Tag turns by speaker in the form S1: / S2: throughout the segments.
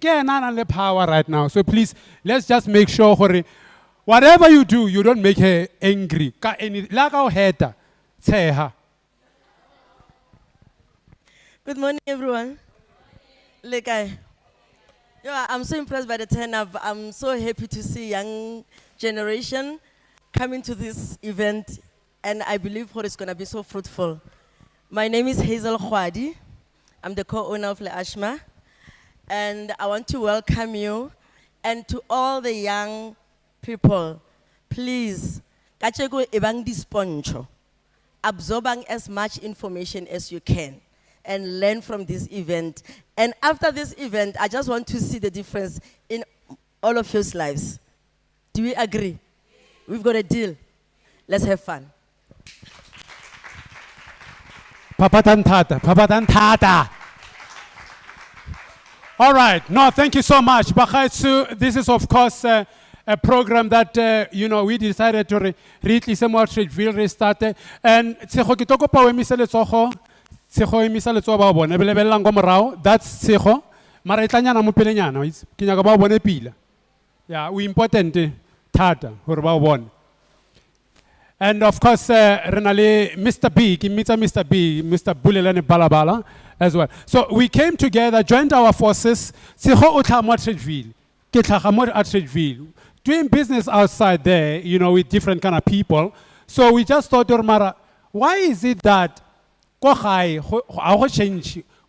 S1: the power right now. So please, let's just make sure, whatever you do, you don't make her angry.
S2: Good morning, everyone. I'm so impressed by the turnout. I'm so happy to see young generation coming to this event, and I believe it's going to be so fruitful. My name is Hazel Khwadi. I'm the co-owner of Le Ashma, and I want to welcome you, and to all the young people, please, kachego ebang disponcho, absorbing as much information as you can, and learn from this event. And after this event, I just want to see the difference in all of your lives. Do we agree? We've got a deal. Let's have fun.
S1: Papa Tantata. All right. No, thank you so much. Bakaitsu, this is, of course, a program that, we decided to really somewhat restart. And Tshego emisa letsoa ba bone be lebellang go morao, that's Tshego mara itlanyana mo pelenyana ke nyaka ba bone pila. Yeah, we important thata hore ba bone. And of course renale Mr. B, ke mmitsa Mr. B, Mr. Bulelane Balabala as well. So we came together, joined our forces. Tshego o tla mo Atteridgeville, ke tlhaga mo Atteridgeville, doing business outside there, with different kind of people. So we just thought, Mara, why is it that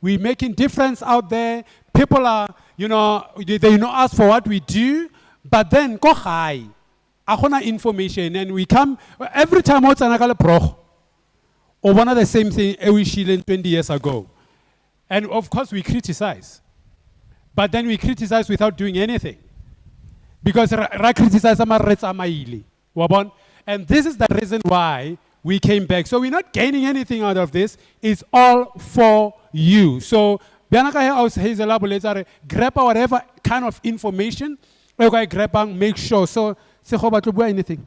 S1: we're making difference out there. People are, they know us for what we do, but then go high. Information, and we come every time what's another pro or one of the same thing we shilling 20 years ago. And of course we criticize. But then we criticize without doing anything. Because ra criticize and this is the reason why we came back. So we're not gaining anything out of this. It's all for you. So grab whatever kind of information. Make sure. So anything.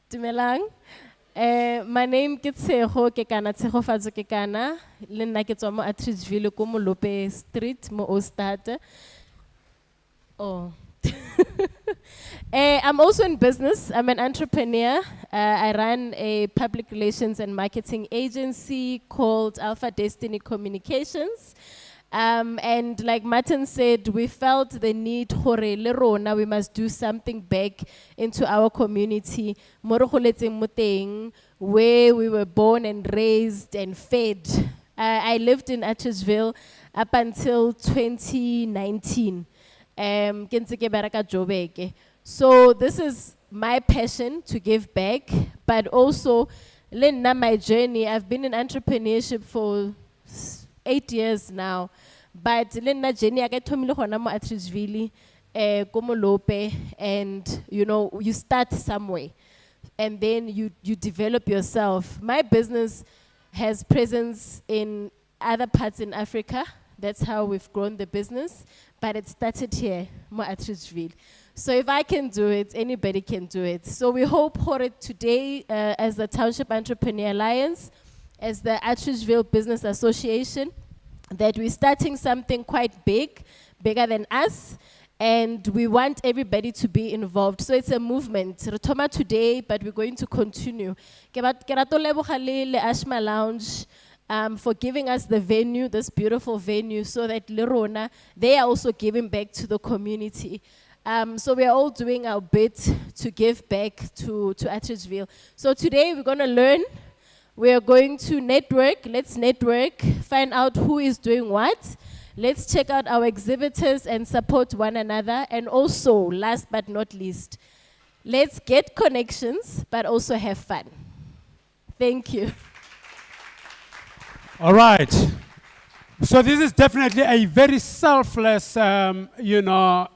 S3: Dumelang. My name is Tshego Kekana, Tshego Fadzo Kekana. Le nna ke tswa mo Atteridgeville ko mo Lope Street mo Ostad. Oh. I'm also in business. I'm an entrepreneur. I run a public relations and marketing agency called Alpha Destiny Communications. And like Martin said, we felt the need hore le rona, we must do something back into our community. Where we were born and raised and fed. I lived in Atteridgeville up until 2019. So this is my passion to give back, but also my journey. I've been in entrepreneurship for 8 years now, but journey I get to Atteridgeville, Komolope, and you start somewhere, and then you develop yourself. My business has presence in other parts in Africa. That's how we've grown the business, but it started here, more Atteridgeville. So if I can do it, anybody can do it. So we hope today, as the Township Entrepreneur Alliance, as the Atteridgeville Business Association, that we're starting something quite big, bigger than us, and we want everybody to be involved. So it's a movement. Retoma today, but we're going to continue. Ke rato leboga le Ashma Lounge, for giving us the venue, this beautiful venue, so that Lerona, they are also giving back to the community. So we are all doing our bit to give back to Atteridgeville. So today we're going to learn. We are going to network. Let's network, find out who is doing what. Let's check out our exhibitors and support one another. And also, last but not least, let's get connections, but also have fun. Thank you.
S1: All right. So this is definitely a very selfless,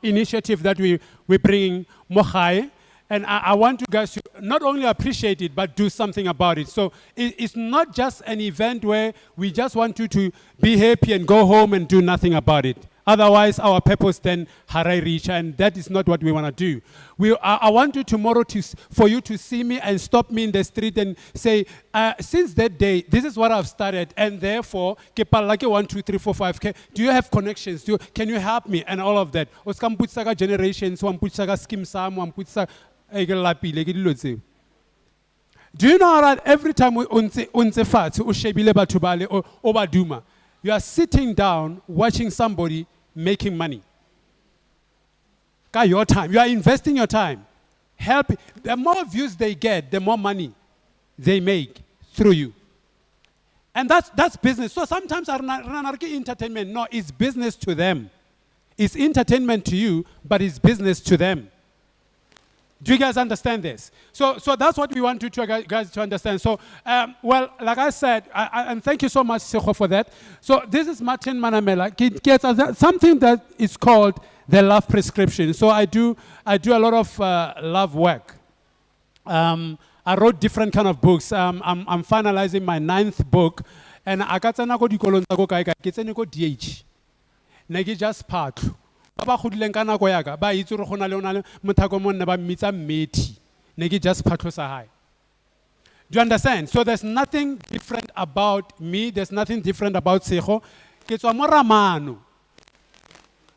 S1: initiative that we bring Mohai. And I want you guys to not only appreciate it, but do something about it. So it's not just an event where we just want you to be happy and go home and do nothing about it. Otherwise, our purpose then harai reach, and that is not what we want to do. I want you tomorrow for you to see me and stop me in the street and say, since that day, this is what I've started, and therefore, ke palla ke 1, 2, 3, 4, 5. Do you have connections? Can you help me? And all of that. O ska mputsa ka generations, wa mputsa ka scheme sam, wa mputsa ke lapile ke dilo tseo. Do you know that every time we unse fatshe o shebile batho bale o ba duma, you are sitting down watching somebody making money. Got your time. You are investing your time. Help. The more views they get, the more money they make through you. And that's business. So sometimes entertainment, no, it's business to them. It's entertainment to you, but it's business to them. Do you guys understand this? So that's what we want you guys to understand. So, well, like I said, and thank you so much, Sekho, for that. So this is Martin Manamela. It gets something that is called the love prescription. So I do a lot of love work. I wrote different kind of books. I'm finalizing my 9th book, and I got go dikolong tsa go kae kae. Ke tsene go DH. Ne ke just phatlo. Ba khudileng ka nako ya ka ba itse re gona le ona le mothako mo nne ba mmitsa methi ne ke just phatlo sa hae. Do you understand? So there's nothing different about me, there's nothing different about Sekho. Ke tswa mo Ramano.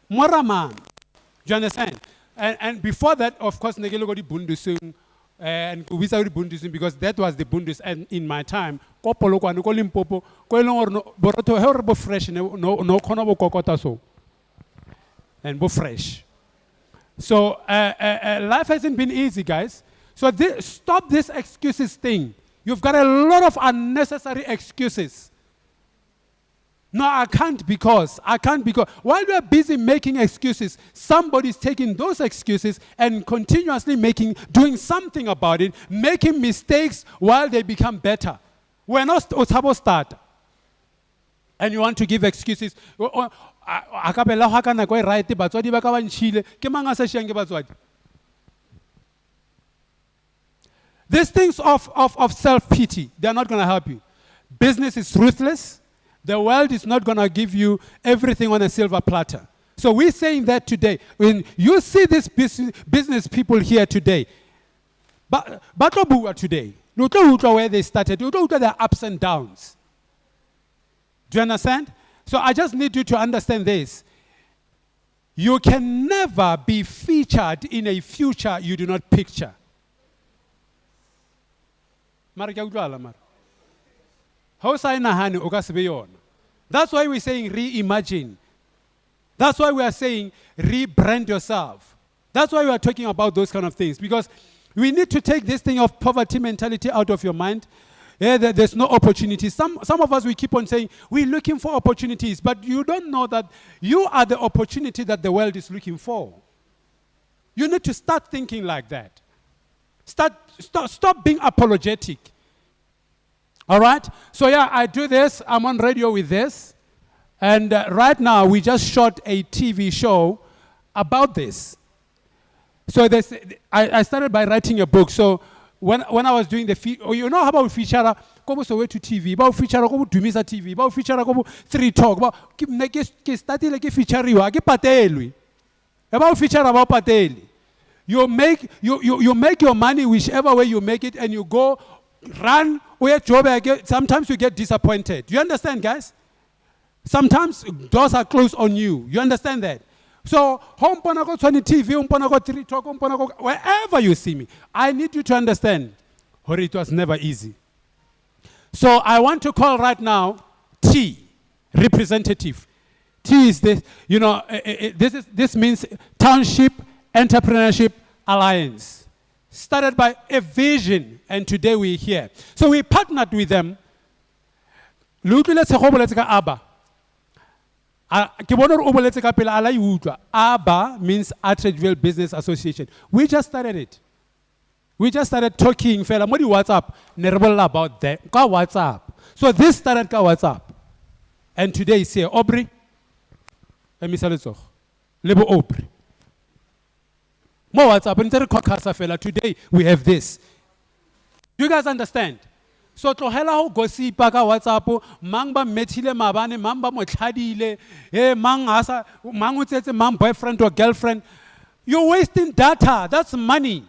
S1: Do you understand? And before that, of course, ne ke le go di Bundusung and we saw the Bundusung because that was the Bundus, and in my time ko Polokwane ko Limpopo ko eleng gore borotho he re bo fresh no khona bo kokota so and bo fresh. So life hasn't been easy, guys. So stop this excuses thing. You've got a lot of unnecessary excuses. No, I can't because. While we are busy making excuses, somebody's taking those excuses and continuously doing something about it, making mistakes while they become better. We're not supposed to start. And you want to give excuses. These things of self-pity, they're not going to help you. Business is ruthless. The world is not going to give you everything on a silver platter. So we're saying that today. When you see these business people here today, but today, where they started, their ups and downs. Do you understand? So I just need you to understand this. You can never be featured in a future you do not picture. That's why we're saying reimagine. That's why we are saying rebrand yourself. That's why we are talking about those kind of things. Because we need to take this thing of poverty mentality out of your mind. Yeah, there's no opportunities. Some of us, we keep on saying, we're looking for opportunities. But you don't know that you are the opportunity that the world is looking for. You need to start thinking like that. Stop being apologetic. All right? So yeah, I do this. I'm on radio with this. And right now, we just shot a TV show about this. So I started by writing a book. So when I was doing you know how about feature, kobo so to TV, about feature kobo Dumisa TV, about feature kobo 3 Talk, about ke started like feature riwa, ke patelwi. About feature about pateli. You make your money whichever way you make it, and you go run where job. Sometimes you get disappointed. Do you understand, guys? Sometimes doors are closed on you. You understand that? So, home ponako 20 TV, home ponako 3 Talk, home ponako wherever you see me, I need you to understand, it was never easy. So I want to call right now T, representative. T is this, this means Township Entrepreneurship Alliance. Started by a vision, and today we're here. So we partnered with them. ABBA means Atteridgeville Business Association. We just started it. We just started talking, fella. What do you WhatsApp? Nerable about that. Ka WhatsApp. So this started ka WhatsApp. And today is here. Aubrey. Lebo Aubrey. More WhatsApp. And fella. Today we have this. Do you guys understand? So tlohela ho gossipa ka WhatsApp, mang ba mmethile mabane, mang ba mo tlhadile, mang o tsetse mang boyfriend or girlfriend. You're wasting data. That's money.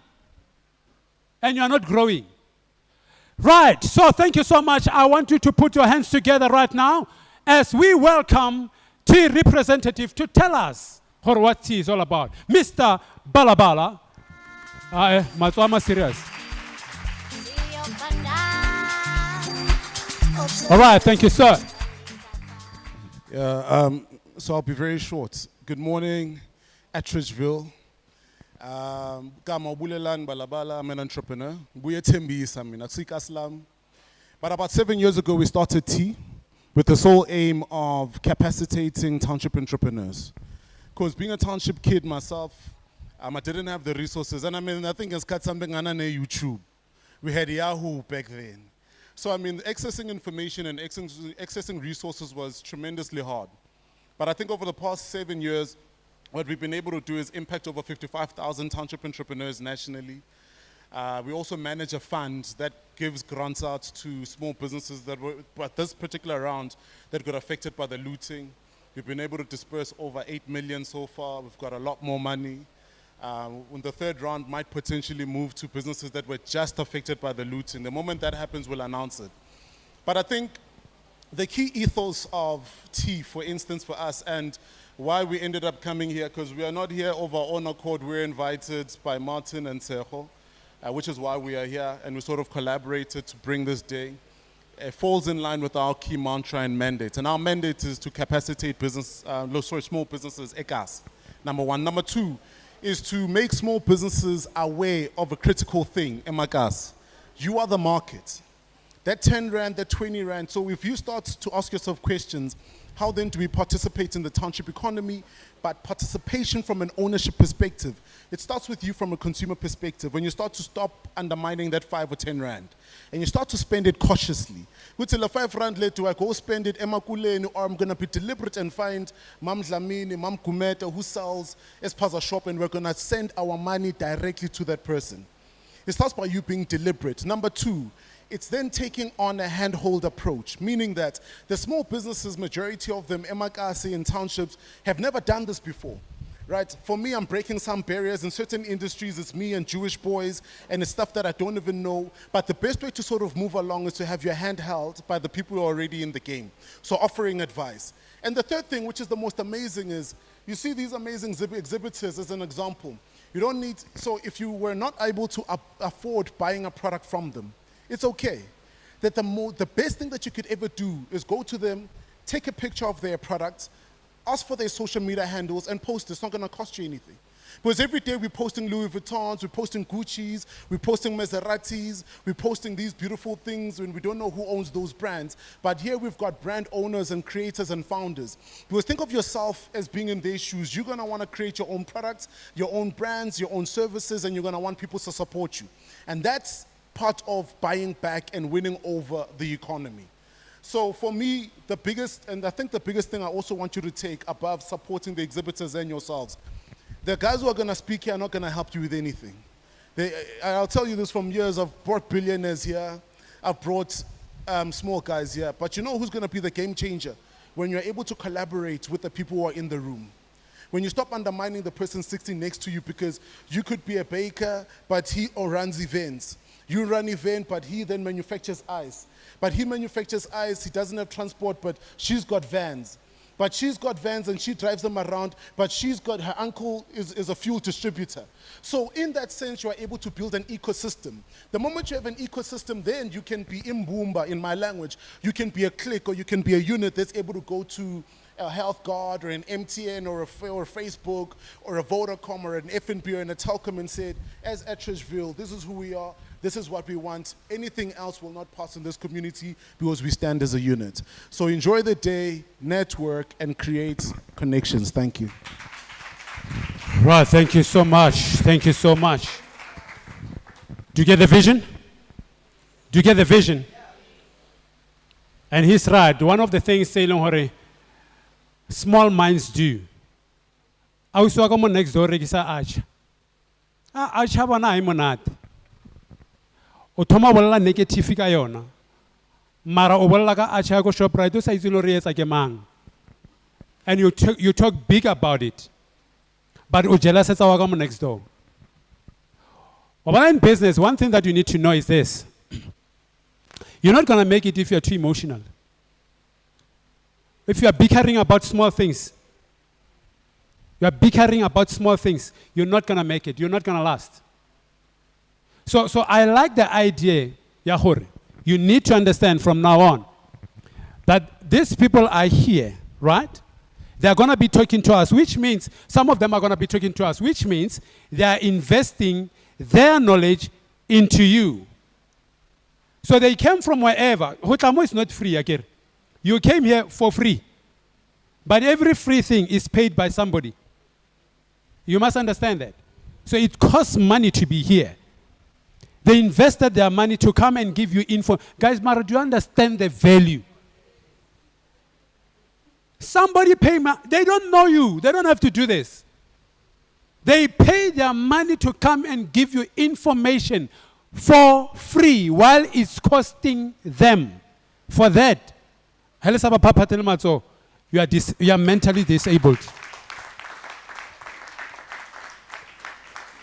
S1: And you're not growing. Right. So thank you so much. I want you to put your hands together right now as we welcome tea representative to tell us what tea is all about. Mr. Balabala. Matwama serious. All right, thank you, sir.
S4: So I'll be very short. Good morning, Attridgeville. Gama Bulelan Balabala, I'm an entrepreneur. Buye Tembisa, Aksik Aslam. But about 7 years ago, we started tea with the sole aim of capacitating township entrepreneurs. Because being a township kid myself, I didn't have the resources. And I think it's got something on YouTube. We had Yahoo back then. So accessing information and accessing resources was tremendously hard. But I think over the past 7 years, what we've been able to do is impact over 55,000 township entrepreneurs nationally. We also manage a fund that gives grants out to small businesses that were, but this particular round, that got affected by the looting. We've been able to disperse over 8 million so far. We've got a lot more money. When the third round might potentially move to businesses that were just affected by the looting. The moment that happens, we'll announce it. But I think the key ethos of tea, for instance, for us, and why we ended up coming here, because we are not here over own accord. We're invited by Martin and Sergio, which is why we are here, and we sort of collaborated to bring this day. It falls in line with our key mantra and mandate. And our mandate is to capacitate small businesses, ECAS, number one. Number two is to make small businesses aware of a critical thing, EMACAS. You are the market. That 10 Rand, that 20 Rand. So if you start to ask yourself questions, how then do we participate in the township economy? But participation from an ownership perspective. It starts with you from a consumer perspective. When you start to stop undermining that 5 or 10 Rand, and you start to spend it cautiously. Which is 5 Rand later, do I go spend it emakuleni, or I'm going to be deliberate and find Mam Dlamini, Mam Kumeta, who sells Espaza shop, and we're going to send our money directly to that person. It starts by you being deliberate. Number two, it's then taking on a handhold approach, meaning that the small businesses, majority of them, emakasi and townships, have never done this before. Right? For me, I'm breaking some barriers. In certain industries, it's me and Jewish boys, and it's stuff that I don't even know. But the best way to sort of move along is to have your hand held by the people who are already in the game. So offering advice. And the third thing, which is the most amazing, is you see these amazing exhibitors as an example. You don't need, so if you were not able to afford buying a product from them, it's okay. That the best thing that you could ever do is go to them, take a picture of their product, ask for their social media handles, and post it. It's not going to cost you anything. Because every day we're posting Louis Vuittons, we're posting Gucci's, we're posting Maseratis, we're posting these beautiful things when we don't know who owns those brands. But here we've got brand owners and creators and founders. Because think of yourself as being in their shoes. You're going to want to create your own products, your own brands, your own services, and you're going to want people to support you. And that's part of buying back and winning over the economy. So for me, the biggest, and I think the biggest thing I also want you to take above supporting the exhibitors and yourselves, the guys who are going to speak here are not going to help you with anything. I'll tell you this from years. I've brought billionaires here. I've brought small guys here. But you know who's going to be the game changer? When you're able to collaborate with the people who are in the room. When you stop undermining the person sitting next to you, because you could be a baker, but he runs events. You run event, but he then manufactures ice. But he manufactures ice, he doesn't have transport, but she's got vans. But she's got vans and she drives them around, but she's got, her uncle is a fuel distributor. So in that sense, you are able to build an ecosystem. The moment you have an ecosystem, then you can be imbumba, in my language. You can be a clique, or you can be a unit that's able to go to a Health Guard or an MTN or a Facebook or a Vodacom or an FNB or a Telkom and said, as Attridgeville, this is who we are, this is what we want. Anything else will not pass in this community because we stand as a unit. So enjoy the day, network, and create connections. Thank you.
S1: Right, thank you so much. Thank you so much. Do you get the vision? Do you get the vision? And he's right. One of the things, Seilong small minds do. I was talking next door, Regisa Arch. Arch have an eye monat. O Toma wala negative ka yona. mara o bolela ka atšha ya ko Shoprite o sa itse le gore e etsa ke mang. And you talk big about it, but o jealousy wa ka mo next door. But in business, one thing that you need to know is this. You're not going to make it if you're too emotional. If you are bickering about small things, you're not going to make it. You're not going to last. So I like the idea, Yahore. You need to understand from now on that these people are here, right? They're going to be talking to us, which means some of them are going to be talking to us, which means they are investing their knowledge into you. So they came from wherever. Hotamo is not free, again. You came here for free. But every free thing is paid by somebody. You must understand that. So it costs money to be here. They invested their money to come and give you info. Guys, Mara, do you understand the value? Somebody pay money. They don't know you. They don't have to do this. They pay their money to come and give you information for free while it's costing them. For that, you are mentally disabled.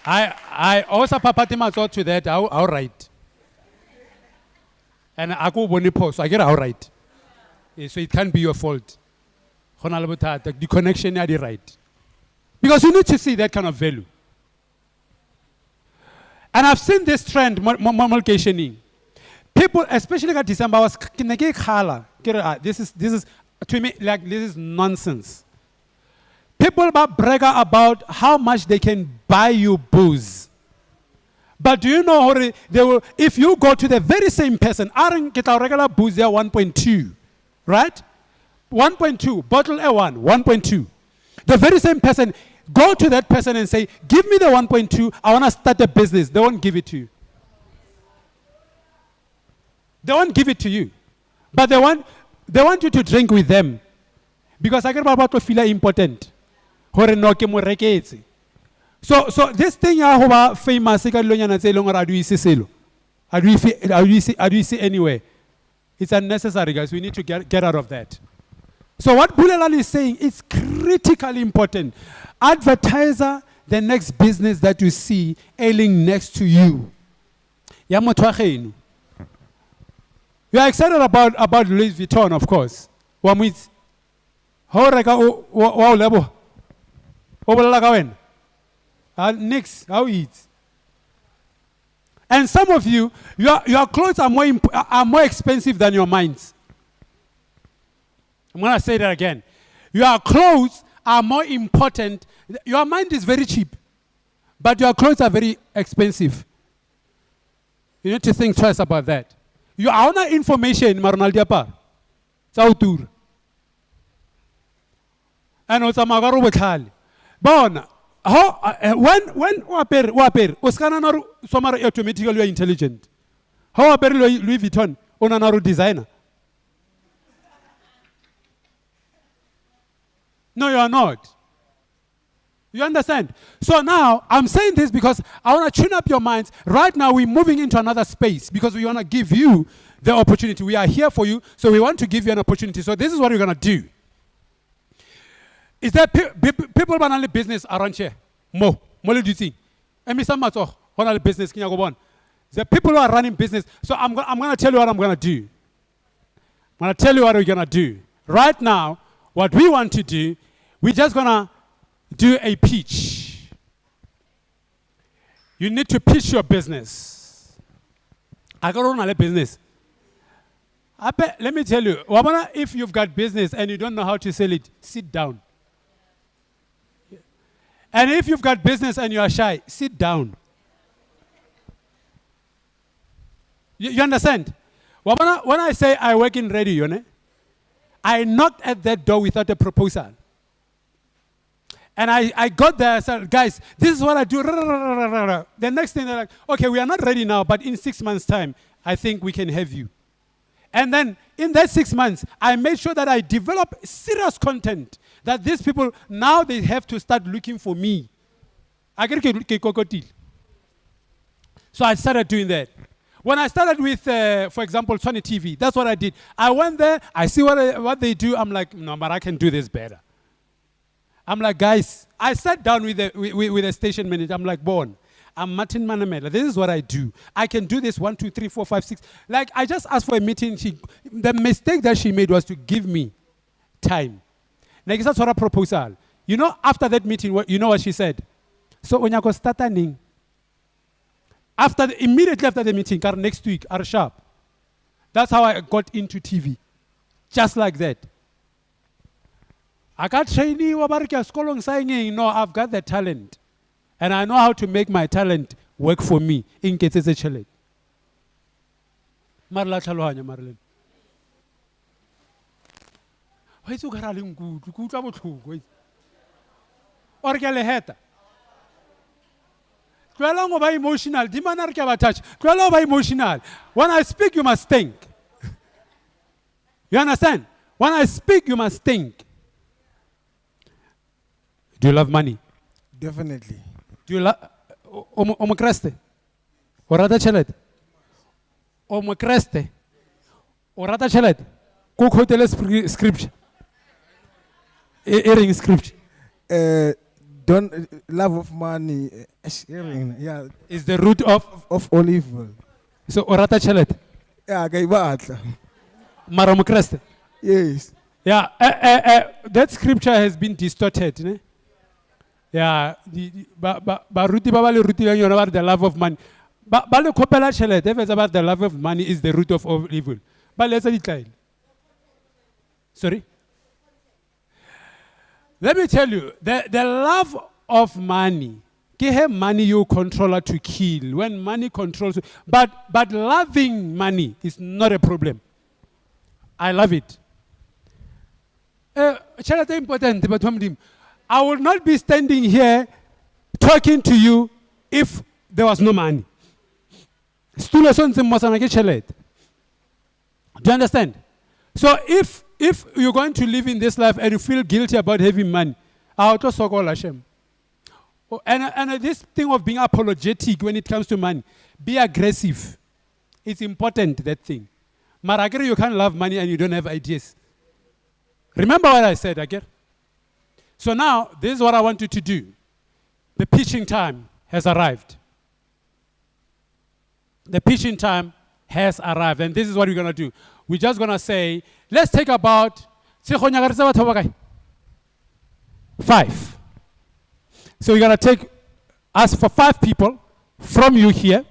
S1: I also papatimatso to that, all right. And I go bonipo, so I get all right. So it can't be your fault. The connection are the right. Because you need to see that kind of value. And I've seen this trend, multiplication. People, especially at December, was this is to me like this is nonsense. People brag about how much they can buy you booze. But do you know how they will? If you go to the very same person, aren't get a regular booze there 1.2, right? 1.2 bottle A1, 1.2. The very same person. Go to that person and say, give me the 1.2, I want to start a business. They won't give it to you. They won't give it to you. But they want you to drink with them. Because I get about to feel important. So this thing is famous. I do see anywhere. It's unnecessary, guys. We need to get out of that. So what Bulelan is saying is critically important. Advertiser the next business that you see ailing next to you. You are excited about Louis Vuitton, of course. Next, how eats. And some of you, your clothes are more expensive than your minds. I'm going to say that again. Your clothes are more important. Your mind is very cheap, but your clothes are very expensive. You need to think twice about that. You own information, Marnaldiapa. Sautur. And also Magaro Bekhali. Bon, when waper, Oscana Somara automatically you are intelligent. How waper Louis Vuitton, Onanaru designer. No, you are not. You understand? So now, I'm saying this because I want to tune up your minds. Right now, we're moving into another space because we want to give you the opportunity. We are here for you, so we want to give you an opportunity. So this is what we're going to do. Is there people banally business around here? Mo do you think? Business. The people who are running business. So I'm going to tell you what I'm going to do. I'm going to tell you what we're going to do. Right now, what we want to do, we're just going to do a pitch. You need to pitch your business. I got on a business. Let me tell you, if you've got business and you don't know how to sell it, sit down. And if you've got business and you are shy, sit down. You understand? When I say I work in radio, I knocked at that door without a proposal. And I got there, I said, guys, this is what I do. The next thing, they're like, okay, we are not ready now, but in 6 months' time, I think we can have you. And then in that 6 months, I made sure that I develop serious content that these people, now they have to start looking for me. So I started doing that. When I started with, for example, Sony TV, that's what I did. I went there, I see what they do. I'm like, no, but I can do this better. I'm like, guys, I sat down with the station manager. I'm like, Bon, I'm Martin Manamela. This is what I do. I can do this 1, 2, 3, 4, 5, 6. Like, I just asked for a meeting. The mistake that she made was to give me time. Like, that's what a proposal. You know, after that meeting, you know what she said? So, when you go start earning, immediately after the meeting, next week, are sharp. That's how I got into TV. Just like that. I got training, no, I've got the talent. And I know how to make my talent work for me in case it's a challenge. Marla Chalohanya Marlin. Why is you good? Good about who? Or Galaheta. Twelong over emotional, Dimanarka touch. 12 over emotional. When I speak, you must think. You understand? When I speak, you must think. Do you love money?
S5: Definitely.
S1: Do you love Omokreste? Or rather chalet? Omokreste? Or rather chalet? Cook hotel scripture. Earring scripture.
S5: Don't love of money. Yeah,
S1: Is the root of
S5: all evil.
S1: so orata chalet.
S5: Yeah, kaibatla.
S1: Maromokreste.
S5: Yes.
S1: Yeah, that scripture has been distorted. Ne? Yeah, Ruti Babali Ruti about the love of money. Balo Kopela Chelet, if it's about the love of money, is the root of all evil. But let's say sorry? Let me tell you, the love of money, give money you controller to kill. When money controls you, but loving money is not a problem. I love it. Important, but I would not be standing here talking to you if there was no money. Do you understand? So if you're going to live in this life and you feel guilty about having money, and this thing of being apologetic when it comes to money, be aggressive. It's important, that thing. Maragere, you can't love money and you don't have ideas. Remember what I said, again? So now, this is what I want you to do. The pitching time has arrived. The pitching time has arrived. And this is what we're going to do. We're just going to say, let's take about 5. So we're going to ask for 5 people from you here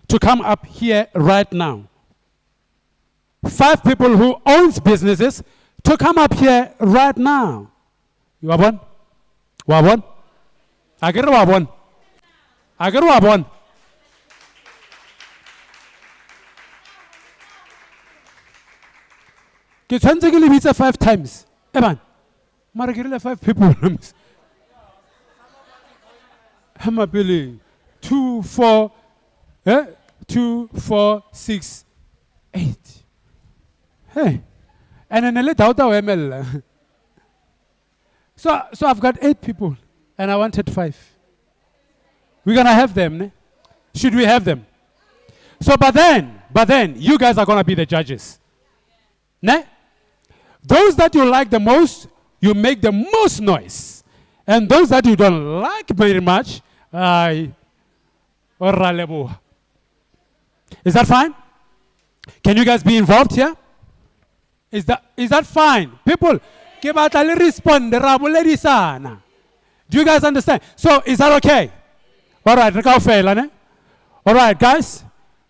S1: to come up here right now. 5 people who owns businesses to come up here right now. You are one? Wabon? Agar wabon? Agar wabon? Ke tshwantse ke le bitsa 5 times. Eban. Mara ke rile 5 people. Hama pele 2 4 2 4 6 8. Hey. And then let out our ML. So I've got 8 people, and I wanted 5. We're gonna have them, ne? Should we have them? So, but then, you guys are gonna be the judges, ne? Those that you like the most, you make the most noise, and those that you don't like very much, is that fine? Can you guys be involved here? Is that fine, people? Do you guys understand? So, is that okay? All right, all right, guys.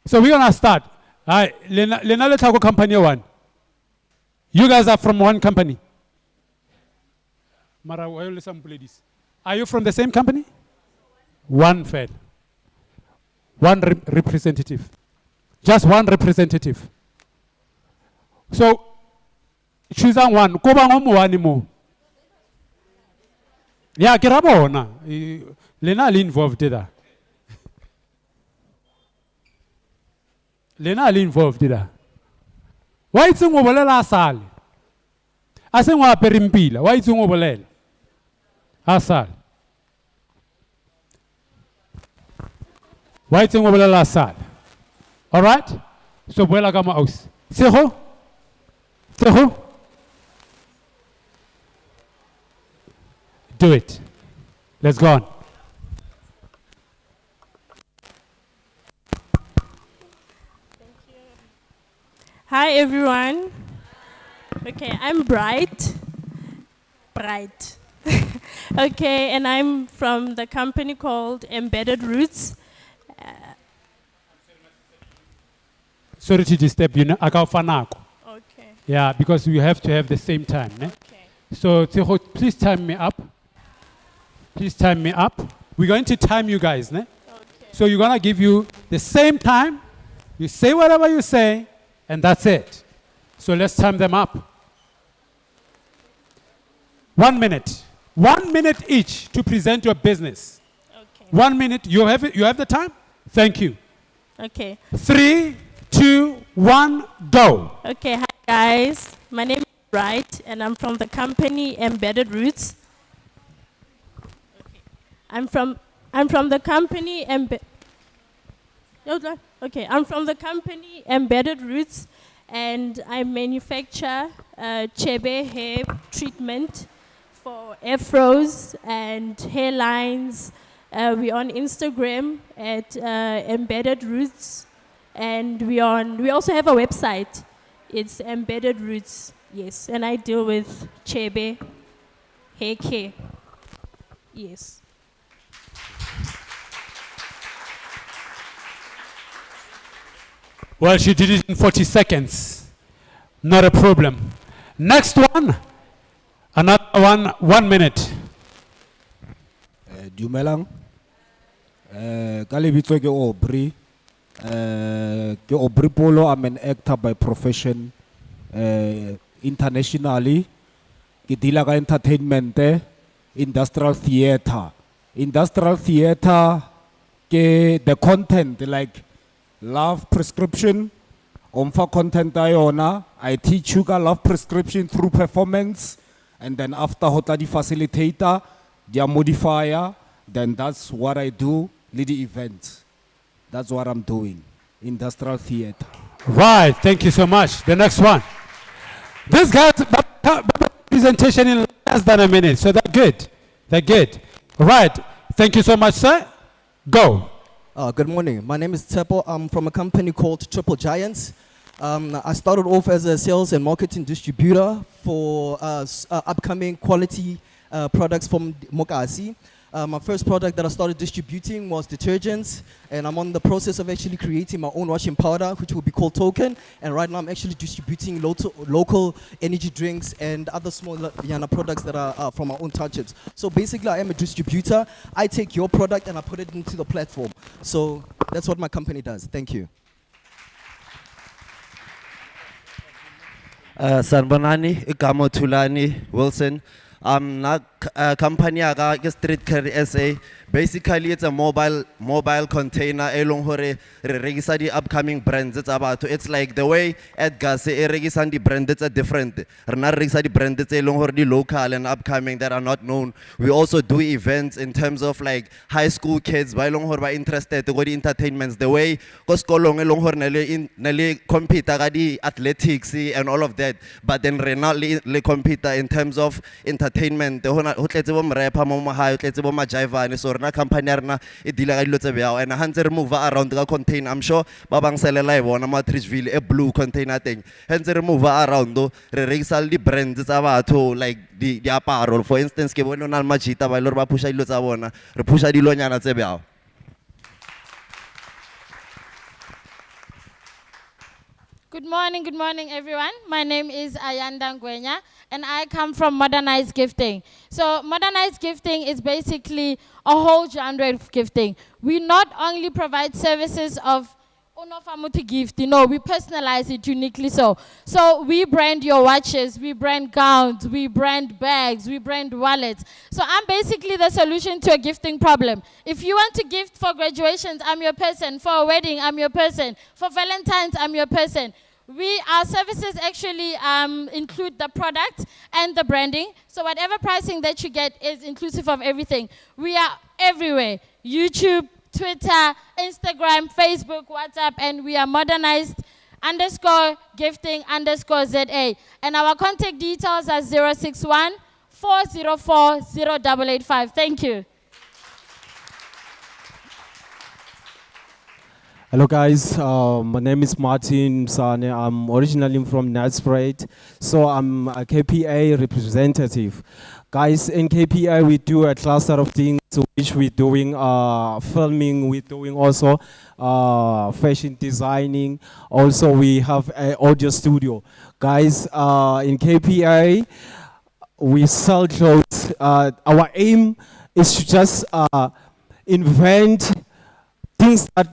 S1: So, we're going to start. All right, Lena company 1. You guys are from one company. Are you from the same company? One fed. One representative. Just one representative. So, choose one. Go bang one more. Yeah, get up on. Lena involved there. Lena involved there. Why it's ngobolela asal? Ase ngwa perimpila. Why it's ngobolela? Asal. Why it's ngobolela asal? All right? So buela kama aus. Seho? Seho? Do it. Let's go on.
S6: Hi everyone. Okay, I'm Bright. Bright. Okay, and I'm from the company called Embedded Roots.
S1: Sorry to disturb you. Akafanako.
S6: Okay.
S1: Yeah, because we have to have the same time. Ne?
S6: Okay.
S1: So Seho, please time me up. Please time me up. We're going to time you guys. Ne?
S6: Okay.
S1: So you're going to give you the same time. You say whatever you say, and that's it. So let's time them up. 1 minute. 1 minute each to present your business.
S6: Okay.
S1: 1 minute. You have it? You have the time? Thank you.
S6: Okay.
S1: 3, 2, 1, go.
S6: Okay. Hi guys. My name is Bright, and I'm from the company Embedded Roots. Okay. I'm from the company Okay. I'm from the company Embedded Roots, and I manufacture chebe hair treatment for afros and hairlines. We're on Instagram at Embedded Roots, and we also have a website. It's Embedded Roots, yes, and I deal with chebe hair care, yes.
S1: Well, she did it in 40 seconds. Not a problem. Next one. Another one, 1 minute.
S5: Dumelang. Ka lebitso ke Aubrey. Ke Aubrey Polo. I'm an actor by profession. Internationally. Ke deala ka entertainment, industrial theater. Industrial theater ke the content like love prescription. Omfa content ayona. I teach you ka love prescription through performance. And then after hota di facilitator, dia modifier, then that's what I do, lead the event. That's what I'm doing. Industrial theater.
S1: Right, thank you so much. The next one. This guy's presentation in less than a minute, so they're good. They're good. Right, thank you so much, sir. Go.
S7: Good morning. My name is Tsepo. I'm from a company called Triple Giants. I started off as a sales and marketing distributor for upcoming quality products from Mokasi. My first product that I started distributing was detergents, and I'm on the process of actually creating my own washing powder, which will be called Token. And right now I'm actually distributing local energy drinks and other small Yana products that are from our own townships. So basically I am a distributor. I take your product and I put it into the platform. So that's what my company does. Thank you.
S8: Sanbonani, Igamo Tulani, Wilson. Not company aga Street Carry SA. Basically, it's a mobile container. Elong hore regisa di upcoming brands. It's like the way Edgar say regisa di brand. It's a different. Rena regisa di brand. It's elong hore di local and upcoming that are not known. We also do events in terms of like high school kids. By elong hore ba interested to go di entertainments. The way cause kolong elong hore nale compete aga di athletics and all of that. But then rena le compete in terms of entertainment. Ho tletse bo mrapper mo mahae, ho tletse bo majivane. So rena company rena e dila ka dilo tse beao, and hantse re move around ka container. I'm sure ba bang selela e bona Matrixville e blue container teng. Hantse re move around re register di brands tsa batho like di apparel. For instance ke bone ona le Majita ba ile ba pusha dilo tsa bona, re pusha dilonyana tse beao.
S9: Good morning, everyone. My name is Ayanda Ngwenya, and I come from Modernized Gifting. So Modernized Gifting is basically a whole genre of gifting. We not only provide services of Unofamuti gift, we personalize it uniquely so. So we brand your watches, we brand gowns, we brand bags, we brand wallets. So I'm basically the solution to a gifting problem. If you want to gift for graduations, I'm your person. For a wedding, I'm your person. For Valentine's, I'm your person. Our services actually include the product and the branding. So whatever pricing that you get is inclusive of everything. We are everywhere. YouTube, Twitter, Instagram, Facebook, WhatsApp, and we are modernized_gifting_ZA. And our contact details are 061 404 0885. Thank you.
S10: Hello guys, my name is Martin Sane. I'm originally from Nelspruit, so I'm a KPA representative. Guys, in KPA we do a cluster of things which we're doing filming, we're doing also fashion designing, also we have an audio studio. Guys, in KPA we sell clothes. Our aim is to just invent things that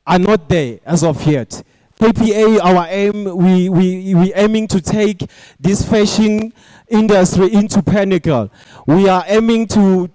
S10: are not there as of yet. KPA, our aim, we aiming to take this fashion industry into pinnacle. We are aiming to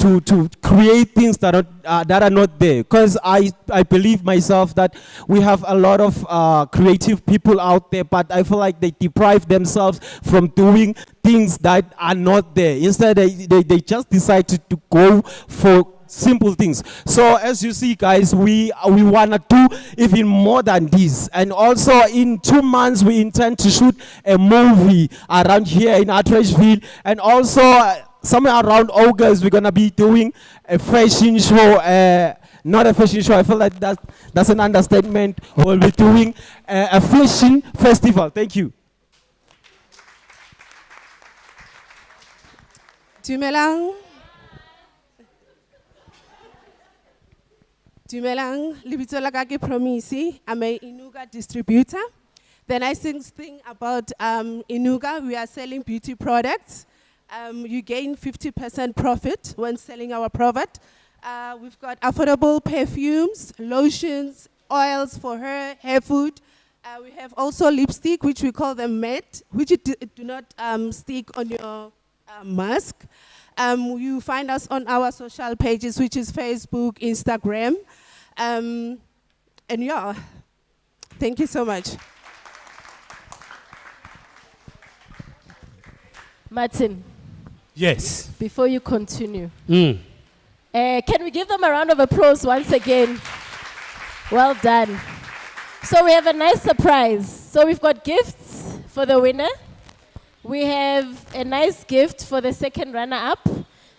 S10: create things that are not there. Because I believe myself that we have a lot of creative people out there, but I feel like they deprive themselves from doing things that are not there. Instead, they just decide to go for simple things. So as you see guys, we want to do even more than this. And also in 2 months we intend to shoot a movie around here in Atteridgeville, and also somewhere around August we're going to be doing a fashion show, not a fashion show, I feel like that's an understatement. We'll be doing a fashion festival. Thank you.
S11: Dumelang. Dumelang, lebitso la ka ke Promise. I'm a Inuga distributor. The nicest thing about Inuga, we are selling beauty products. You gain 50% profit when selling our product. We've got affordable perfumes, lotions, oils for hair food. We have also lipstick, which we call them matte, which do not stick on your mask. You find us on our social pages, which is Facebook, Instagram. And yeah, thank you so much.
S3: Martin,
S1: Yes.
S3: before you continue,
S1: Mm.
S3: can we give them a round of applause once again? Well done. So we have a nice surprise. So we've got gifts for the winner. We have a nice gift for the second runner-up,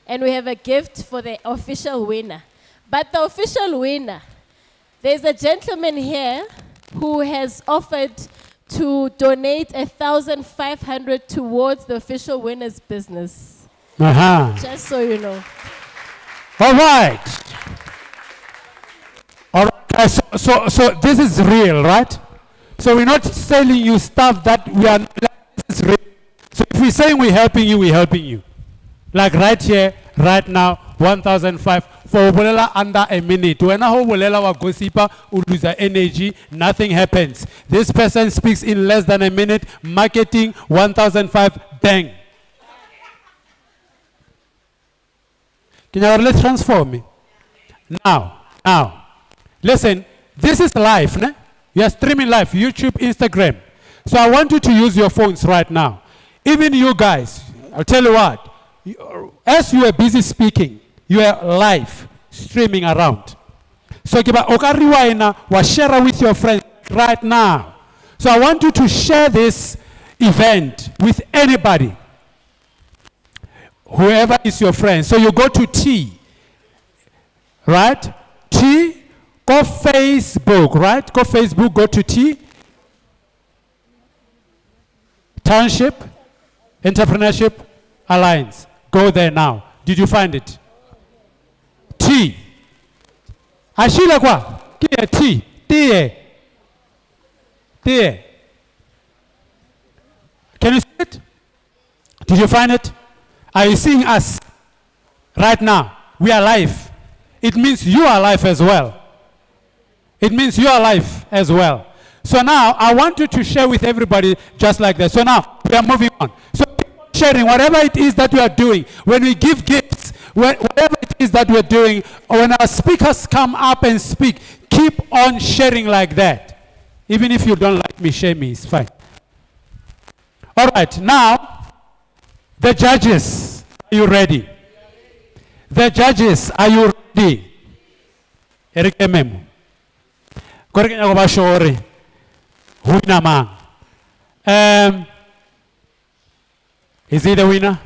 S3: and we have a gift for the official winner. But the official winner, there's a gentleman here who has offered to donate 1,500 towards the official winner's business.
S1: Uh-huh.
S3: Just so you know.
S1: All right. All right. So this is real, right? So we're not selling you stuff that we are. This is real. So if we're saying we're helping you. Like right here, right now, 1,005 for bolela under a minute. When I bolela wa gossipa, u lose energy, nothing happens. This person speaks in less than a minute. Marketing 1,005, bang. Can you let's transform me? Now, listen. This is live, ne? You are streaming live, YouTube, Instagram. So I want you to use your phones right now. Even you guys, I'll tell you what. As you are busy speaking, you are live streaming around. So kiba okariwaina wa share with your friends right now. So I want you to share this event with anybody, whoever is your friend. So you go to T, right? T, go Facebook, right? Go Facebook, go to T, Township Entrepreneurship Alliance. Go there now. Did you find it? T. Ashila kwa? Kia T. T. T. Can you see it? Did you find it? Are you seeing us right now? We are live. It means you are live as well. It means you are live as well. So now I want you to share with everybody just like that. So now we are moving on. So sharing whatever it is that we are doing. When we give gifts, whatever it is that we're doing, or when our speakers come up and speak, keep on sharing like that. Even if you don't like me, share me, it's fine. All right, now, the judges, are you ready? The judges, are you ready? Eric Ememo. Kore ke nyaka ba shore. Who wina mang? Is he the winner?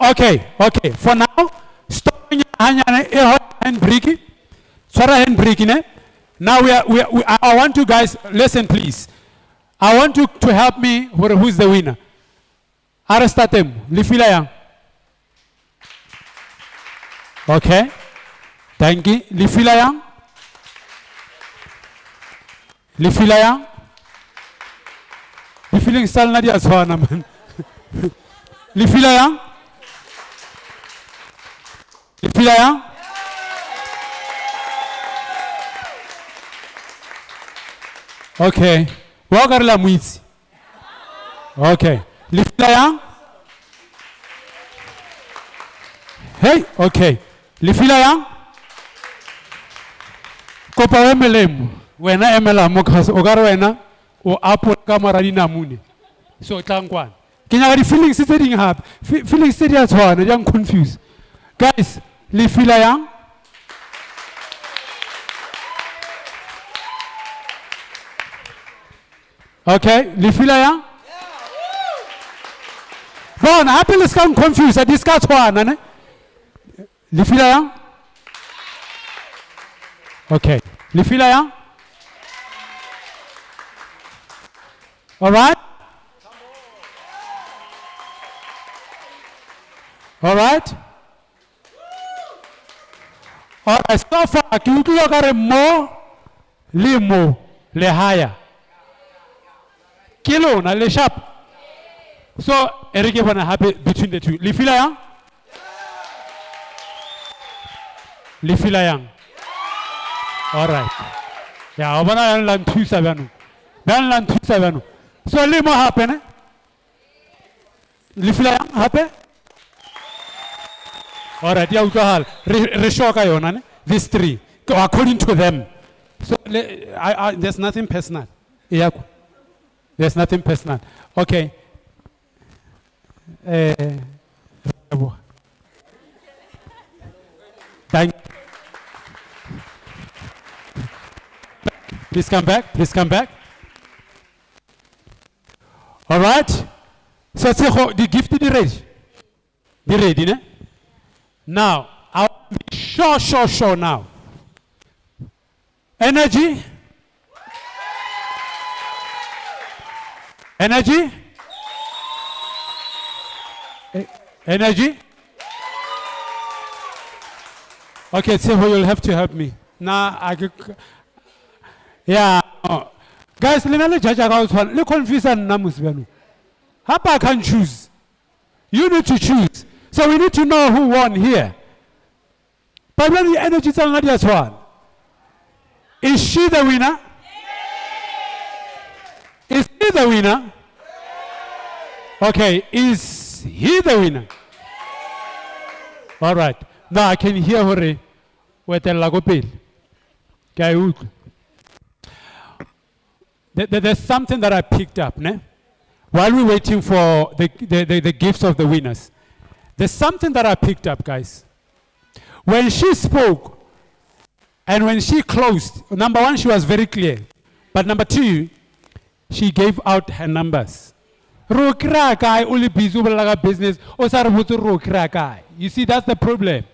S1: Okay. For now, stop handbrake. Swara handbrake ne. Now I want you guys, listen please. I want you to help me who's the winner. Aristatem, Lifila yang. Okay. Thank you. Lifila yang. Lifila yang. Lifila style na dia aswana man. Lifila yang. Lifila yang. Okay. Wakar la muitsi. Okay. Lifila yang. Hey, okay. Lifila yang. Kopa wemelemu. Wena emela mokas ogar wena o apo kamera di namune. So tangkwan. Kenya di feelings setting up. Feelings setting as one. I'm confused. Guys, lifila yang. Okay, lifila yang. Bon, apple is confused. I discuss one, ne? Lifila yang. Okay, lifila yang. All right. All right. All right. So far, kiutu kare mo, limo, le haya. Kilo na le sharp. So Eric wanna happy between the two. Lifila yang. Lifila yang. All right. Yeah, obana yan lan tu sabanu. Dan lan tu sabanu. So limo happen, eh? Lifila yang happen. All right. Yeah, utahal. Reshoka yona ne. These three, according to them. So there's nothing personal. Yeah. There's nothing personal. Okay. Thank. Please come back. Please come back. All right. So the gift is ready. Be ready, ne? Now, I'll be sure now. Energy. Energy. Energy. Okay, Seho, you'll have to help me. Now, yeah. Guys, let's judge our one. Let's confuse and namus. Hapa can choose. You need to choose. So we need to know who won here. But when the energy is not just one. Is she the winner? Is he the winner? Okay, is he the winner? All right. Now I can hear Hore with the lagopil. There's something that I picked up, ne? While we're waiting for the gifts of the winners. There's something that I picked up, guys. When she spoke and when she closed, number one, she was very clear. But number two, she gave out her numbers. Only business. You see, that's the problem.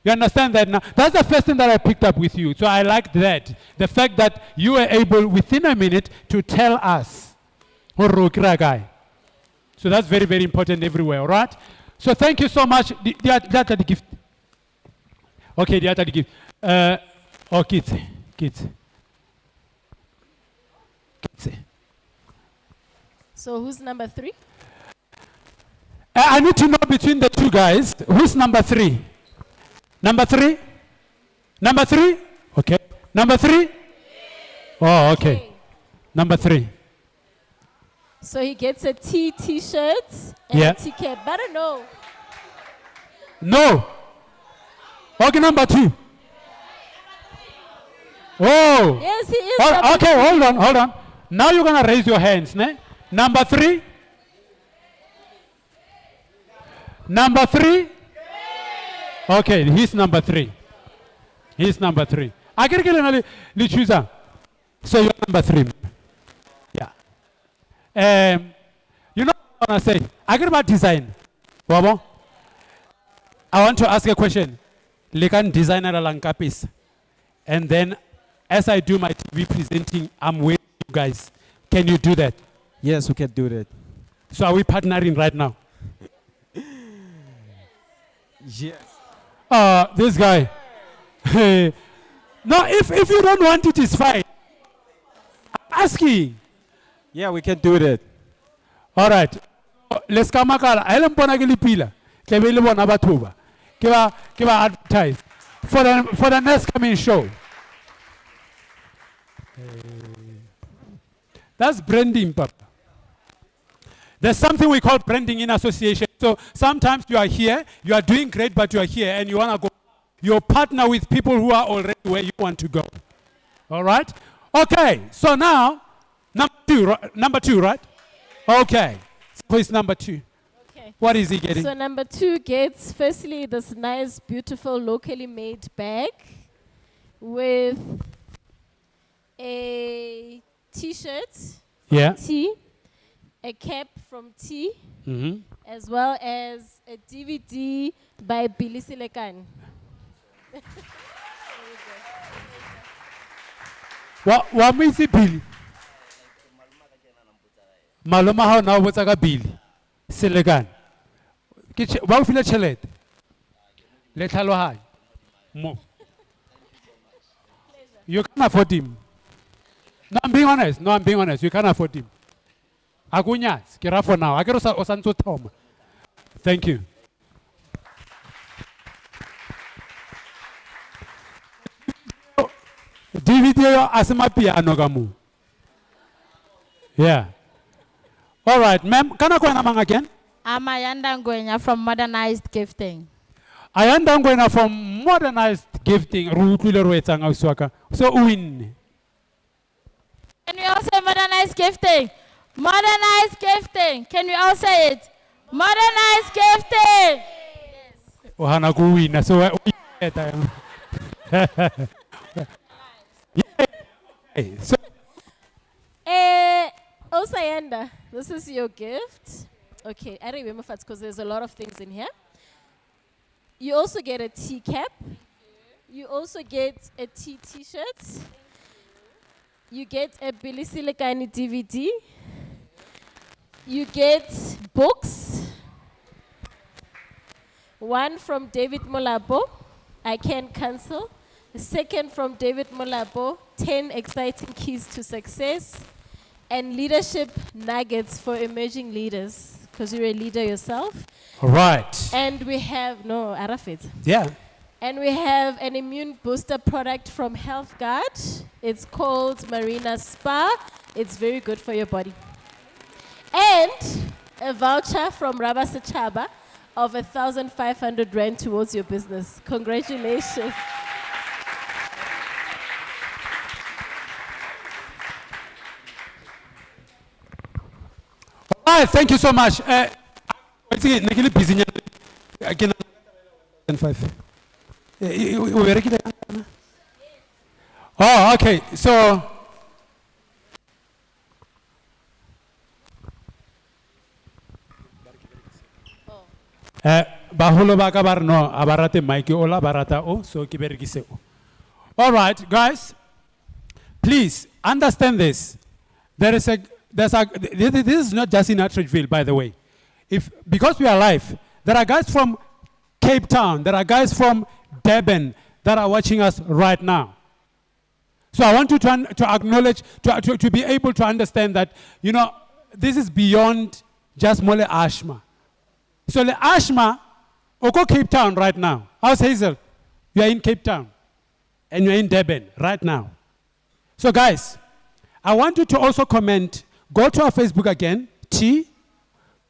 S1: You understand that now? That's the first thing that I picked up with you. So I liked that. The fact that you were able, within a minute, to tell us. So that's very, very important everywhere, all right? So thank you so much. The other gift. Okay, the other gift. Oh, kids.
S3: So who's number 3?
S1: I need to know between the two guys, who's number 3? Number 3? Number 3? Okay. Number 3? Oh, okay. Number 3.
S3: So he gets a T-shirt and a T-cap. But I don't know.
S1: No. Okay, number 2. Oh.
S3: Yes, he is.
S1: Okay, hold on. Now you're going to raise your hands, ne? Number 3? Number 3? Okay, he's number 3. He's number 3. I can get another chooser. So you're number 3. Yeah. You know what I say? I get about design. Wabo? I want to ask a question. Lekan designer alankapis. And then as I do my TV presenting, I'm with you guys. Can you do that?
S10: Yes, we can do that.
S1: So are we partnering right now?
S10: Yes.
S1: This guy. No, if you don't want it, it's fine. I'm asking.
S10: Yeah, we can do that.
S1: All right. Let's come back. I don't want to pila. Ke be le bona batho ba. Ke ba advertise for the next coming show. That's branding, Papa. There's something we call branding in association. So sometimes you are here, you are doing great, but you are here and you want to go. You partner with people who are already where you want to go. All right? Okay, so now, number two, right? Okay, so it's number 2.
S3: Okay.
S1: What is he getting?
S3: So number 2 gets, firstly, this nice, beautiful, locally made bag with a t-shirt from
S1: Yeah.
S3: T, a cap from T,
S1: Mm-hmm.
S3: as well as a DVD by Billy Silekan.
S1: Wa mo itse Billy? Maloma ha na o botsa ka Billy. Selekan. Ba o file tšhelete? Le tlhaloganyo. Mo. You can't afford him. No, I'm being honest. No, I'm being honest. You can't afford him. Agunyas, kira for now. Akero sa osanto Tom. Thank you. DVD yo asema piano kamu. Yeah. All right, ma'am. Kana kwa namang again?
S9: I'm Ayanda Ngwenya from Modernized Gifting.
S1: Ayanda Ngwenya from Modernized Gifting. Ruutlile ruetsa nga uswaka. So win.
S9: Can we all say Modernized Gifting? Modernized Gifting. Can we all say it? Modernized Gifting.
S1: Ohana kuwina. So so
S3: Osayanda, this is your gift. Okay, I remember fast because there's a lot of things in here. You also get a tea cap. You also get a tea t-shirt. You get a Billy Silikani DVD. You get books. One from David Molabo, I Can Cancel. The second from David Molabo, 10 Exciting Keys to Success. And leadership nuggets for emerging leaders, because you're a leader yourself.
S1: all right.
S3: And we have, no, Arafit.
S1: Yeah.
S3: And we have an immune booster product from HealthGuard. It's called Marina Spa. It's very good for your body. And a voucher from Rabba Sachaba of 1,500 Rand towards your business. Congratulations.
S1: All right, thank you so much. Nakili busy nyana. Again, 5. Oh, okay. So baholo ba ka ba re no a ba rate mic ola ba rata o so ke berekise o. All right, guys. Please understand this. This is not just in Atteridgeville, by the way. Because we are live, there are guys from Cape Town, there are guys from Durban that are watching us right now. So I want you to acknowledge, to be able to understand that, you know, this is beyond just Mole Ashma. So the Ashma, Oko Cape Town right now. How's Hazel? You are in Cape Town and you're in Durban right now. So guys, I want you to also comment. Go to our Facebook again,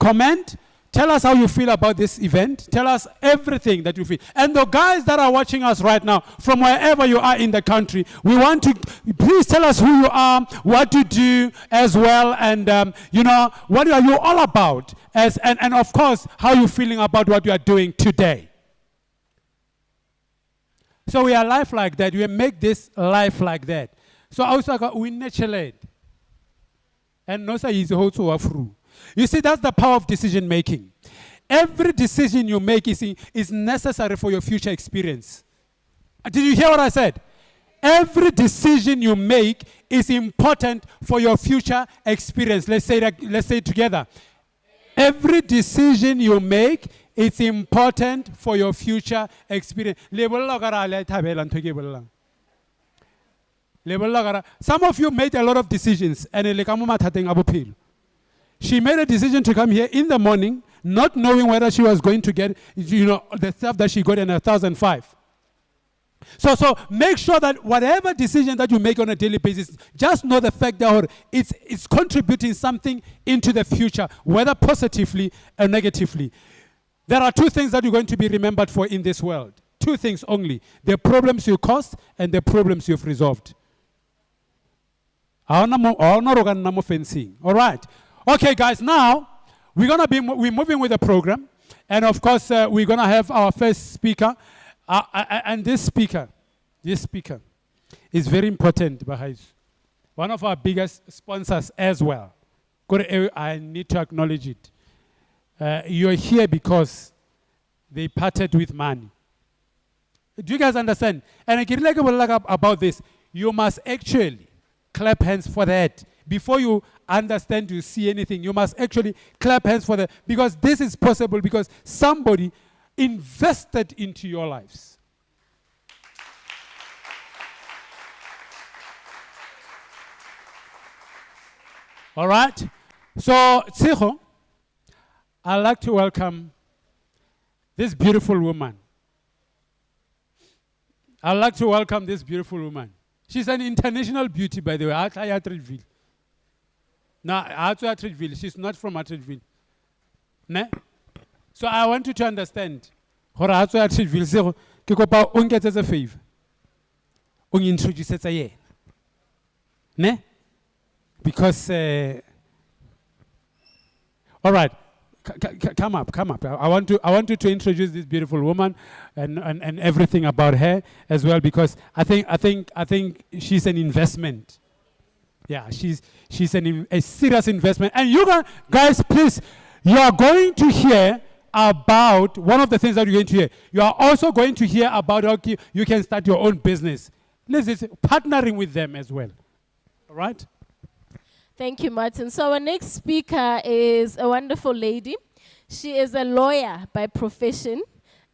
S1: comment, tell us how you feel about this event, tell us everything that you feel. And the guys that are watching us right now, from wherever you are in the country, we want to, please tell us who you are, what you do as well, and you know, what are you all about, and of course, how you're feeling about what you are doing today. So we are life like that. We make this life like that. So also we naturally. And no say is also through. You see, that's the power of decision making. Every decision you make is necessary for your future experience. Did you hear what I said? Every decision you make is important for your future experience. Let's say it together. Every decision you make is important for your future experience. Some of you made a lot of decisions, and she made a decision to come here in the morning, not knowing whether she was going to get, the stuff that she got in 1,005. So make sure that whatever decision that you make on a daily basis, just know the fact that it's contributing something into the future, whether positively or negatively. There are two things that you're going to be remembered for in this world. Two things only: the problems you caused and the problems you've resolved. All right. Okay, guys, now we're moving with the program. And of course, we're going to have our first speaker. And this speaker is very important, Bahais. One of our biggest sponsors as well. I need to acknowledge it. You're here because they parted with money. Do you guys understand? And I can like about this. You must actually clap hands for that. Before you understand, you see anything, you must actually clap hands for that. Because this is possible because somebody invested into your lives. All right? So, Tseho, I'd like to welcome this beautiful woman. I'd like to welcome this beautiful woman. She's an international beauty, by the way. Atteridgeville. No, Atteridgeville. She's not from Atteridgeville. Ne? So I want you to understand. As a favor. Introduce ne? Because all right. Come up. I want you to introduce this beautiful woman and everything about her as well, because I think she's an investment. Yeah, she's a serious investment. And you guys, please, you are going to hear about one of the things that you're going to hear. You are also going to hear about how you can start your own business. This is partnering with them as well. All right?
S3: Thank you, Martin. So our next speaker is a wonderful lady. She is a lawyer by profession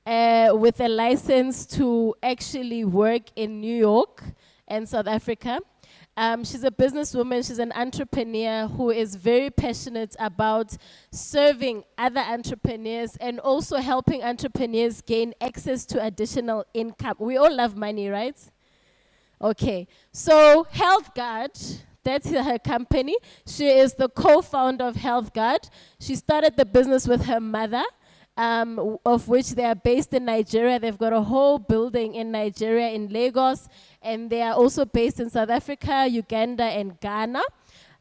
S3: with a license to actually work in New York and South Africa. She's a businesswoman. She's an entrepreneur who is very passionate about serving other entrepreneurs and also helping entrepreneurs gain access to additional income. We all love money, right? Okay. So HealthGuard, that's her company. She is the co-founder of HealthGuard. She started the business with her mother, of which they are based in Nigeria. They've got a whole building in Nigeria, in Lagos, and they are also based in South Africa, Uganda, and Ghana.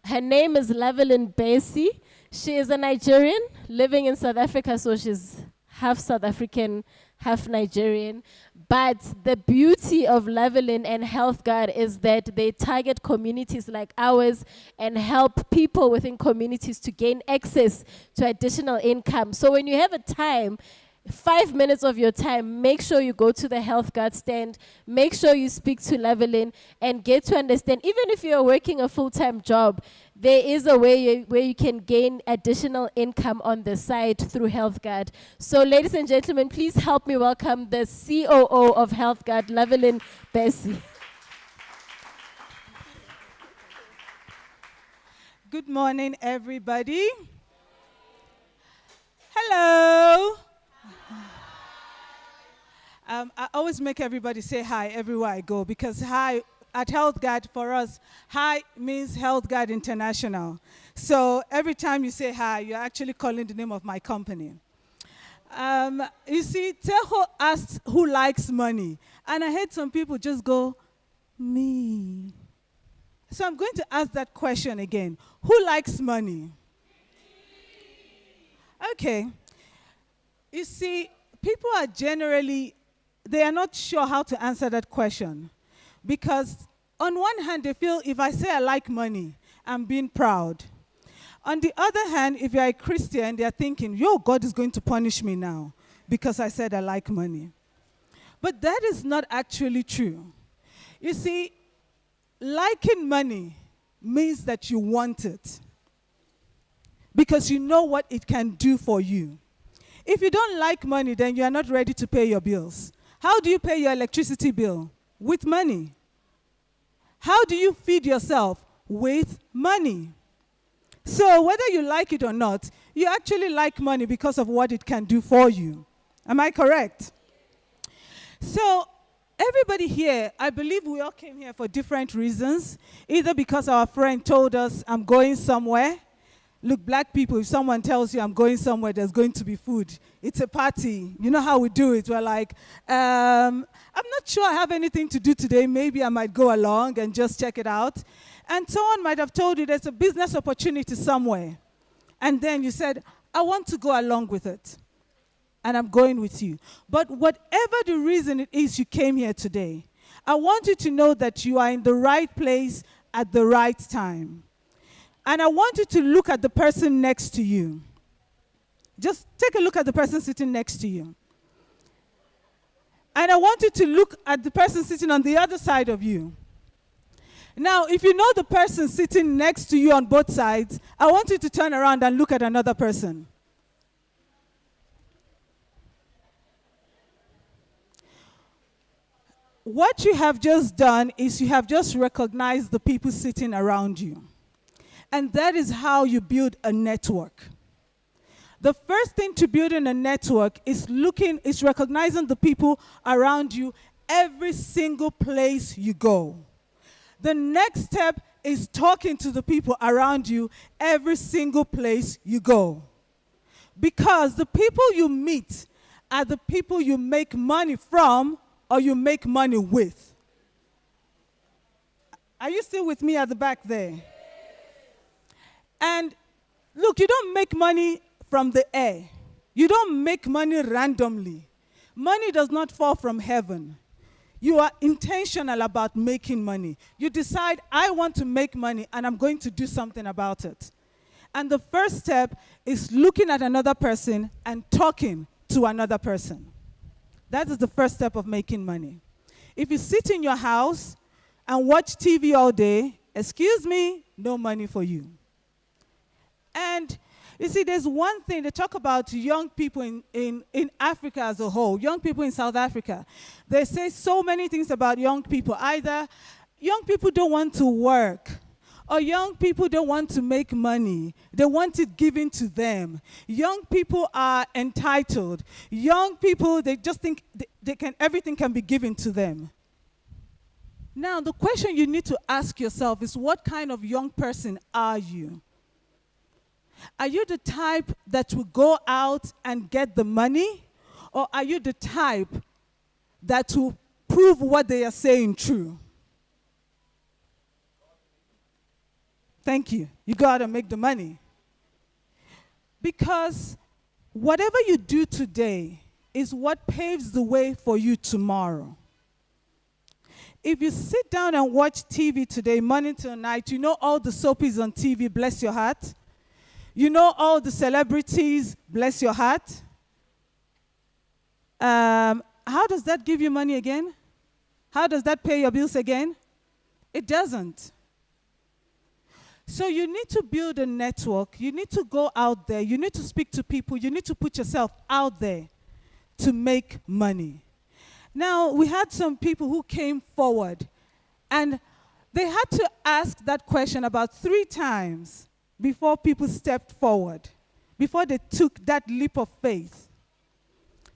S3: Her name is Lavelin Bessie. She is a Nigerian living in South Africa, so she's half South African, half Nigerian. But the beauty of Lavelin and HealthGuard is that they target communities like ours and help people within communities to gain access to additional income. So when you have a time, 5 minutes of your time, make sure you go to the HealthGuard stand, make sure you speak to Lavelin and get to understand, even if you're working a full-time job, there is a way where you can gain additional income on the side through HealthGuard. So ladies and gentlemen, please help me welcome the COO of HealthGuard, Lavelin Bessie.
S12: Good morning, everybody. Hello. I always make everybody say hi everywhere I go, because hi at HealthGuard for us, hi means HealthGuard International. So every time you say hi, you're actually calling the name of my company. You see, Teho asked who likes money, and I heard some people just go, me. So I'm going to ask that question again. Who likes money? Okay. You see, people are generally they are not sure how to answer that question. Because on one hand, they feel if I say I like money, I'm being proud. On the other hand, if you're a Christian, they're thinking, yo, God is going to punish me now because I said I like money. But that is not actually true. You see, liking money means that you want it because you know what it can do for you. If you don't like money, then you are not ready to pay your bills. How do you pay your electricity bill? With money. How do you feed yourself? With money. So whether you like it or not, you actually like money because of what it can do for you. Am I correct? So everybody here, I believe we all came here for different reasons. Either because our friend told us, I'm going somewhere. Look, black people, if someone tells you I'm going somewhere, there's going to be food. It's a party. You know how we do it. We're like, I'm not sure I have anything to do today. Maybe I might go along and just check it out. And someone might have told you there's a business opportunity somewhere. And then you said, I want to go along with it. And I'm going with you. But whatever the reason it is you came here today, I want you to know that you are in the right place at the right time. And I want you to look at the person next to you. Just take a look at the person sitting next to you. And I want you to look at the person sitting on the other side of you. Now, if you know the person sitting next to you on both sides, I want you to turn around and look at another person. What you have just done is you have just recognized the people sitting around you. And that is how you build a network. The first thing to building a network is recognizing the people around you every single place you go. The next step is talking to the people around you every single place you go. Because the people you meet are the people you make money from or you make money with. Are you still with me at the back there? And look, you don't make money from the air. You don't make money randomly. Money does not fall from heaven. You are intentional about making money. You decide, I want to make money and I'm going to do something about it. And the first step is looking at another person and talking to another person. That is the first step of making money. If you sit in your house and watch TV all day, excuse me, no money for you. And you see, there's one thing, they talk about young people in Africa as a whole, young people in South Africa. They say so many things about young people. Either young people don't want to work, or young people don't want to make money. They want it given to them. Young people are entitled. Young people, they just think everything can be given to them. Now, the question you need to ask yourself is, what kind of young person are you? Are you the type that will go out and get the money? Or are you the type that will prove what they are saying true? Thank you. You go out and make the money. Because whatever you do today is what paves the way for you tomorrow. If you sit down and watch TV today, morning till night, you know all the soapies on TV, bless your heart. You know all the celebrities, bless your heart. How does that give you money again? How does that pay your bills again? It doesn't. So you need to build a network. You need to go out there. You need to speak to people. You need to put yourself out there to make money. Now, we had some people who came forward, and they had to ask that question about 3 times before people stepped forward, before they took that leap of faith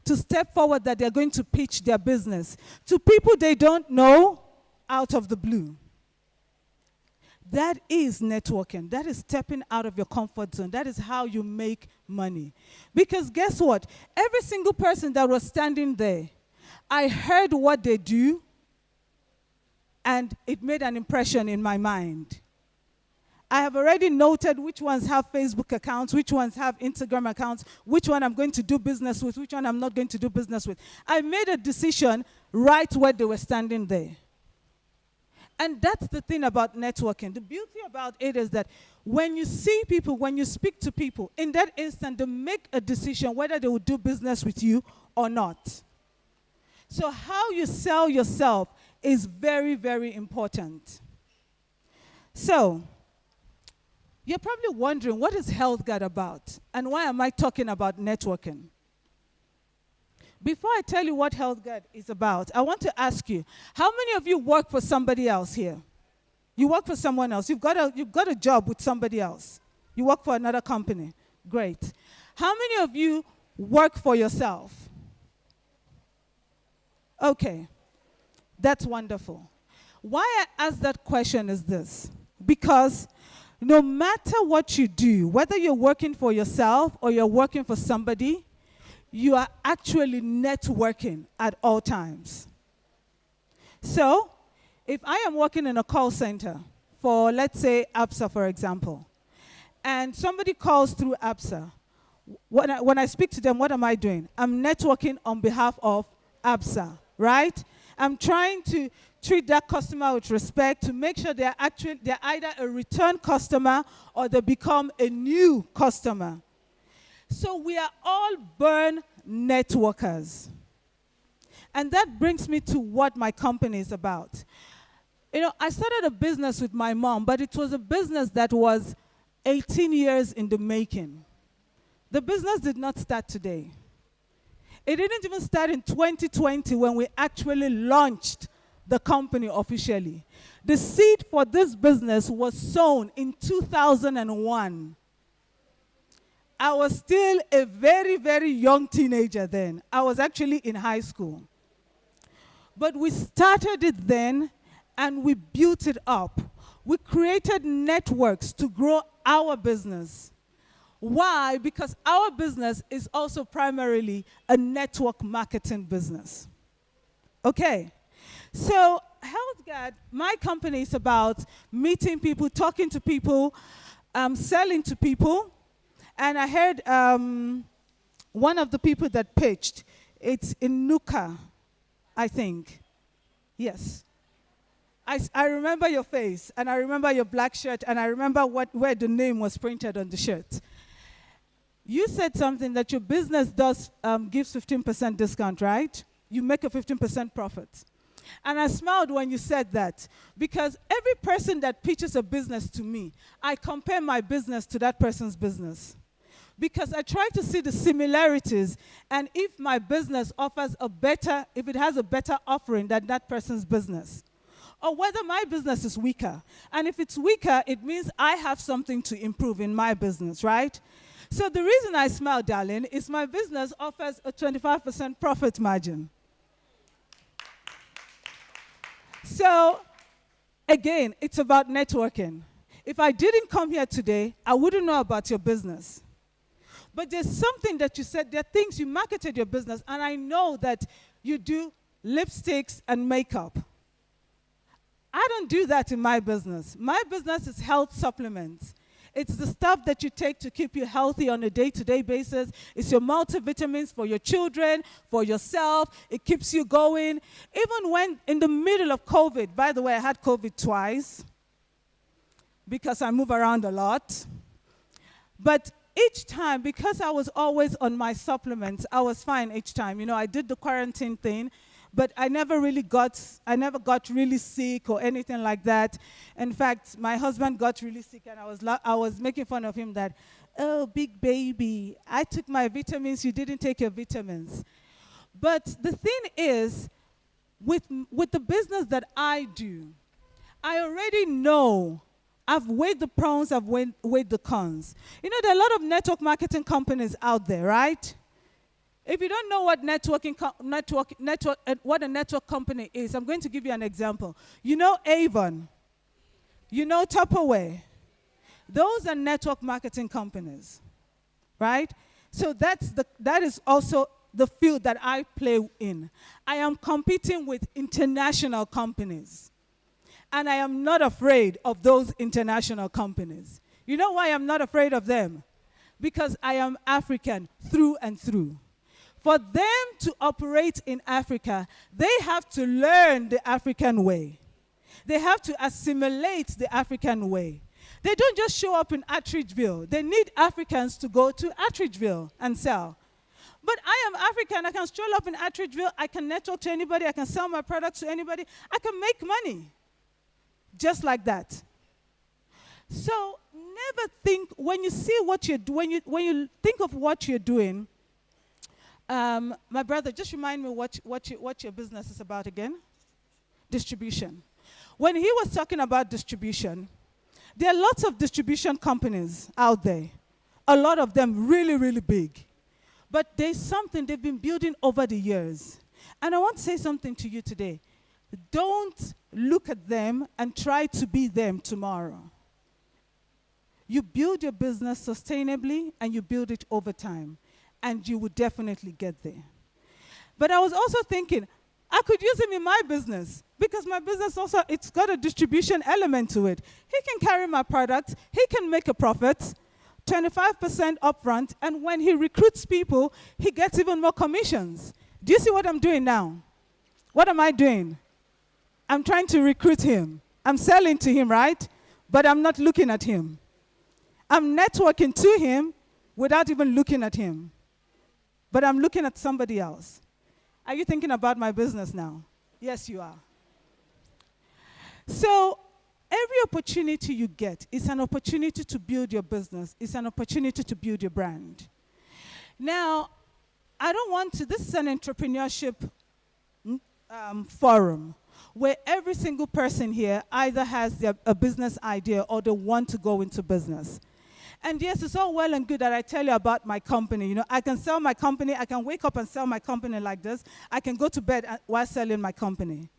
S12: to step forward that they're going to pitch their business to people they don't know out of the blue. That is networking. That is stepping out of your comfort zone. That is how you make money. Because guess what? Every single person that was standing there, I heard what they do, and it made an impression in my mind. I have already noted which ones have Facebook accounts, which ones have Instagram accounts, which one I'm going to do business with, which one I'm not going to do business with. I made a decision right where they were standing there. And that's the thing about networking. The beauty about it is that when you see people, when you speak to people, in that instant, they make a decision whether they will do business with you or not. So how you sell yourself is very, very important. So, you're probably wondering, what is HealthGuard about? And why am I talking about networking? Before I tell you what HealthGuard is about, I want to ask you, how many of you work for somebody else here? You work for someone else. You've got a job with somebody else. You work for another company. Great. How many of you work for yourself? Okay. That's wonderful. Why I ask that question is this. Because no matter what you do, whether you're working for yourself or you're working for somebody, you are actually networking at all times. So, if I am working in a call center for, let's say, ABSA, for example, and somebody calls through ABSA, when I speak to them, what am I doing? I'm networking on behalf of ABSA, right? I'm trying to treat that customer with respect to make sure they're either a return customer or they become a new customer. So we are all born networkers. And that brings me to what my company is about. You know, I started a business with my mom, but it was a business that was 18 years in the making. The business did not start today. It didn't even start in 2020 when we actually launched the company officially. The seed for this business was sown in 2001. I was still a very, very young teenager then. I was actually in high school. But we started it then, and we built it up. We created networks to grow our business. Why? Because our business is also primarily a network marketing business. Okay. So HealthGuard, my company is about meeting people, talking to people, selling to people. And I heard one of the people that pitched, it's Inuka, I think. Yes. I remember your face, and I remember your black shirt, and I remember where the name was printed on the shirt. You said something that your business gives 15% discount, right? You make a 15% profit. And I smiled when you said that, because every person that pitches a business to me, I compare my business to that person's business. Because I try to see the similarities, and if my business if it has a better offering than that person's business, or whether my business is weaker. And if it's weaker, it means I have something to improve in my business, right? So the reason I smile, darling, is my business offers a 25% profit margin. So, again, it's about networking. If I didn't come here today, I wouldn't know about your business. But there's something that you said, there are things you marketed your business, and I know that you do lipsticks and makeup. I don't do that in my business. My business is health supplements. It's the stuff that you take to keep you healthy on a day-to-day basis. It's your multivitamins for your children, for yourself. It keeps you going. Even when in the middle of COVID, by the way, I had COVID twice because I move around a lot. But each time, because I was always on my supplements, I was fine each time. You know, I did the quarantine thing, but I never got really sick or anything like that. In fact, my husband got really sick, and I was making fun of him that, oh, big baby, I took my vitamins, you didn't take your vitamins. But the thing is, with the business that I do, I already know. I've weighed the pros, I've weighed the cons. You know, there are a lot of network marketing companies out there, right? If you don't know what what a network company is, I'm going to give you an example. You know Avon. You know Tupperware. Those are network marketing companies, right? So that is also the field that I play in. I am competing with international companies. And I am not afraid of those international companies. You know why I'm not afraid of them? Because I am African through and through. For them to operate in Africa, they have to learn the African way. They have to assimilate the African way. They don't just show up in Attridgeville. They need Africans to go to Attridgeville and sell. But I am African. I can stroll up in Attridgeville. I can network to anybody. I can sell my products to anybody. I can make money. Just like that. So never think, when you see what you're doing, when you think of what you're doing, my brother, just remind me what your business is about again. Distribution. When he was talking about distribution, there are lots of distribution companies out there. A lot of them really, really big. But there's something they've been building over the years. And I want to say something to you today. Don't look at them and try to be them tomorrow. You build your business sustainably and you build it over time. And you will definitely get there. But I was also thinking, I could use him in my business because my business also, it's got a distribution element to it. He can carry my product, he can make a profit, 25% upfront, and when he recruits people, he gets even more commissions. Do you see what I'm doing now? What am I doing? I'm trying to recruit him. I'm selling to him, right? But I'm not looking at him. I'm networking to him without even looking at him. But I'm looking at somebody else. Are you thinking about my business now? Yes, you are. So every opportunity you get is an opportunity to build your business. It's an opportunity to build your brand. Now, I don't want to, this is an entrepreneurship forum where every single person here either has a business idea or they want to go into business. And yes, it's all well and good that I tell you about my company. You know, I can sell my company. I can wake up and sell my company like this. I can go to bed while selling my company.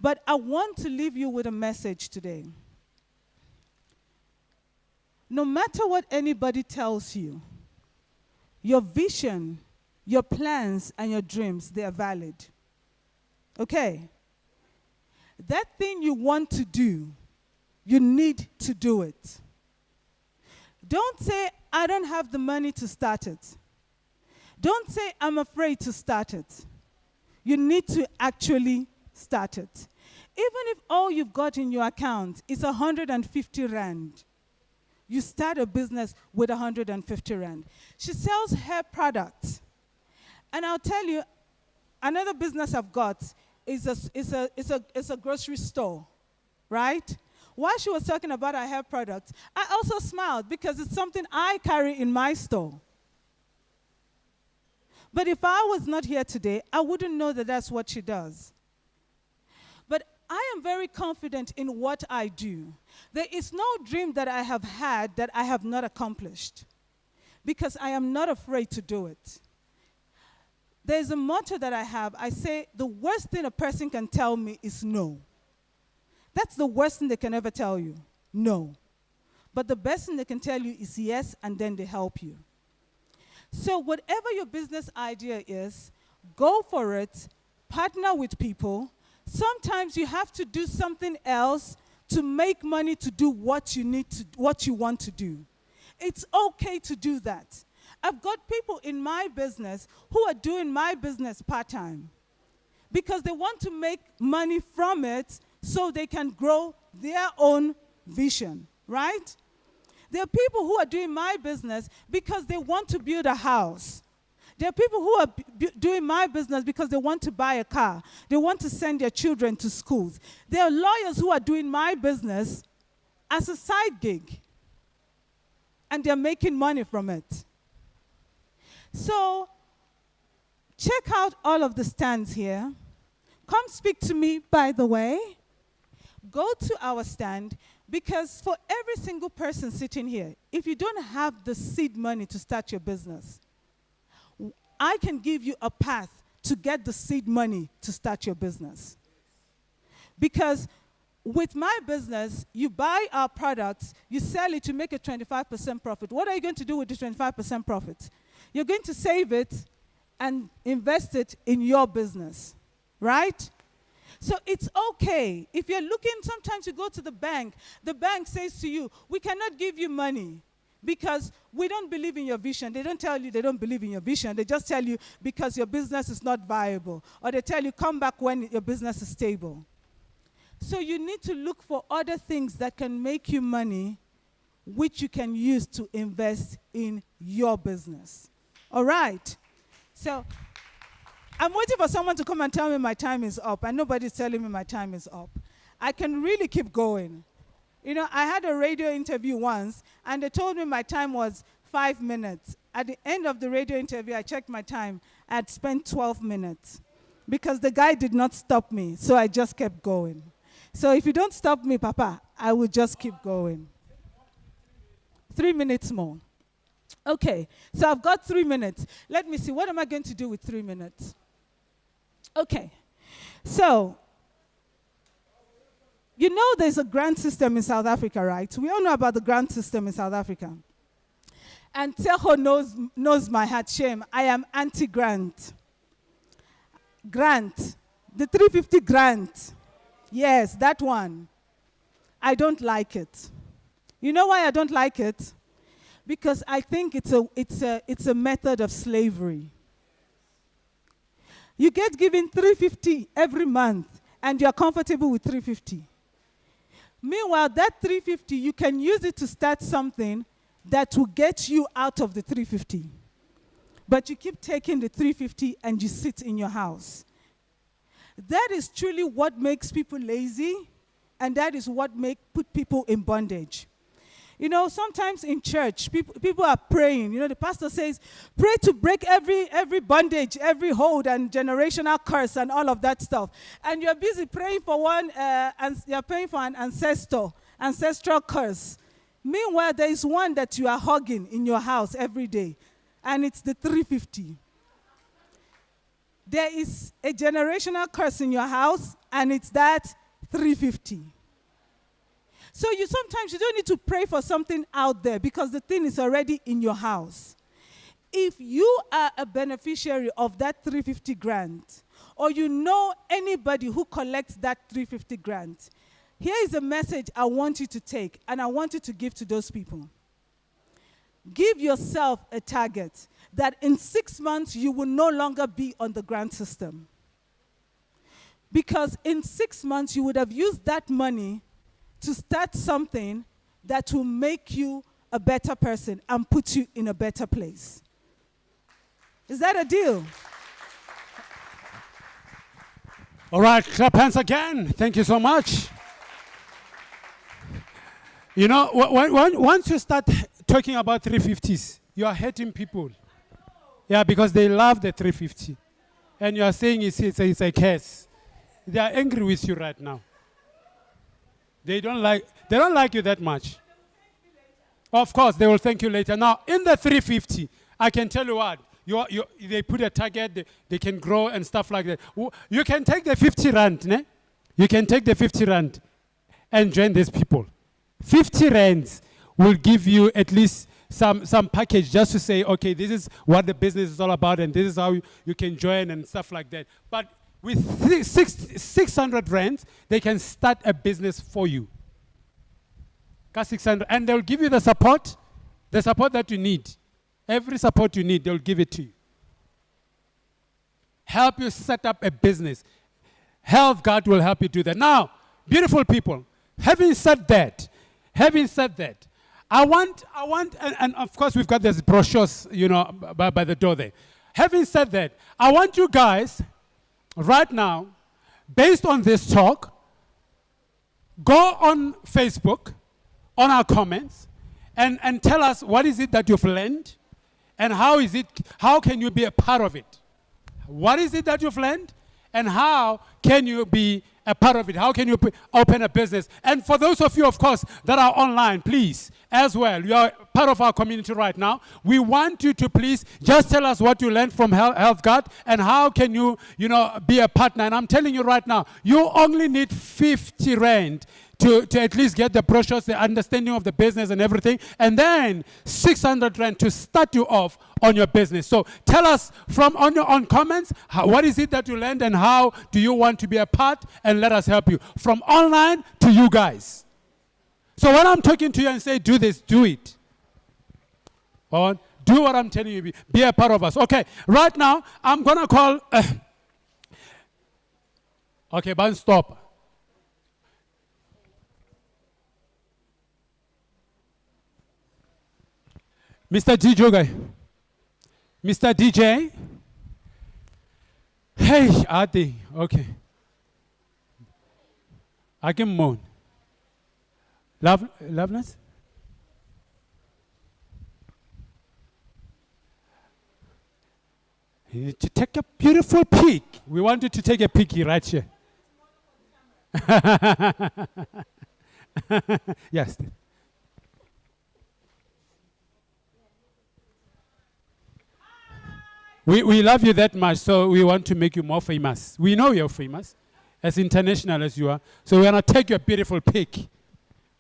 S12: But I want to leave you with a message today. No matter what anybody tells you, your vision, your plans, and your dreams, they are valid. Okay? That thing you want to do, you need to do it. Don't say, I don't have the money to start it. Don't say, I'm afraid to start it. You need to actually start it. Even if all you've got in your account is 150 Rand, you start a business with 150 Rand. She sells hair products. And I'll tell you, another business I've got is a grocery store, right? While she was talking about her hair products, I also smiled because it's something I carry in my store. But if I was not here today, I wouldn't know that that's what she does. But I am very confident in what I do. There is no dream that I have had that I have not accomplished because I am not afraid to do it. There's a motto that I have. I say, the worst thing a person can tell me is no. That's the worst thing they can ever tell you, no. But the best thing they can tell you is yes, and then they help you. So whatever your business idea is, go for it, partner with people. Sometimes you have to do something else to make money to do what you need to, what you want to do. It's okay to do that. I've got people in my business who are doing my business part-time because they want to make money from it so they can grow their own vision, right? There are people who are doing my business because they want to build a house. There are people who are doing my business because they want to buy a car. They want to send their children to schools. There are lawyers who are doing my business as a side gig, and they're making money from it. So check out all of the stands here. Come speak to me, by the way. Go to our stand, because for every single person sitting here, if you don't have the seed money to start your business, I can give you a path to get the seed money to start your business. Because with my business, you buy our products, you sell it to make a 25% profit. What are you going to do with the 25% profit? You're going to save it and invest it in your business, right? So it's okay. If you're looking, sometimes you go to the bank says to you, we cannot give you money because we don't believe in your vision. They don't tell you they don't believe in your vision. They just tell you because your business is not viable. Or they tell you come back when your business is stable. So you need to look for other things that can make you money, which you can use to invest in your business. All right? So I'm waiting for someone to come and tell me my time is up, and nobody's telling me my time is up. I can really keep going. You know, I had a radio interview once, and they told me my time was 5 minutes. At the end of the radio interview, I checked my time. I had spent 12 minutes because the guy did not stop me, so I just kept going. So if you don't stop me, Papa, I will just keep going. 3 minutes more. Okay, so I've got 3 minutes. Let me see, what am I going to do with 3 minutes? Okay, so, you know there's a grant system in South Africa, right? We all know about the grant system in South Africa. And Teho knows my heart shame. I am anti-grant. Grant, the 350 grant. Yes, that one. I don't like it. You know why I don't like it? Because I think it's a method of slavery. You get given 350 every month, and you're comfortable with 350. Meanwhile, that 350, you can use it to start something that will get you out of the 350. But you keep taking the 350 and you sit in your house. That is truly what makes people lazy, and that is what put people in bondage. You know, sometimes in church, people are praying. You know, the pastor says, pray to break every bondage, every hold, and generational curse, and all of that stuff. And you're busy praying for one, and you're praying for an ancestral curse. Meanwhile, there is one that you are hugging in your house every day, and it's the 350. There is a generational curse in your house, and it's that 350. So sometimes you don't need to pray for something out there because the thing is already in your house. If you are a beneficiary of that 350 grant, or you know anybody who collects that 350 grant, here is a message I want you to take, and I want you to give to those people. Give yourself a target that in 6 months you will no longer be on the grant system. Because in 6 months you would have used that money to start something that will make you a better person and put you in a better place. Is that a deal?
S1: All right, clap hands again. Thank you so much. You know, once you start talking about 350s, you are hurting people. Yeah, because they love the 350. And you are saying it's a curse. They are angry with you right now. They don't like you that much. Of course, they will thank you later. Now, in the 350, I can tell you what, they put a target, they can grow and stuff like that. You can take the 50 rand, ne? You can take the 50 rand and join these people. 50 rands will give you at least some package just to say, okay, this is what the business is all about, and this is how you can join and stuff like that. But with 600 rands, they can start a business for you. 600, and they'll give you the support that you need. Every support you need, they'll give it to you. Help you set up a business. HealthGuard will help you do that. Now, beautiful people, having said that, I want, and of course we've got these brochures, you know, by the door there. Having said that, I want you guys, right now, based on this talk, go on Facebook, on our comments, and tell us what is it that you've learned, and how can you be a part of it? What is it that you've learned, and how can you be a part of it? How can you open a business? And for those of you, of course, that are online, please, as well, you are part of our community right now. We want you to please just tell us what you learned from HealthGuard and how can you, be a partner. And I'm telling you right now, you only need 50 rand to at least get the brochures, the understanding of the business and everything, and then 600 Rand to start you off on your business. So tell us from on your own comments, what is it that you learned and how do you want to be a part, and let us help you. From online to you guys. So when I'm talking to you and say do this, do it. On. Do what I'm telling you. Be a part of us. Okay, right now, I'm going to call... okay, but stop. Mr. DJ guy. Mr. DJ. Hey, Adi. Okay. I can moan. Loveness? You need to take a beautiful peek. We want you to take a peek right here. Yes. We love you that much, so we want to make you more famous. We know you're famous, as international as you are. So we're going to take your beautiful pic.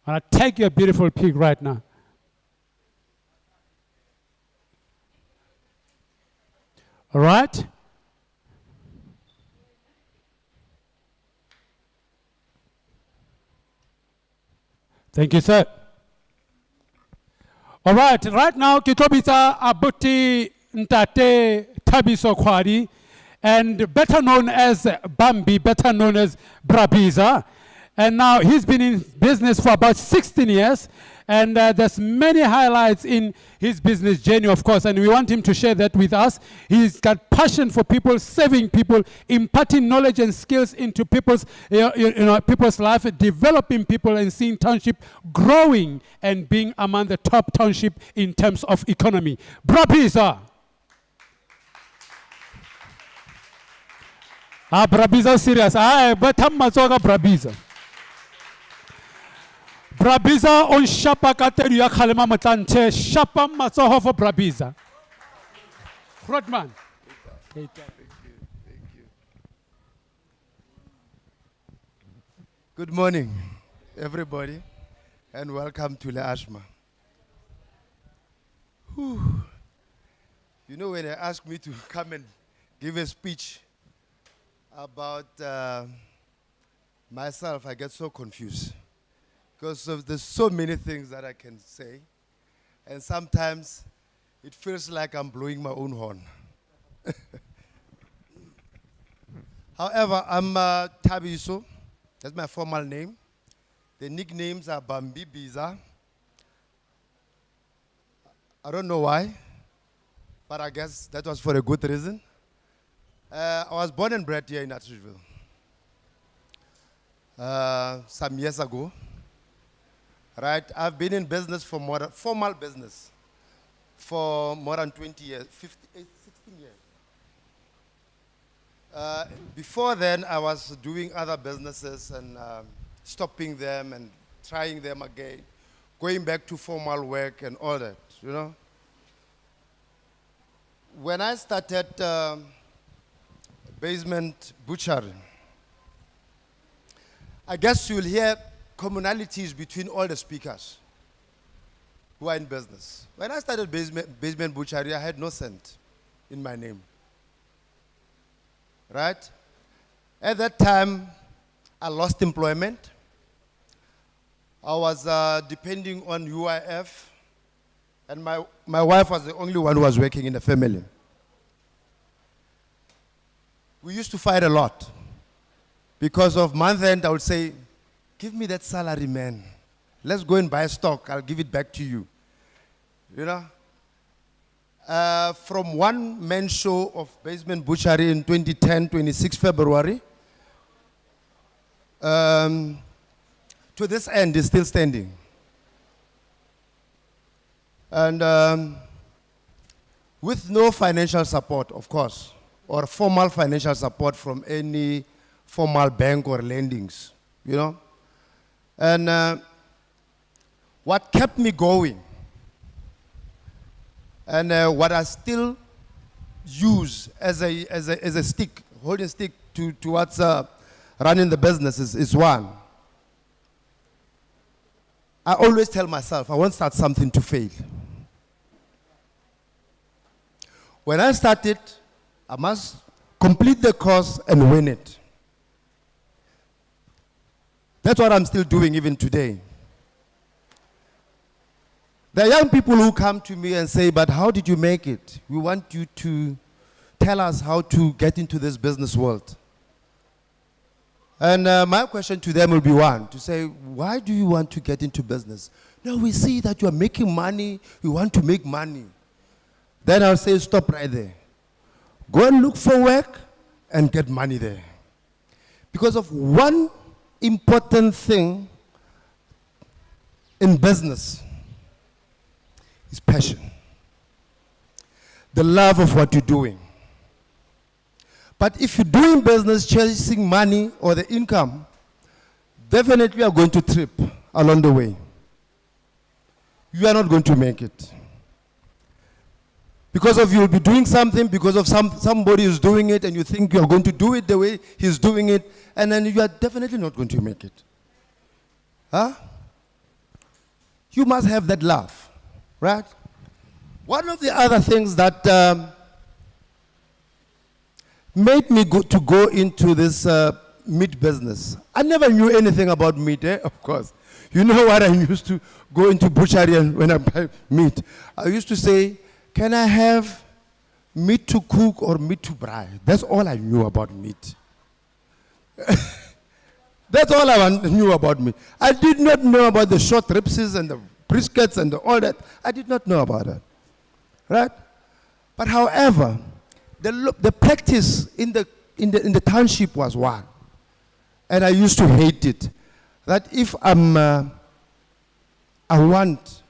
S1: I'm going to take your beautiful pic right now. All right? Thank you, sir. All right now, Kitobita Abuti Ntate Tabiso Kwadi, and better known as Bambi, better known as Brabiza. And now he's been in business for about 16 years, and there's many highlights in his business journey, of course, and we want him to share that with us. He's got passion for people, serving people, imparting knowledge and skills into people's, people's life, developing people and seeing township growing and being among the top township in terms of economy. Brabiza. Brabiza serious. But Brabiza. Brabiza on shapa kateru ya khalema matante shapa matsoho for Brabiza. Rodman.
S13: Thank you. Good morning, everybody, and welcome to Le Ashma. Whew. You know, when they ask me to come and give a speech about myself, I get so confused. Because there's so many things that I can say, and sometimes it feels like I'm blowing my own horn. However, I'm Tabiso. That's my formal name. The nicknames are Bambi Biza. I don't know why, but I guess that was for a good reason. I was born and bred here in Atteridgeville some years ago. Right, I've been in business for formal business for more than 20 years, 16 years. Before then, I was doing other businesses and stopping them and trying them again, going back to formal work and all that, you know. When I started Basement Butchery, I guess you'll hear commonalities between all the speakers who are in business. When I started Basement Butchery, I had no cent in my name. Right? At that time, I lost employment. I was depending on UIF, and my wife was the only one who was working in the family. We used to fight a lot. Because of month end, I would say, give me that salary, man. Let's go and buy stock. I'll give it back to you. You know? From one man show of Basement Butchery in 2010, 26 February, to this end is still standing. And with no financial support, of course, or formal financial support from any formal bank or lendings, you know? And what kept me going, and what I still use as a stick, holding stick towards running the business is one. I always tell myself, I won't start something to fail. When I start it, I must complete the course and win it. That's what I'm still doing even today. There are young people who come to me and say, but how did you make it? We want you to tell us how to get into this business world. And my question to them will be one, to say, why do you want to get into business? No, we see that you are making money, we want to make money. Then I'll say, stop right there. Go and look for work and get money there. Because of one important thing in business is passion. The love of what you're doing. But if you're doing business chasing money or the income, definitely you are going to trip along the way. You are not going to make it. Because of you'll be doing something, because of somebody is doing it, and you think you are going to do it the way he's doing it, and then you are definitely not going to make it. Huh? You must have that love, right? One of the other things that made me go into this meat business. I never knew anything about meat, of course. You know what, I used to go into butchery and when I buy meat. I used to say, can I have meat to cook or meat to fry? That's all I knew about meat. That's all I knew about meat. I did not know about the short ribs and the briskets and all that. I did not know about that, right? But however, the practice in the township was one, and I used to hate it. That if I want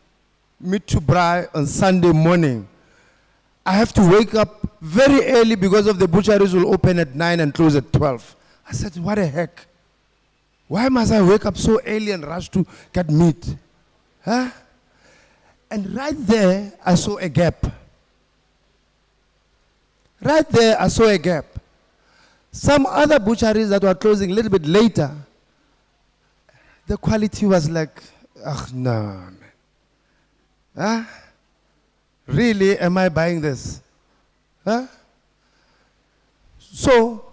S13: meat to fry on Sunday morning, I have to wake up very early because of the butcheries will open at 9 and close at 12. I said, what the heck? Why must I wake up so early and rush to get meat? Huh? And right there, I saw a gap. Right there, I saw a gap. Some other butcheries that were closing a little bit later, the quality was like, oh, no, man. Huh? Really, am I buying this? Huh? So,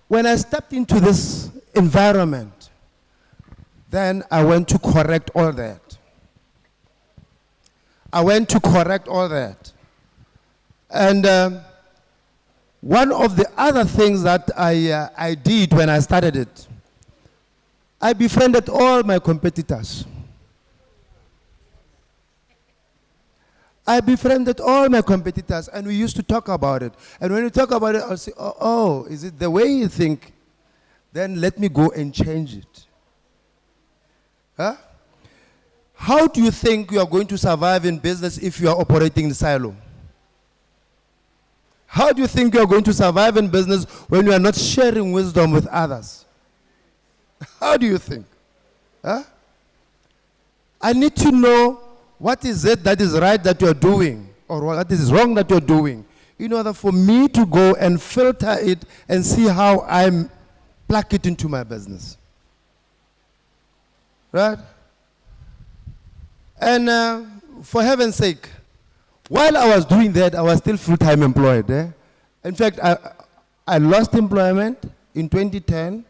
S13: when I stepped into this environment, then I went to correct all that. I went to correct all that. And one of the other things that I did when I started it, I befriended all my competitors. I befriended all my competitors, and we used to talk about it. And when we talk about it, I'll say, oh, is it the way you think? Then let me go and change it. Huh? How do you think you are going to survive in business if you are operating in silo? How do you think you are going to survive in business when you are not sharing wisdom with others? How do you think? Huh? I need to know what is it that is right that you're doing or what is wrong that you're doing in order for me to go and filter it and see how I plug it into my business. Right? And for heaven's sake, while I was doing that, I was still full-time employed. In fact, I lost employment in 2010.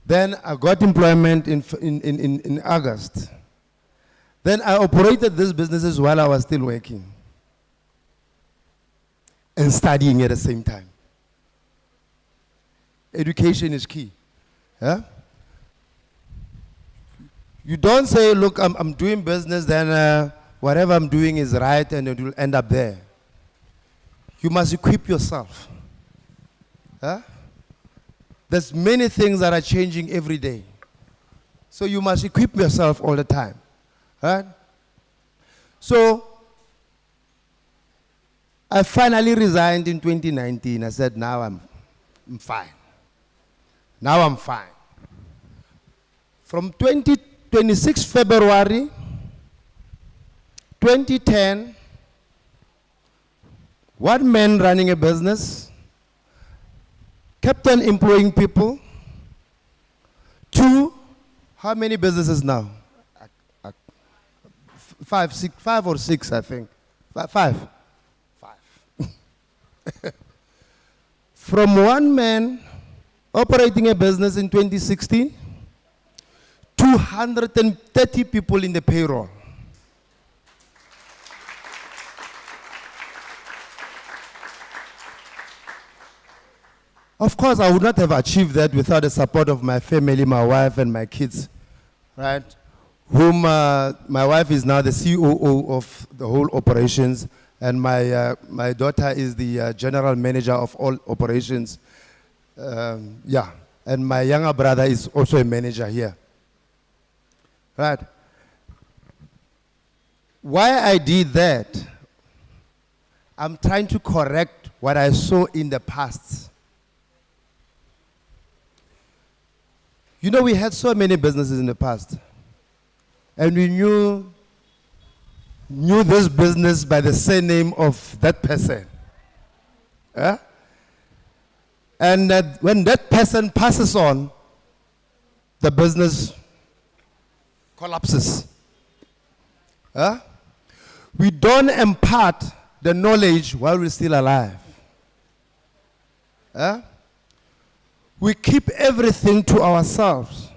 S13: Then I got employment in August. Then I operated these businesses while I was still working and studying at the same time. Education is key. Yeah? You don't say, look, I'm doing business, then whatever I'm doing is right and it will end up there. You must equip yourself. Huh? There's many things that are changing every day. So you must equip yourself all the time. Right? So I finally resigned in 2019. I said, now I'm fine. Now I'm fine. From 26 February 2010, one man running a business, kept on employing people. 2, how many businesses now? 5 or 6, I think. Five. From one man operating a business in 2016, 230 people in the payroll. Of course, I would not have achieved that without the support of my family, my wife, and my kids, right? Whom my wife is now the COO of the whole operations, and my daughter is the general manager of all operations. Yeah, and my younger brother is also a manager here, right? Why I did that, I'm trying to correct what I saw in the past. You know, we had so many businesses in the past, and we knew this business by the surname of that person. Yeah? And when that person passes on, the business collapses. Yeah? We don't impart the knowledge while we're still alive. Yeah? We keep everything to ourselves.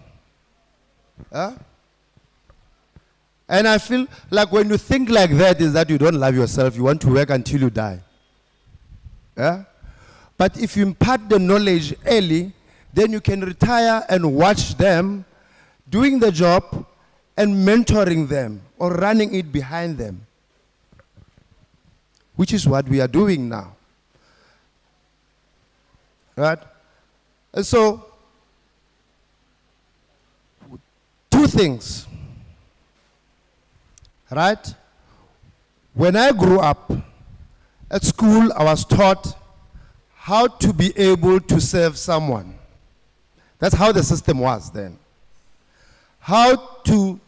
S13: And I feel like when you think like that, is that you don't love yourself. You want to work until you die. But if you impart the knowledge early, then you can retire and watch them doing the job and mentoring them or running it behind them, which is what we are doing now. Right? And so, two things, right? When I grew up, at school I was taught how to be able to serve someone. That's how the system was then. You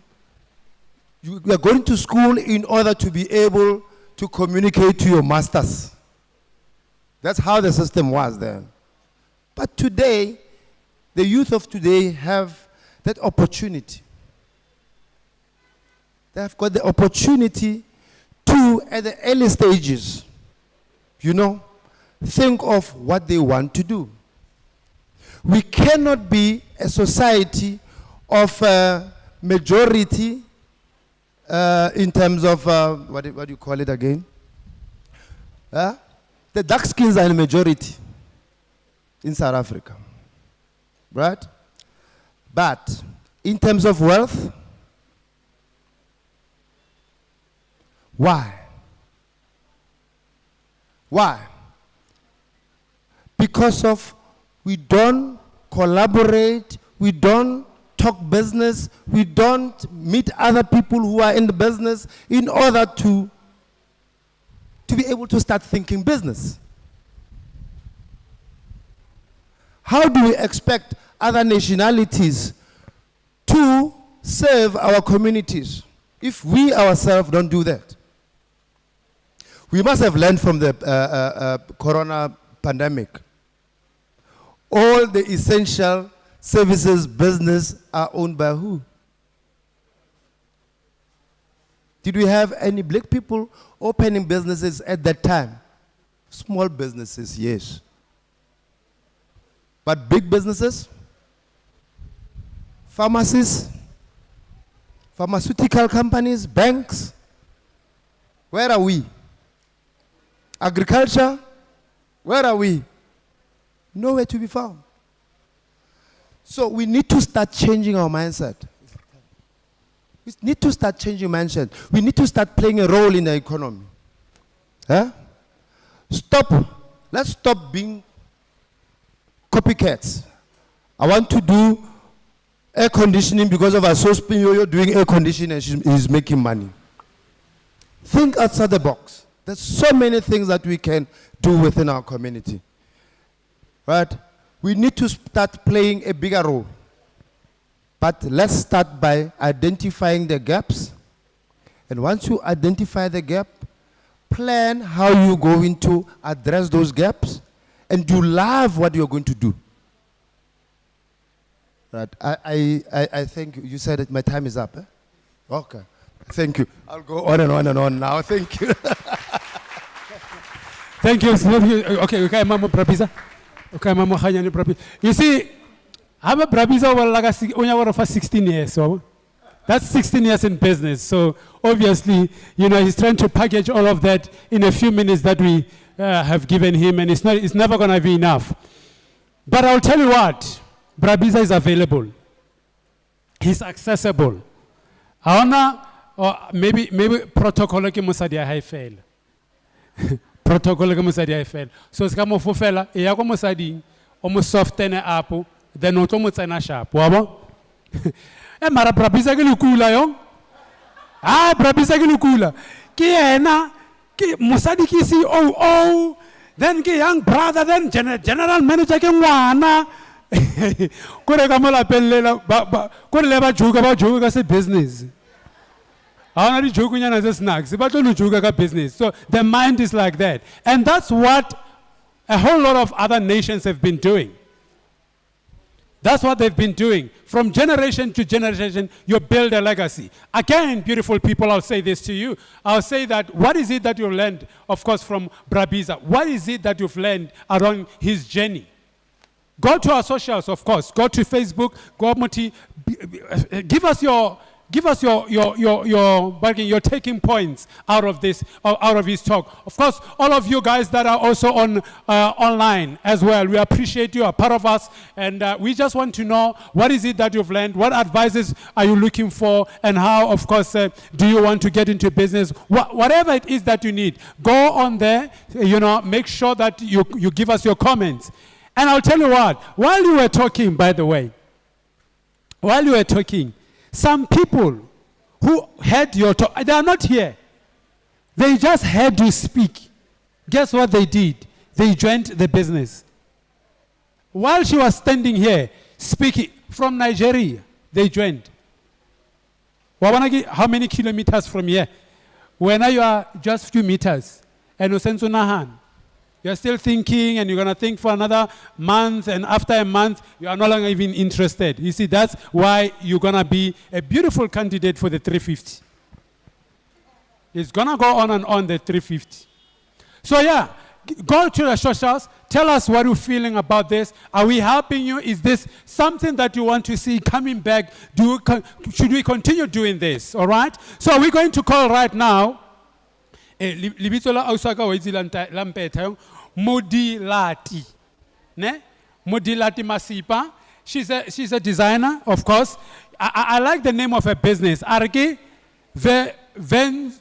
S13: are going to school in order to be able to communicate to your masters. That's how the system was then. But today, the youth of today have that opportunity. They have got the opportunity to, at the early stages, think of what they want to do. We cannot be a society of majority in terms of, what do you call it again? The dark skins are in majority in South Africa, right? But in terms of wealth, why? Why? Because of we don't collaborate, we don't talk business, we don't meet other people who are in the business in order to be able to start thinking business. How do we expect other nationalities to serve our communities if we ourselves don't do that? We must have learned from the corona pandemic. All the essential services business are owned by who? Did we have any black people opening businesses at that time? Small businesses, yes. But big businesses, pharmacies, pharmaceutical companies, banks, where are we? Agriculture, where are we? Nowhere to be found. So we need to start changing our mindset. We need to start changing mindset. We need to start playing a role in the economy. Let's stop being copycats. I want to do air conditioning because of you're doing air conditioning and he's making money. Think outside the box. There's so many things that we can do within our community. Right? We need to start playing a bigger role. But let's start by identifying the gaps. And once you identify the gap, plan how you're going to address those gaps, and you love what you're going to do. Right? I think you said that my time is up. Eh? Okay. Thank you. I'll go on and on and on now. Thank you.
S1: Thank you. Okay, Mama Brabisa. Okay, Mama Khanyani Brabisa. You see, I'm a Brabisa only for 16 years. So that's 16 years in business. So obviously, he's trying to package all of that in a few minutes that we have given him, and it's never going to be enough. But I'll tell you what, Brabisa is available. He's accessible. Or maybe protocol ke mosadi ya hae fela. Protocol ke mosadi ya hae fela. So se ka mo fofela e ya go mosadi o mo softene up then o tlo mo tsena sharp wa bo. Mara Brabisa ke lekula yo. Brabisa ke lekula. Ke yena ke mosadi ke COO, then ke young brother, then general manager ke ngwana. Kore ka mo lapellela kore le ba juga ka se business. Snacks. Business. So the mind is like that. And that's what a whole lot of other nations have been doing. That's what they've been doing. From generation to generation, you build a legacy. Again, beautiful people, I'll say this to you. I'll say that what is it that you've learned, of course, from Brabisa? What is it that you've learned along his journey? Go to our socials, of course. Go to Facebook, go give us your taking points out of this, out of his talk. Of course, all of you guys that are also on online as well, we appreciate you, are part of us, and we just want to know what is it that you've learned, what advices are you looking for, and how, of course, do you want to get into business? Whatever it is that you need, go on there, make sure that you give us your comments. And I'll tell you what, while you were talking, by the way, some people who heard your talk, they are not here. They just heard you speak. Guess what they did? They joined the business. While she was standing here speaking from Nigeria, they joined. How many kilometers from here? When you are just few meters, and you're still thinking, and you're going to think for another month, and after a month, you are no longer even interested. You see, that's why you're going to be a beautiful candidate for the 350. It's going to go on and on, the 350. So yeah, go to the socials, tell us what you're feeling about this. Are we helping you? Is this something that you want to see coming back? Should we continue doing this, all right? So we're going to call right now, Modilati. Modilati Masipa. She's a designer, of course. I like the name of her business. Arki Venzuse.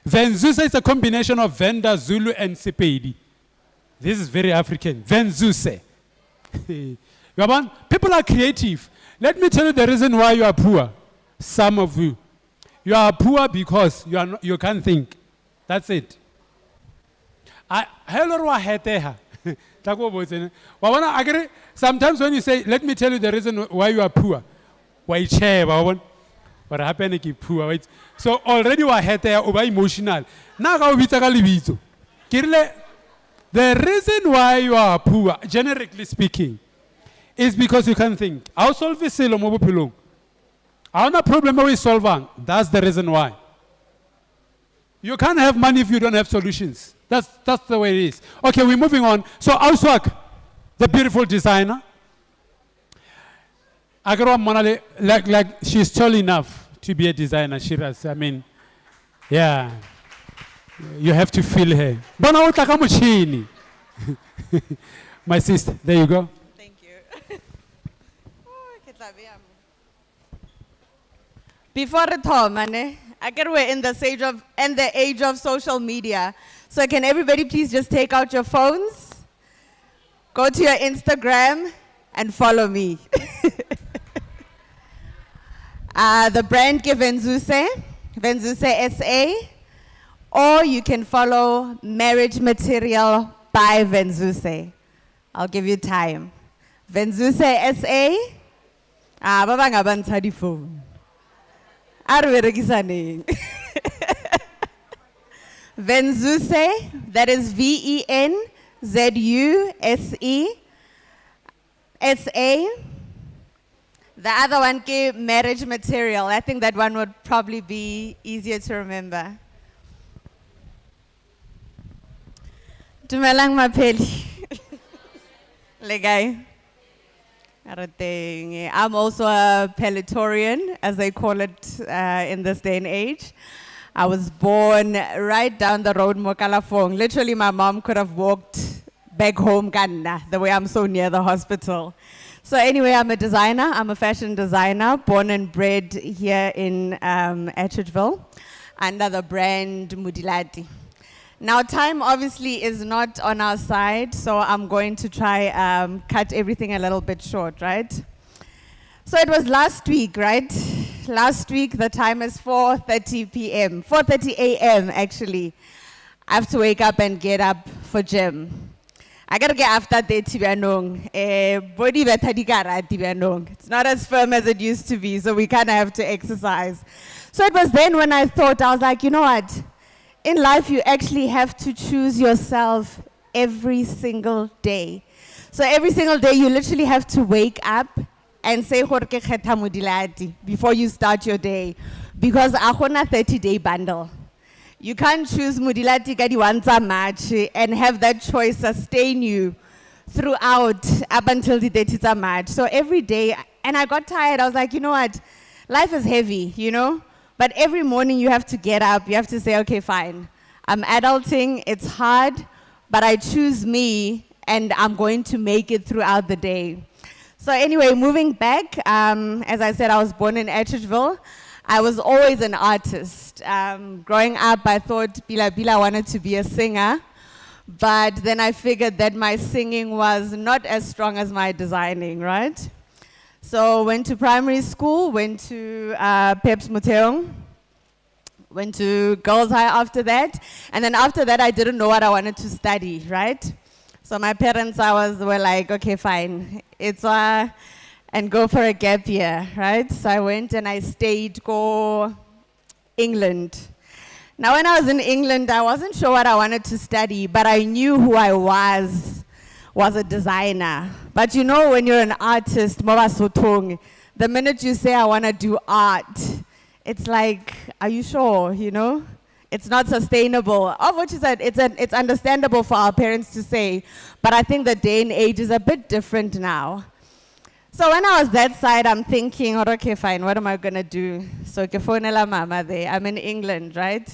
S1: Venzuse is a combination of Venda, Zulu, and Sepedi. This is very African. Venzuse. People are creative. Let me tell you the reason why you are poor. Some of you. You are poor because you can't think. That's it. Sometimes when you say, let me tell you the reason why you are poor. What happened to poor? So already you are over emotional. The reason why you are poor, generically speaking, is because you can't think. I'll solve this. I have a problem with solving. That's the reason why. You can't have money if you don't have solutions. That's the way it is. Okay, we're moving on. So Auswak, the beautiful designer. Agarwa Monale, like she's tall enough to be a designer, Shiraz. I mean, yeah. You have to feel her. My sister, there you go.
S14: Thank you. Before the time, I get we're in the age of social media. So can everybody please just take out your phones, go to your Instagram, and follow me. The brand ke Venzuse SA, or you can follow Marriage Material by Venzuse. I'll give you time. Venzuse SA. Baba ngabantsha di phone. Venzuse, that is VENZUSE SA. The other one, ke marriage material. I think that one would probably be easier to remember. Dumelang Mapeli. Legay. I'm also a Pelletorian, as they call it in this day and age. I was born right down the road, Mokalafong. Literally, my mom could have walked back home, Kanna, the way I'm so near the hospital. So anyway, I'm a designer. I'm a fashion designer, born and bred here in Atteridgeville, under the brand Mudilati. Now, time obviously is not on our side, so I'm going to try cut everything a little bit short, right? So it was last week, right? Last week, the time is 4:30 p.m., 4:30 a.m. actually. I have to wake up and get up for gym. I gotta get after the tibianong. Body better tibianong. It's not as firm as it used to be, so we kind of have to exercise. So it was then when I thought, I was like, you know what? In life, you actually have to choose yourself every single day. So every single day, you literally have to wake up and say, before you start your day. Because akona 30-day bundle. You can't choose Mudilati Kadi Wanza March and have that choice sustain you throughout up until the 30th March. So every day, and I got tired, I was like, you know what? Life is heavy, you know? But every morning you have to get up, you have to say, okay, fine. I'm adulting, it's hard, but I choose me and I'm going to make it throughout the day. So anyway, moving back, as I said, I was born in Atteridgeville. I was always an artist. Growing up, I thought Bila wanted to be a singer, but then I figured that my singing was not as strong as my designing, right? So went to primary school, went to Peps Muteong, went to Girls High after that, and then after that I didn't know what I wanted to study, right? So my parents were like, okay, fine, and go for a gap year, right? So I went and I stayed go England. Now when I was in England, I wasn't sure what I wanted to study, but I knew who I was a designer. But you know, when you're an artist, the minute you say, I want to do art, it's like, are you sure, you know? It's not sustainable. Of which is that it's understandable for our parents to say, but I think the day and age is a bit different now. So when I was that side, I'm thinking, oh, okay, fine, what am I gonna do? So kefonela mama there, I'm in England, right?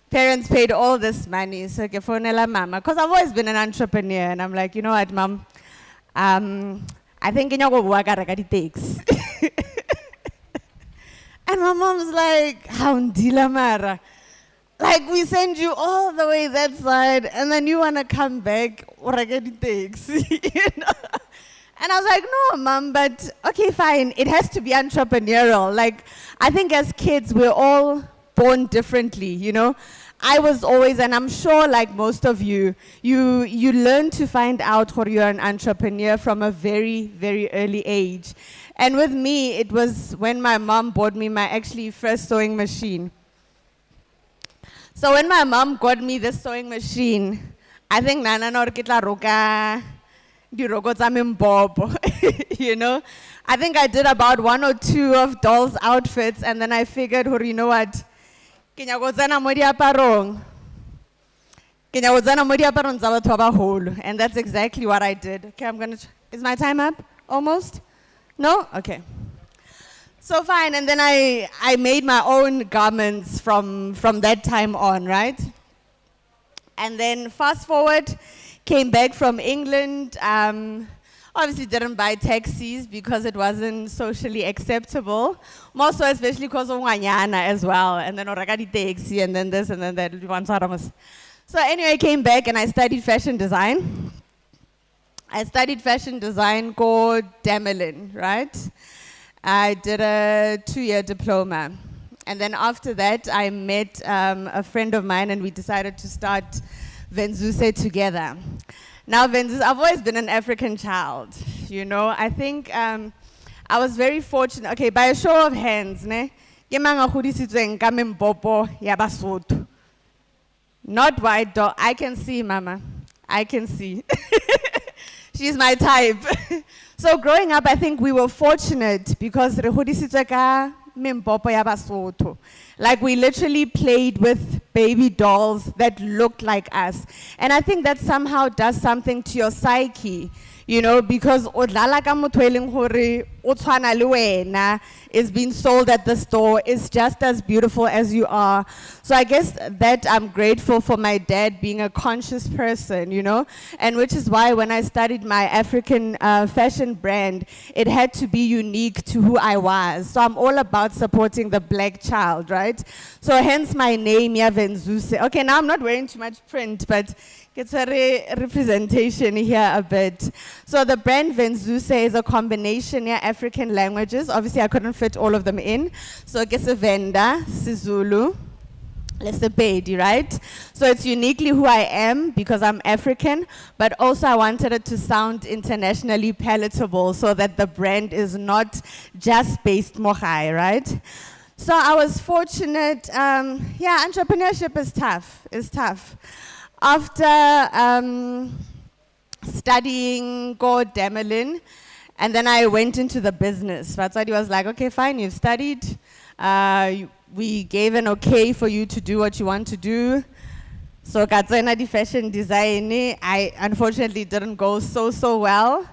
S14: Parents paid all this money, so kefonela mama, because I've always been an entrepreneur, and I'm like, you know what, mom? I think you know it takes. And my mom's like, how ndila mara? Like, we send you all the way that side, and then you wanna come back, or it takes, you know? And I was like, no, mom, but okay, fine. It has to be entrepreneurial. Like, I think as kids, we're all born differently, you know? I was always, and I'm sure like most of you, you learn to find out whether you're an entrepreneur from a very, very early age. And with me, it was when my mom bought me my actually first sewing machine. So when my mom got me this sewing machine, I think Nana Norkitla Roka, you know, I think I did about 1 or 2 of dolls' outfits, and then I figured, you know what? And that's exactly what I did. Okay, is my time up? Almost? No? Okay. So fine, and then I made my own garments from that time on, right? And then fast forward, came back from England, obviously didn't buy taxis because it wasn't socially acceptable. More so especially because of Wanyana as well, and then Orakadi taxi, and then this, and then that. So anyway, I came back and I studied fashion design. I studied fashion design called Damelin, right? I did a 2-year diploma. And then after that, I met a friend of mine and we decided to start Venzuse together. Now, Venzuse, I've always been an African child, you know. I think I was very fortunate. Okay, by a show of hands, ne? Not white dog. I can see, mama. I can see. She's my type. So growing up, I think we were fortunate because re hodisitswe ka mempopo ya Basotho. Like we literally played with baby dolls that looked like us. And I think that somehow does something to your psyche. You know, because odlala ka motho e leng hore o tshwana le wena is being sold at the store is just as beautiful as you are. So I guess that I'm grateful for my dad being a conscious person, you know, and which is why when I studied my African fashion brand, it had to be unique to who I was. So I'm all about supporting the black child, right? So hence my name, Venzuse. Okay, now I'm not wearing too much print, but it's a representation here a bit. So the brand Venzuse is a combination of African languages. Obviously, I couldn't fit all of them in. So it's a Venda, Sizulu, Lesepedi, right? So it's uniquely who I am because I'm African, but also I wanted it to sound internationally palatable so that the brand is not just based Mohai, right? So I was fortunate. Yeah, entrepreneurship is tough. It's tough. After studying Go Demelin, and then I went into the business. Vatswadi was like, okay, fine, you've studied. We gave an okay for you to do what you want to do. So Katsena di fashion design, I unfortunately didn't go so well.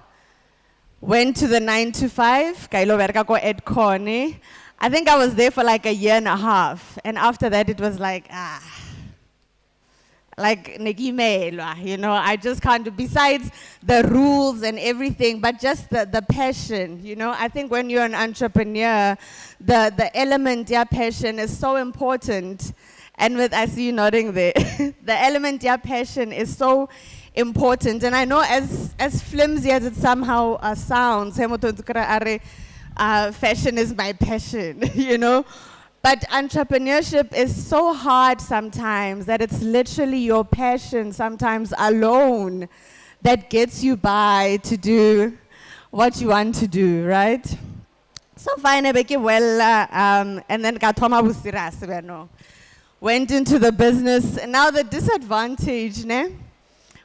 S14: Went to the 9 to 5, kailo verka ko Edcon. I think I was there for like a year and a half. And after that, it was like, like negimelwa, you know, I just can't do, besides the rules and everything, but just the passion, you know. I think when you're an entrepreneur, the element, yeah, passion is so important. And with, I see you nodding there, the element, yeah, passion is so important. And I know as flimsy as it somehow sounds, fashion is my passion, you know. But entrepreneurship is so hard sometimes that it's literally your passion sometimes alone that gets you by to do what you want to do, right? So fine, and then went into the business. And now the disadvantage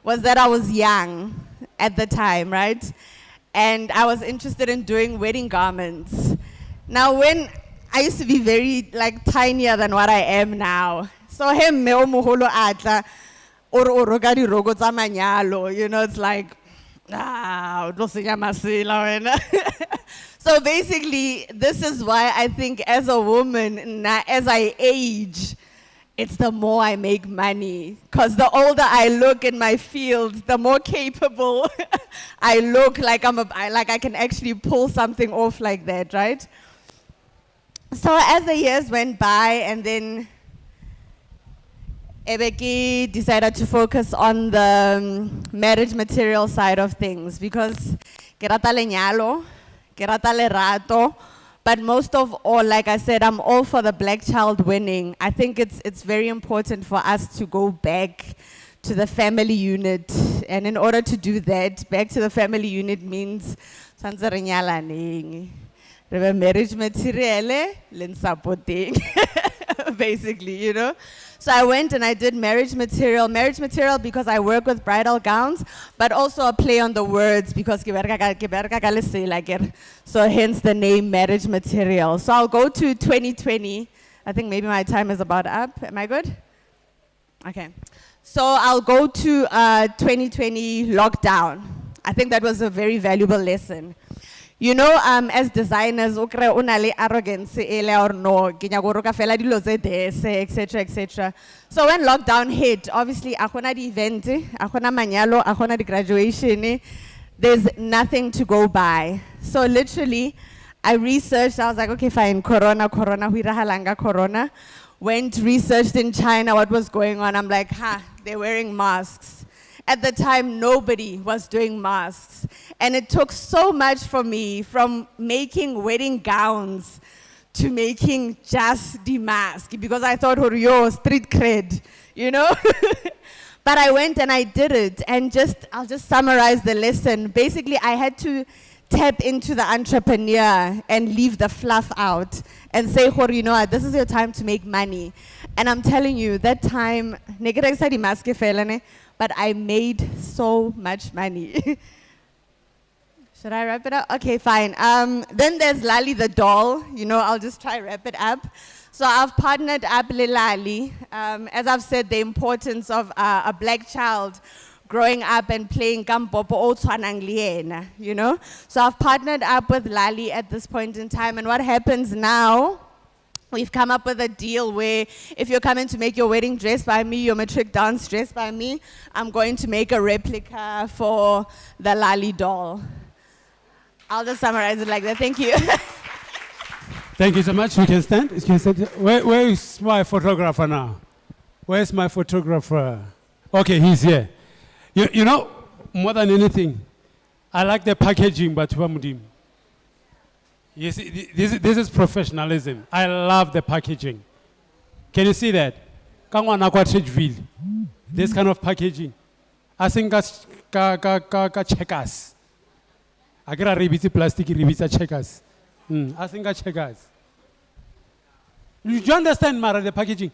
S14: was that I was young at the time, right? And I was interested in doing wedding garments. Now when I used to be very like tinier than what I am now. So him me o moholo atla oro ka di rogo tsa manyalo, you know, it's like o tlo senya masela wena. So basically this is why I think as a woman, as I age, it's the more I make money. Because the older I look in my field, the more capable I look like like I can actually pull something off like that, right? So as the years went by, and then Ebeki decided to focus on the marriage material side of things because ke rata lenyalo, ke rata lerato, but most of all, like I said, I'm all for the black child winning. I think it's very important for us to go back to the family unit, and in order to do that, back to the family unit means sanse re nyalaneng. Marriage material, supporting, basically, you know. So I went and I did marriage material because I work with bridal gowns, but also a play on the words because so hence the name marriage material. So I'll go to 2020. I think maybe my time is about up. Am I good? Okay. So I'll go to 2020 lockdown. I think that was a very valuable lesson. You know, as designers, unale arrogance or no, etc., etc. So when lockdown hit, obviously, akona di event, akona manyalo, akona di graduation, there's nothing to go by. So literally, I researched. I was like, okay, fine, corona, huirahalanga, corona. Went researched in China what was going on. I'm like, they're wearing masks. At the time, nobody was doing masks. And it took so much for me, from making wedding gowns to making just the mask, because I thought, yo, street cred, you know? But I went and I did it, and I'll just summarize the lesson. Basically, I had to tap into the entrepreneur and leave the fluff out and say, you know what, this is your time to make money. And I'm telling you, that time, but I made so much money. Should I wrap it up? Okay, fine. Then there's Lali the doll. You know, I'll just try wrap it up. So I've partnered up with Lali. As I've said, the importance of a black child growing up and playing Kampopo o tshwanang le yena, you know? So I've partnered up with Lali at this point in time. And what happens now, we've come up with a deal where if you're coming to make your wedding dress by me, your matric dance dress by me, I'm going to make a replica for the Lali doll. I'll just summarize it like that. Thank you.
S1: Thank you so much. We can stand. You can stand. Where is my photographer now? Where's my photographer? Okay, he's here. You know, more than anything, I like the packaging, but you see, this is professionalism. I love the packaging. Can you see that? This kind of packaging. I think checkers. I get a ribiti plastic ribita checkers. I think checkers. Do you understand, Mara, the packaging?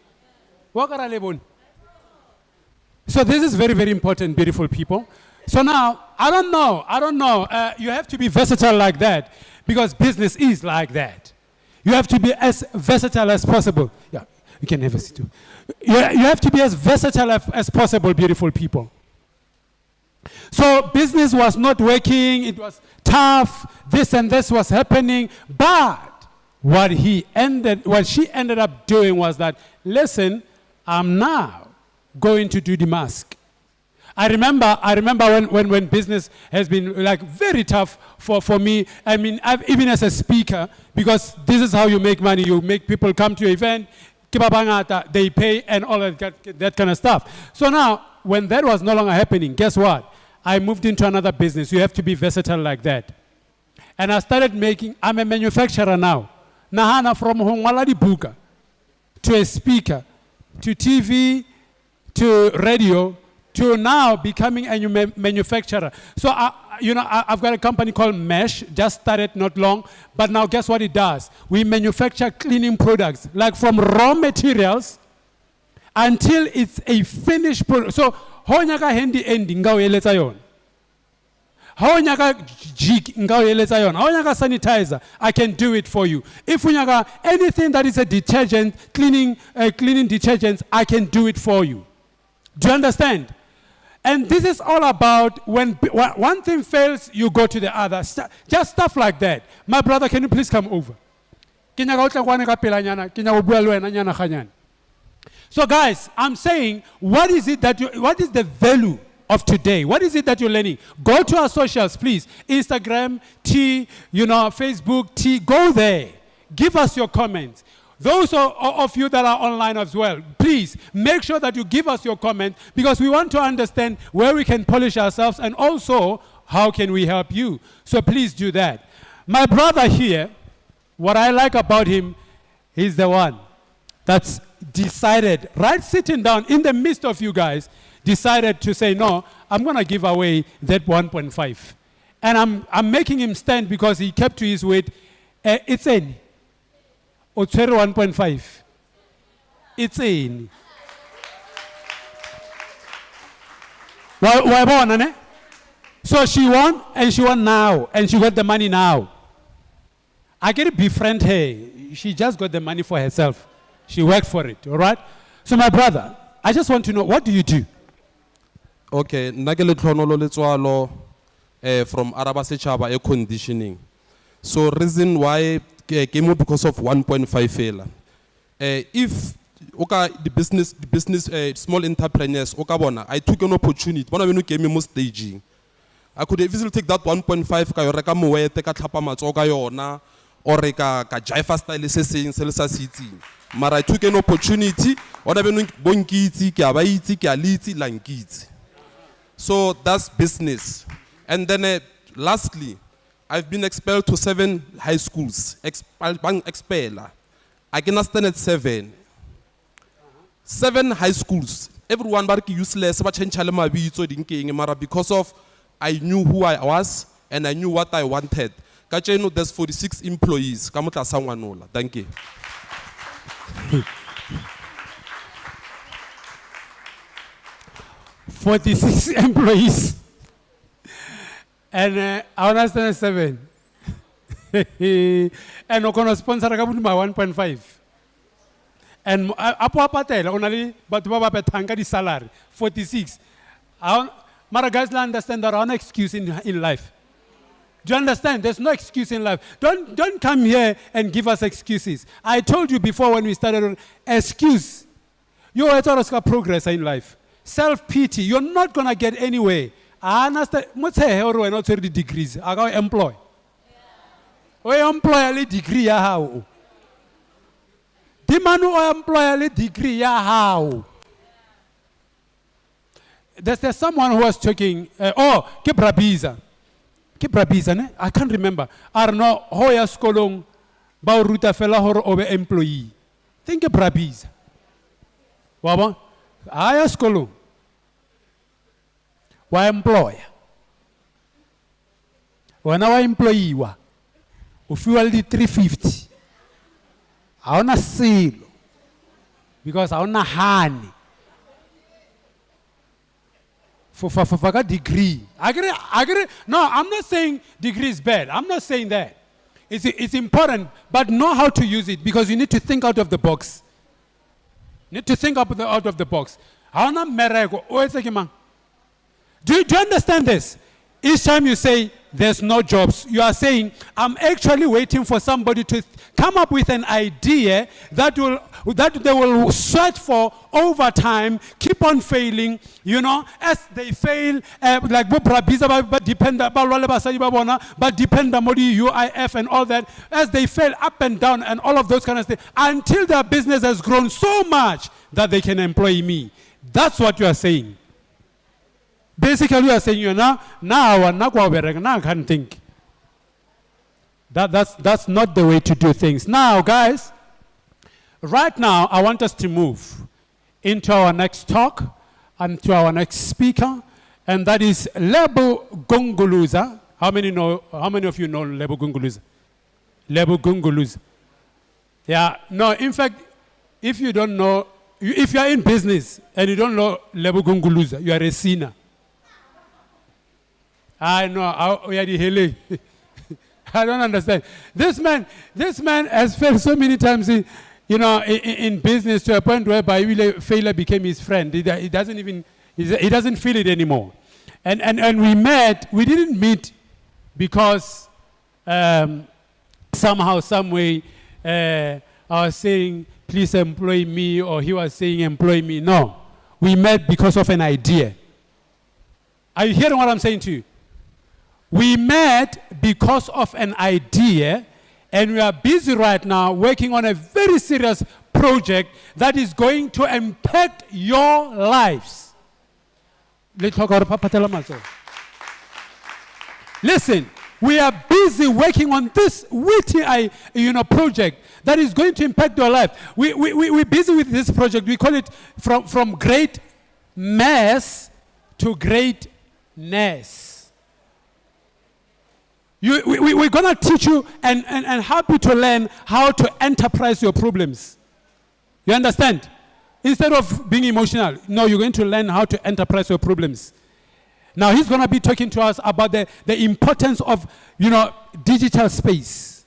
S1: So this is very, very important, beautiful people. So now, I don't know. You have to be versatile like that because business is like that. You have to be as versatile as possible. Yeah, you can have a seat too. You have to be as versatile as possible, beautiful people. So business was not working, it was tough, this and this was happening, but what she ended up doing was that, listen, I'm now going to do the mask. I remember when business has been like very tough for me. I mean, even as a speaker, because this is how you make money. You make people come to your event, they pay and all that kind of stuff. So now, when that was no longer happening, guess what? I moved into another business. You have to be versatile like that. And I started I'm a manufacturer now. Nahana from Hongwaladi Buka to a speaker, to TV, to radio, to now becoming a new manufacturer. So, I've got a company called Mesh, just started not long, but now guess what it does? We manufacture cleaning products, like from raw materials until it's a finished product. So, honyaka handy ending, ngaw yeletsa yon. Honyaka jig, ngaw yeletsa yon. Honyaka sanitizer, I can do it for you. If unyaka anything that is a detergent, cleaning detergents, I can do it for you. Do you understand? And this is all about when one thing fails, you go to the other. Just stuff like that. My brother, can you please come over? So guys, I'm saying, what is the value of today? What is it that you're learning? Go to our socials, please. Instagram, Facebook, go there. Give us your comments. Those of you that are online as well, please make sure that you give us your comment because we want to understand where we can polish ourselves and also how can we help you. So please do that. My brother here, what I like about him, he's the one that's decided, right sitting down in the midst of you guys, decided to say, no, I'm going to give away that 1.5. And I'm making him stand because he kept to his word. It's in. Or 1.5. It's in. So she won, and she won now, and she got the money now. I get to befriend her. She just got the money for herself. She worked for it, all right? So my brother, I just want to know, what do you do?
S15: Okay, nagele tlhonolo letswalo from Araba Sechaba air conditioning. So reason why came up because of 1.5 failure. If the business small entrepreneurs I took an opportunity. One of gave me more staging. I could easily take that 1.5 ka reka mowe te ka tlhapa matso ka yona or ka jive style se seng se le sa sitsi. Mara I took an opportunity. Ona beno bonkitsi ke aba itsi ke alitsi la nkitsi. So that's business. And then lastly, I've been expelled to 7 high schools. Expeller. I cannot stand at 7. 7 high schools. Everyone barki useless. Because of I knew who I was and I knew what I wanted. Kacheno, there's 46 employees. Thank you.
S1: 46 employees. And I want to stand 7. And we're going to sponsor my 1.5. And apo apatela only but baba betanga di salary 46. Mara guys understand there are no excuse in life. Do you understand? There's no excuse in life. Don't come here and give us excuses. I told you before when we started, excuse. You always got progress in life. Self-pity. You're not going to get anywhere. I understand. What's a not 30 degrees? I got employ. We employ a degree. How? The man who employ a degree. How? There's someone who was talking. Kebrabiza. I can't remember. Arno hoya skolong ba ruta fela hore obe employee. Think Brabiza. Waba? Aya skolong. Wa employer. Wana wa employee wa. Ufiwa li 350. Haona silo. Because haona honey. For a degree. I agree. No, I'm not saying degree is bad. I'm not saying that. It's important, but know how to use it because you need to think out of the box. You need to think out of the box. Do you understand this? Each time you say there's no jobs, you are saying, I'm actually waiting for somebody to come up with an idea that they will search for over time, keep on failing, as they fail, like but depend on UIF and all that, as they fail up and down and all of those kind of things, until their business has grown so much that they can employ me. That's what you are saying. Basically, you are saying, now I can't think. That's not the way to do things. Now, guys, right now, I want us to move into our next talk and to our next speaker, and that is Lebo Gunguluza. How many of you know Lebo Gunguluza? Lebo Gunguluza. Yeah, no, in fact, if you don't know, if you are in business and you don't know Lebo Gunguluza, you are a sinner. I know, we are the hell. I don't understand. This man has failed so many times, in business to a point whereby failure became his friend. He doesn't feel it anymore. And we didn't meet because somehow, some way, I was saying, please employ me, or he was saying, employ me. No, we met because of an idea. Are you hearing what I'm saying to you? We met because of an idea, and we are busy right now working on a very serious project that is going to impact your lives. Listen, we are busy working on this witty project that is going to impact your life. We're busy with this project. We call it from great mess to greatness. We're going to teach you and help you to learn how to enterprise your problems. You understand? Instead of being emotional, no, you're going to learn how to enterprise your problems. Now, he's going to be talking to us about the importance of, digital space.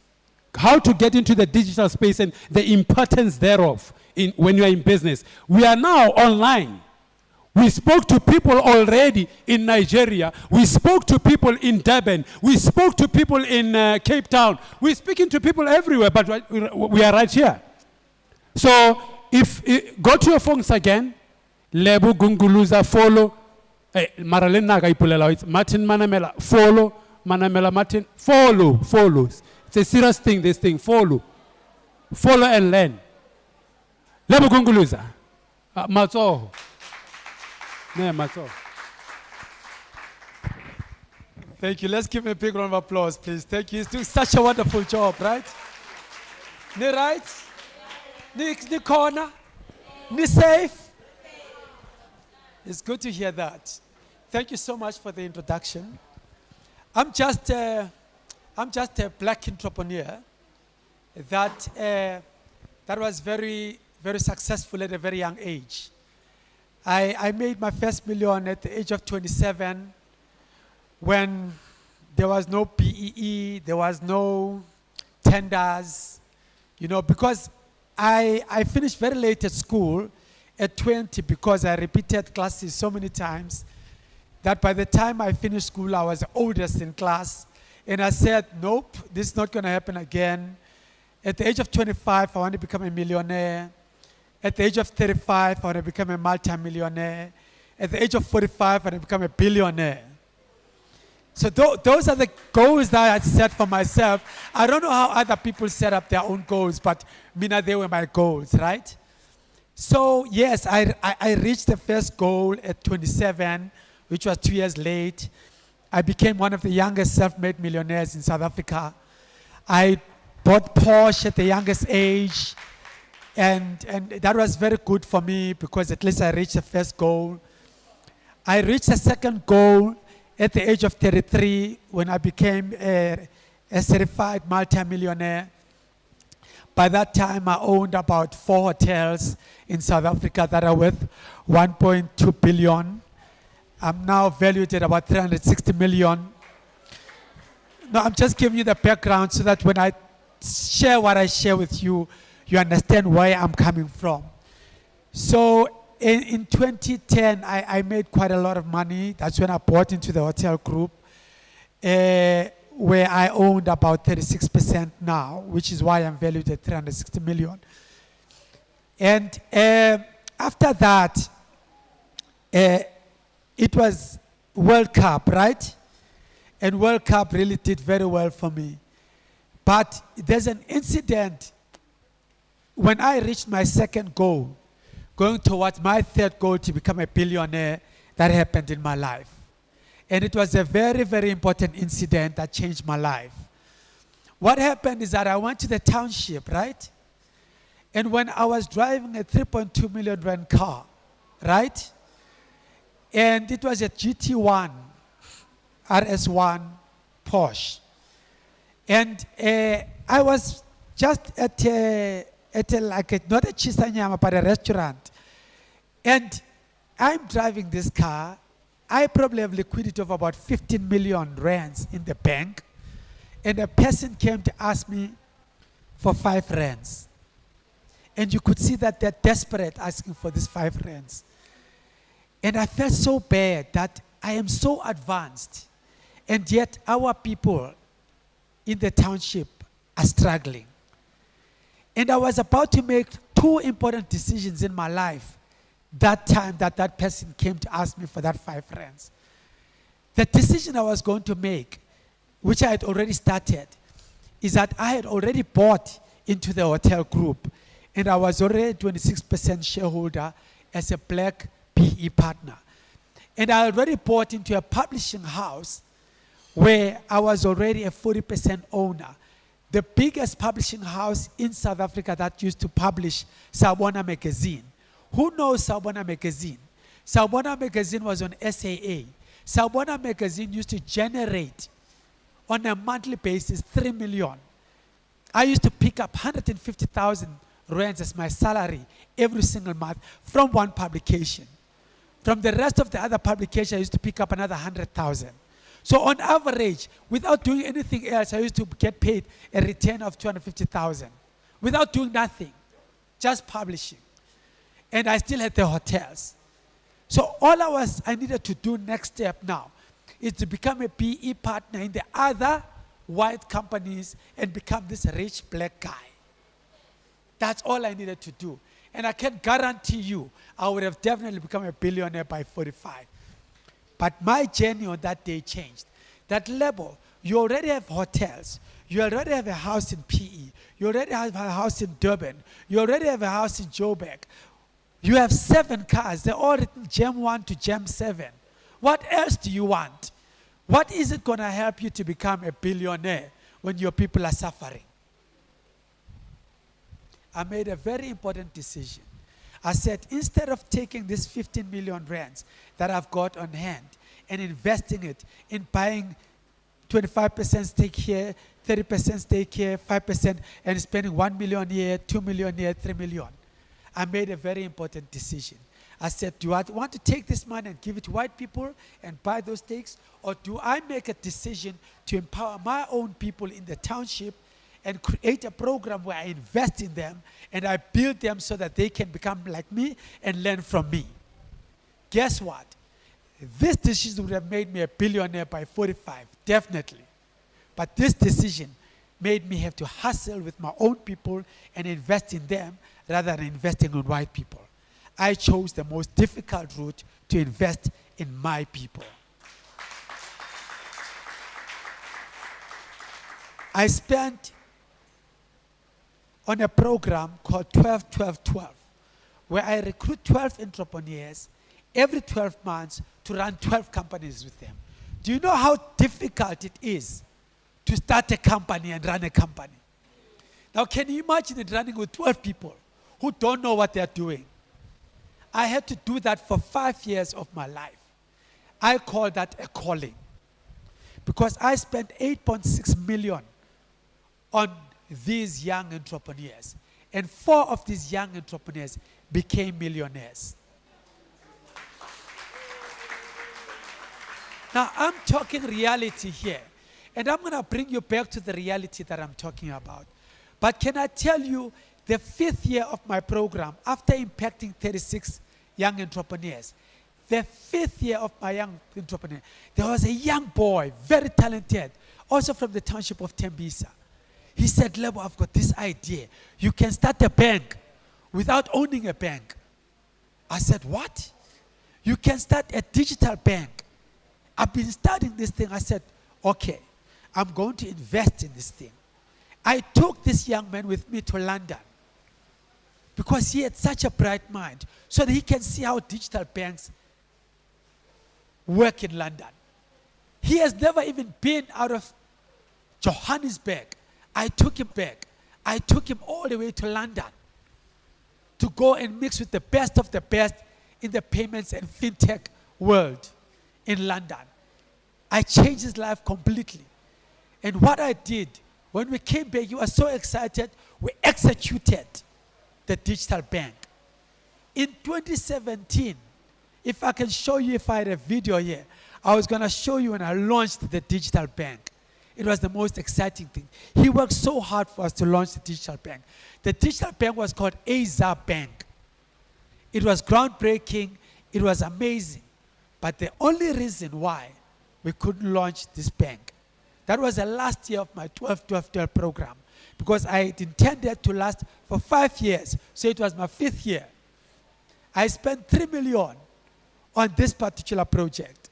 S1: How to get into the digital space and the importance thereof when you're in business. We are now online. We spoke to people already in Nigeria. We spoke to people in Durban. We spoke to people in Cape Town. We're speaking to people everywhere, but we are right here. So, go to your phones again. Lebo Gunguluza, follow. Maralena naga ipulela. Martin Manamela, follow. Manamela Martin, follow. It's a serious thing, this thing. Follow and learn. Lebo Gunguluza. Matso.
S16: Thank you. Let's give him a big round of applause, please. Thank you. He's doing such a wonderful job, right? Ni right? Ni corner? Ni safe? It's good to hear that. Thank you so much for the introduction. I'm just a black entrepreneur that was very, very successful at a very young age. I made my first million at the age of 27 when there was no PEE, there was no tenders, you know, because I finished very late at school at 20 because I repeated classes so many times that by the time I finished school, I was the oldest in class. And I said, nope, this is not going to happen again. At the age of 25, I want to become a millionaire. At the age of 35, I want to become a multi-millionaire. At the age of 45, I want to become a billionaire. So those are the goals that I had set for myself. I don't know how other people set up their own goals, but they were my goals, right? So yes, I reached the first goal at 27, which was 2 years late. I became one of the youngest self-made millionaires in South Africa. I bought Porsche at the youngest age, and that was very good for me because at least I reached the first goal. I reached the second goal at the age of 33 when I became a certified multimillionaire. By that time, I owned about 4 hotels in South Africa that are worth 1.2 billion. I'm now valued at about 360 million. No, I'm just giving you the background so that when I share what I share with you, you understand where I'm coming from. So in 2010, I made quite a lot of money. That's when I bought into the hotel group, where I owned about 36% now, which is why I'm valued at 360 million. And after that, it was World Cup, right? And World Cup really did very well for me. But there's an incident when I reached my second goal, going towards my third goal to become a billionaire, that happened in my life. And it was a very, very important incident that changed my life. What happened is that I went to the township, right? And when I was driving a 3.2 million rand car, right? And it was a GT1, RS1 Porsche. And I was just at not a Chisanyama, but a restaurant. And I'm driving this car. I probably have liquidity of about 15 million rands in the bank. And a person came to ask me for 5 rands. And you could see that they're desperate asking for these 5 rands. And I felt so bad that I am so advanced. And yet our people in the township are struggling. And I was about to make 2 important decisions in my life that time that person came to ask me for that 5 rands. The decision I was going to make, which I had already started, is that I had already bought into the hotel group, and I was already 26% shareholder as a black PE partner. And I already bought into a publishing house where I was already a 40% owner. The biggest publishing house in South Africa that used to publish Sawubona magazine. Who knows Sawubona magazine? Sawubona magazine was on SAA. Sawubona magazine used to generate on a monthly basis 3 million. I used to pick up 150,000 rands as my salary every single month from one publication. From the rest of the other publications, I used to pick up another 100,000. So on average, without doing anything else, I used to get paid a return of 250,000 without doing nothing, just publishing. And I still had the hotels. So all I needed to do next step now is to become a PE partner in the other white companies and become this rich black guy. That's all I needed to do. And I can guarantee you, I would have definitely become a billionaire by 45. But my journey on that day changed. That level, you already have hotels. You already have a house in PE. You already have a house in Durban. You already have a house in Joburg. You have 7 cars. They're all written Gem 1 to Gem 7. What else do you want? What is it going to help you to become a billionaire when your people are suffering? I made a very important decision. I said, instead of taking this 15 million rands that I've got on hand and investing it in buying 25% stake here, 30% stake here, 5%, and spending 1 million here, 2 million here, 3 million, I made a very important decision. I said, do I want to take this money and give it to white people and buy those stakes? Or do I make a decision to empower my own people in the township and create a program where I invest in them and I build them so that they can become like me and learn from me? Guess what? This decision would have made me a billionaire by 45, definitely. But this decision made me have to hustle with my own people and invest in them rather than investing on white people. I chose the most difficult route to invest in my people. I spent on a program called 12-12-12, where I recruit 12 entrepreneurs every 12 months to run 12 companies with them. Do you know how difficult it is to start a company and run a company? Now, can you imagine it running with 12 people who don't know what they're doing? I had to do that for 5 years of my life. I call that a calling, because I spent 8.6 million on these young entrepreneurs, and 4 of these young entrepreneurs became millionaires. Now, I'm talking reality here, and I'm going to bring you back to the reality that I'm talking about. But can I tell you, the 5th year of my program, after impacting 36 young entrepreneurs, the 5th year of my young entrepreneur, there was a young boy, very talented, also from the township of Tembisa. He said, Lebo, I've got this idea. You can start a bank without owning a bank. I said, what? You can start a digital bank. I've been studying this thing. I said, okay, I'm going to invest in this thing. I took this young man with me to London because he had such a bright mind, so that he can see how digital banks work in London. He has never even been out of Johannesburg. I took him back. I took him all the way to London to go and mix with the best of the best in the payments and fintech world in London. I changed his life completely. And what I did, when we came back, he was so excited, we executed the digital bank. In 2017, if I can show you, if I had a video here, I was going to show you when I launched the digital bank. It was the most exciting thing. He worked so hard for us to launch the digital bank. The digital bank was called AZA Bank. It was groundbreaking. It was amazing. But the only reason why we couldn't launch this bank, that was the last year of my 12-12-12 program, because I had intended to last for 5 years, so it was my 5th year. I spent 3 million on this particular project.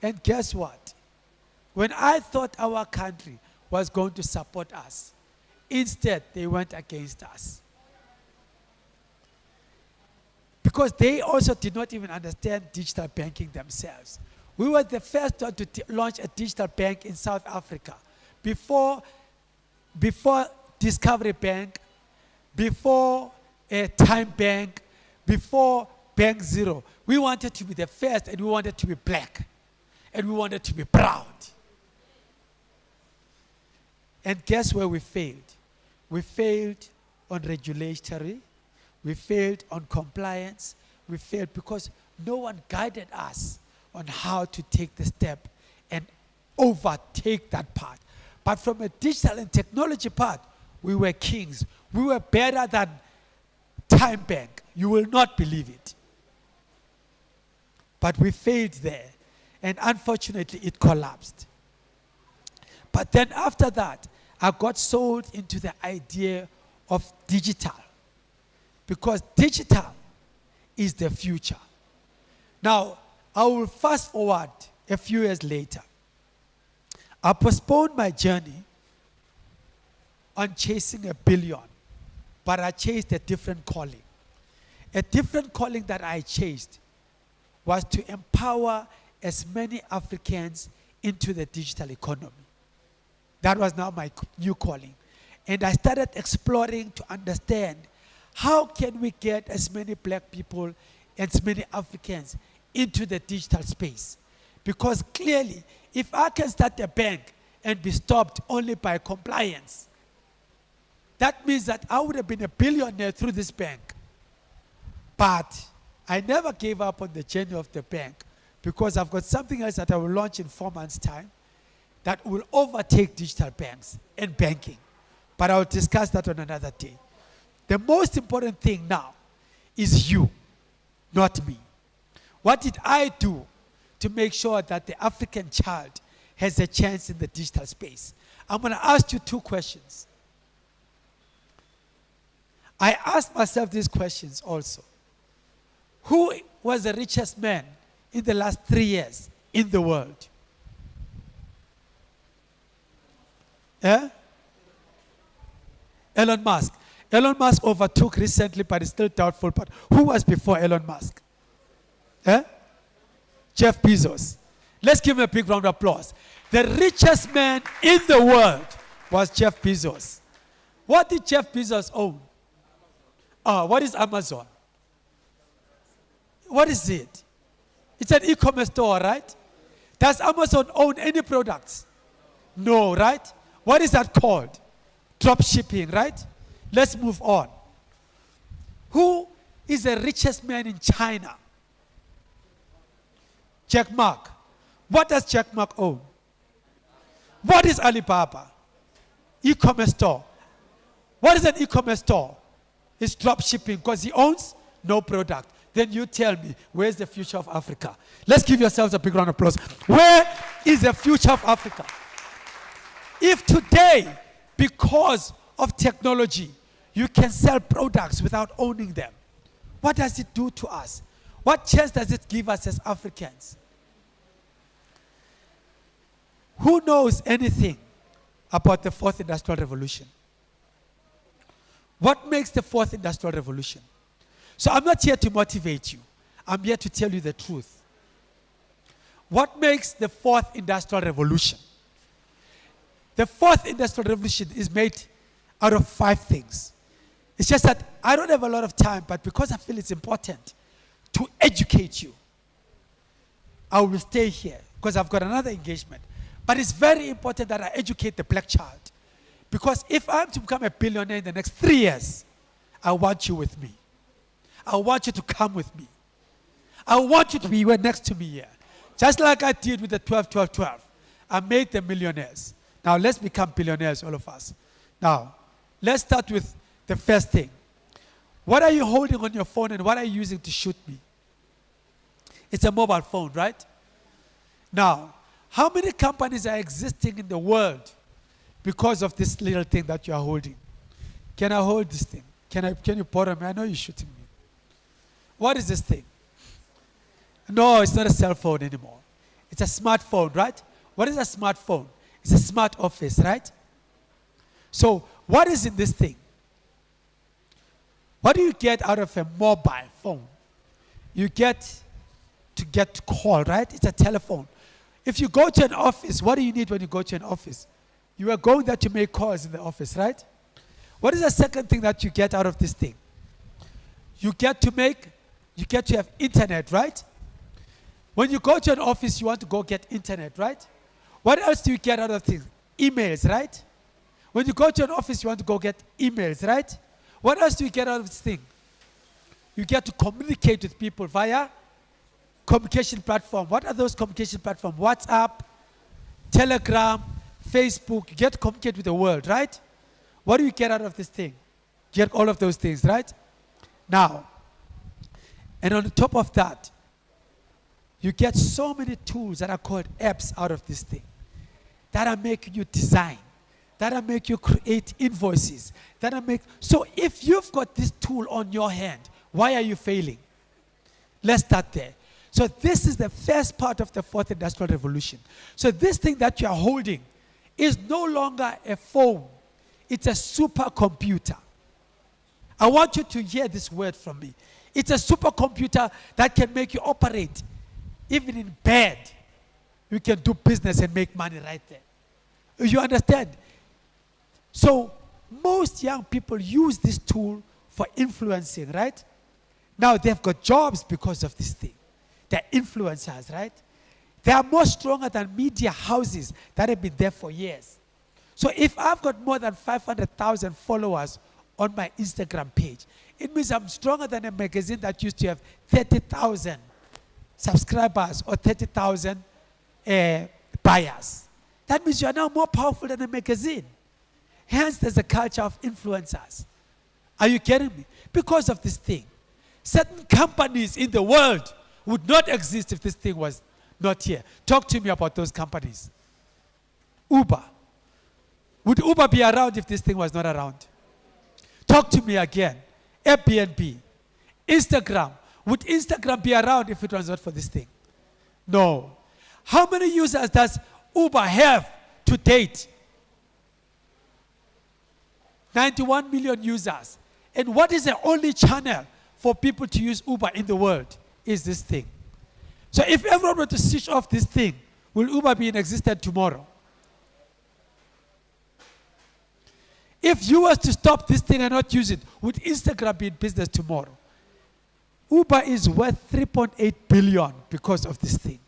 S16: And guess what? When I thought our country was going to support us, instead they went against us. Because they also did not even understand digital banking themselves. We were the first one to launch a digital bank in South Africa. Before Discovery Bank, before Time Bank, before Bank Zero. We wanted to be the first, and we wanted to be black. And we wanted to be proud. And guess where we failed? We failed on regulatory. We failed on compliance. We failed because no one guided us on how to take the step and overtake that part. But from a digital and technology part, we were kings. We were better than Time Bank. You will not believe it. But we failed there. And unfortunately, it collapsed. But then after that, I got sold into the idea of digital. Because digital is the future. Now, I will fast forward a few years later. I postponed my journey on chasing $1 billion, but I chased a different calling. A different calling that I chased was to empower as many Africans into the digital economy. That was now my new calling. And I started exploring to understand how can we get as many black people, as many Africans into the digital space. Because clearly, if I can start a bank and be stopped only by compliance, that means that I would have been a billionaire through this bank. But I never gave up on the journey of the bank because I've got something else that I will launch in 4 months' time that will overtake digital banks and banking. But I'll discuss that on another day. The most important thing now is you, not me. What did I do to make sure that the African child has a chance in the digital space? I'm going to ask you 2 questions. I asked myself these questions also. Who was the richest man in the last 3 years in the world? Elon Musk. Elon Musk overtook recently, but it's still doubtful. But who was before Elon Musk? Jeff Bezos. Let's give him a big round of applause. The richest man in the world was Jeff Bezos. What did Jeff Bezos own? What is Amazon? What is it? It's an e-commerce store, right? Does Amazon own any products? No, right? What is that called? Drop shipping, right? Let's move on. Who is the richest man in China? Jack Ma. What does Jack Ma own? What is Alibaba? E-commerce store. What is an e-commerce store? It's drop shipping because he owns no product. Then you tell me, where's the future of Africa? Let's give yourselves a big round of applause. Where is the future of Africa? If today, because of technology, you can sell products without owning them, what does it do to us? What chance does it give us as Africans? Who knows anything about the 4th Industrial Revolution? What makes the 4th Industrial Revolution? So I'm not here to motivate you. I'm here to tell you the truth. What makes the 4th Industrial Revolution? The 4th Industrial Revolution is made out of 5 things. It's just that I don't have a lot of time, but because I feel it's important to educate you, I will stay here because I've got another engagement. But it's very important that I educate the black child. Because if I'm to become a billionaire in the next 3 years, I want you with me. I want you to come with me. I want you to be next to me here. Just like I did with the 12-12-12. I made them millionaires. Now let's become billionaires, all of us. Now, let's start with the first thing. What are you holding on your phone and what are you using to shoot me? It's a mobile phone, right? Now, how many companies are existing in the world because of this little thing that you are holding? Can I hold this thing? Can you borrow me? I know you're shooting me. What is this thing? No, it's not a cell phone anymore. It's a smartphone, right? What is a smartphone? It's a smart office, right? So, what is in this thing? What do you get out of a mobile phone? You get to call, right? It's a telephone. If you go to an office, what do you need when you go to an office? You are going there to make calls in the office, right? What is the second thing that you get out of this thing? You get to have internet, right? When you go to an office, you want to go get internet, right? What else do you get out of things? Emails, right? When you go to an office, you want to go get emails, right? What else do you get out of this thing? You get to communicate with people via communication platform. What are those communication platforms? WhatsApp, Telegram, Facebook. You get to communicate with the world, right? What do you get out of this thing? You get all of those things, right? Now, and on the top of that, you get so many tools that are called apps out of this thing that are making you design, that are making you create invoices, so if you've got this tool on your hand, why are you failing? Let's start there. So this is the first part of the 4th Industrial Revolution. So this thing that you are holding is no longer a phone. It's a supercomputer. I want you to hear this word from me. It's a supercomputer that can make you operate. Even in bed, you can do business and make money right there. You understand? So most young people use this tool for influencing, right? Now they've got jobs because of this thing. They're influencers, right? They are more stronger than media houses that have been there for years. So if I've got more than 500,000 followers on my Instagram page. It means I'm stronger than a magazine that used to have 30,000 subscribers or 30,000 buyers. That means you are now more powerful than a magazine. Hence, there's a culture of influencers. Are you getting me? Because of this thing. Certain companies in the world would not exist if this thing was not here. Talk to me about those companies. Uber. Would Uber be around if this thing was not around? Talk to me again. Airbnb. Instagram. Would Instagram be around if it was not for this thing? No. How many users does Uber have to date? 91 million users. And what is the only channel for people to use Uber in the world is this thing. So if everyone were to switch off this thing, will Uber be in existence tomorrow? If you were to stop this thing and not use it, would Instagram be in business tomorrow? Uber is worth 3.8 billion because of this thing.